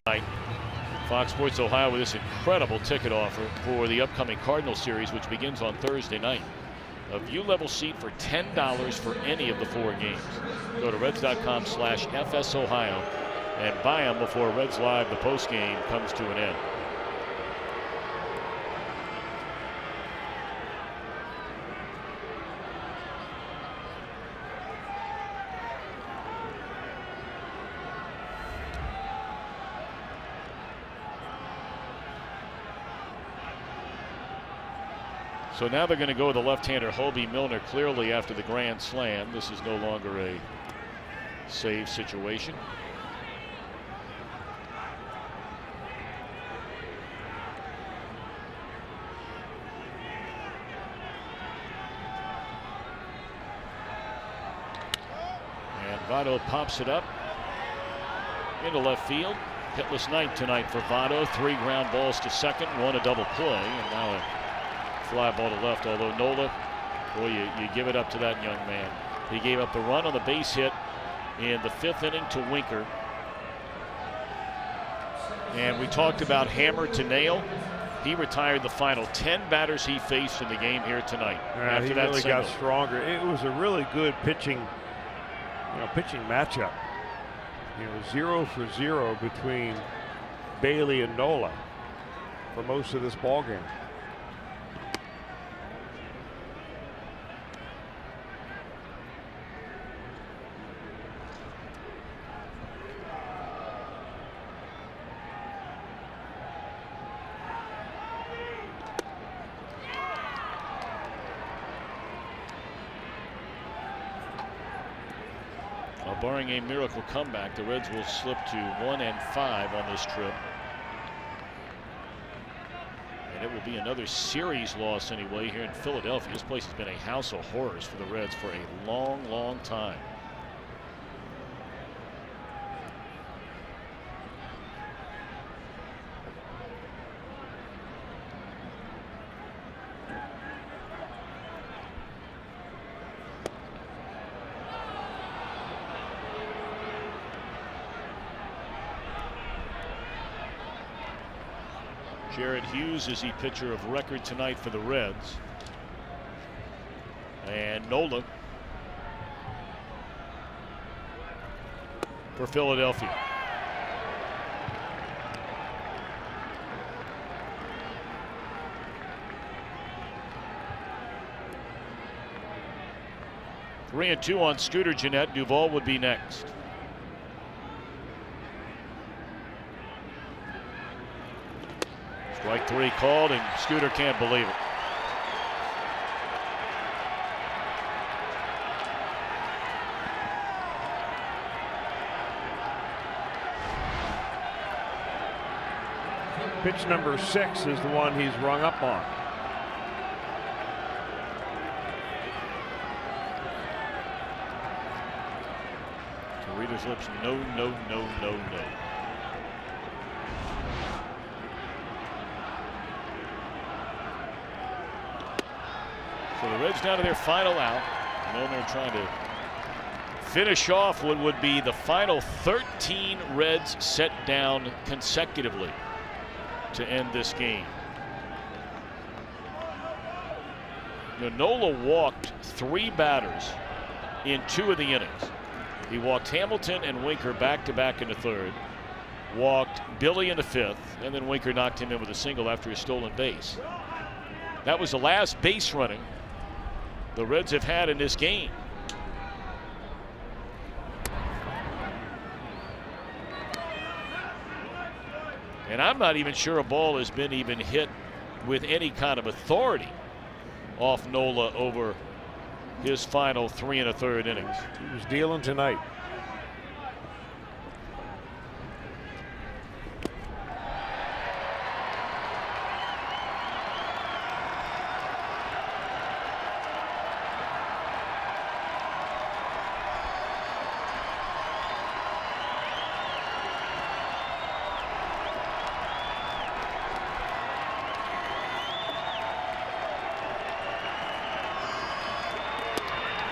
tonight. Fox Sports Ohio with this incredible ticket offer for the upcoming Cardinal series, which begins on Thursday night. A view-level seat for $10 for any of the 4 games. Go to Reds.com/FSOhio and buy them before Reds Live, the postgame, comes to an end. So now they're going to go with the left-hander Hobie Milner, clearly after the grand slam. This is no longer a save situation. And Votto pops it up into left field. Hitless night tonight for Votto. 3 ground balls to second, 1 a double play, and now a fly ball to left. Although Nola, boy, you give it up to that young man. He gave up the run on the base hit in the 5th inning to Winker. And we talked about hammer to nail. He retired the final 10 batters he faced in the game here tonight. He really got stronger. It was a really good pitching matchup. 0 for 0 between Bailey and Nola for most of this ball game. Barring a miracle comeback, the Reds will slip to 1-5 on this trip. And it will be another series loss anyway here in Philadelphia. This place has been a house of horrors for the Reds for a long, long time. Jared Hughes is the pitcher of record tonight for the Reds. And Nola for Philadelphia. Three and 2 on Scooter Gennett. Duvall would be next. Strike 3 called, and Scooter can't believe it. Pitch number 6 is the one he's rung up on. To reader's lips, no, no, no, no, no. So the Reds down to their final out. Milner trying to finish off what would be the final 13 Reds set down consecutively to end this game. Nola walked 3 batters in 2 of the innings. He walked Hamilton and Winker back-to-back in the 3rd, walked Billy in the 5th, and then Winker knocked him in with a single after a stolen base. That was the last base running the Reds have had in this game. And I'm not even sure a ball has been even hit with any kind of authority off Nola over his final 3 1/3 innings. He was dealing tonight.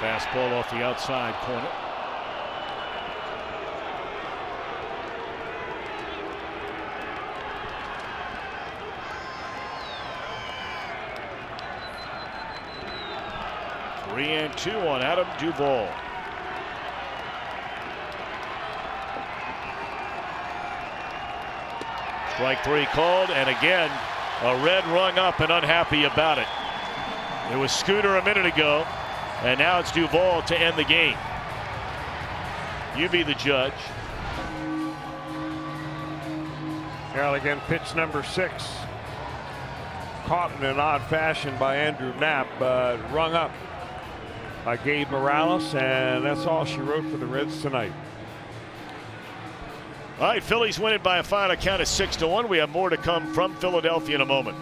Fastball off the outside corner. 3-2 on Adam Duvall. Strike 3 called, and again, a red rung up and unhappy about it. It was Scooter a minute ago, and now it's Duvall to end the game. You be the judge. Well, again, pitch number 6. Caught in an odd fashion by Andrew Knapp, but rung up by Gabe Morales, and that's all she wrote for the Reds tonight. All right, Phillies win it by a final count of 6-1. We have more to come from Philadelphia in a moment.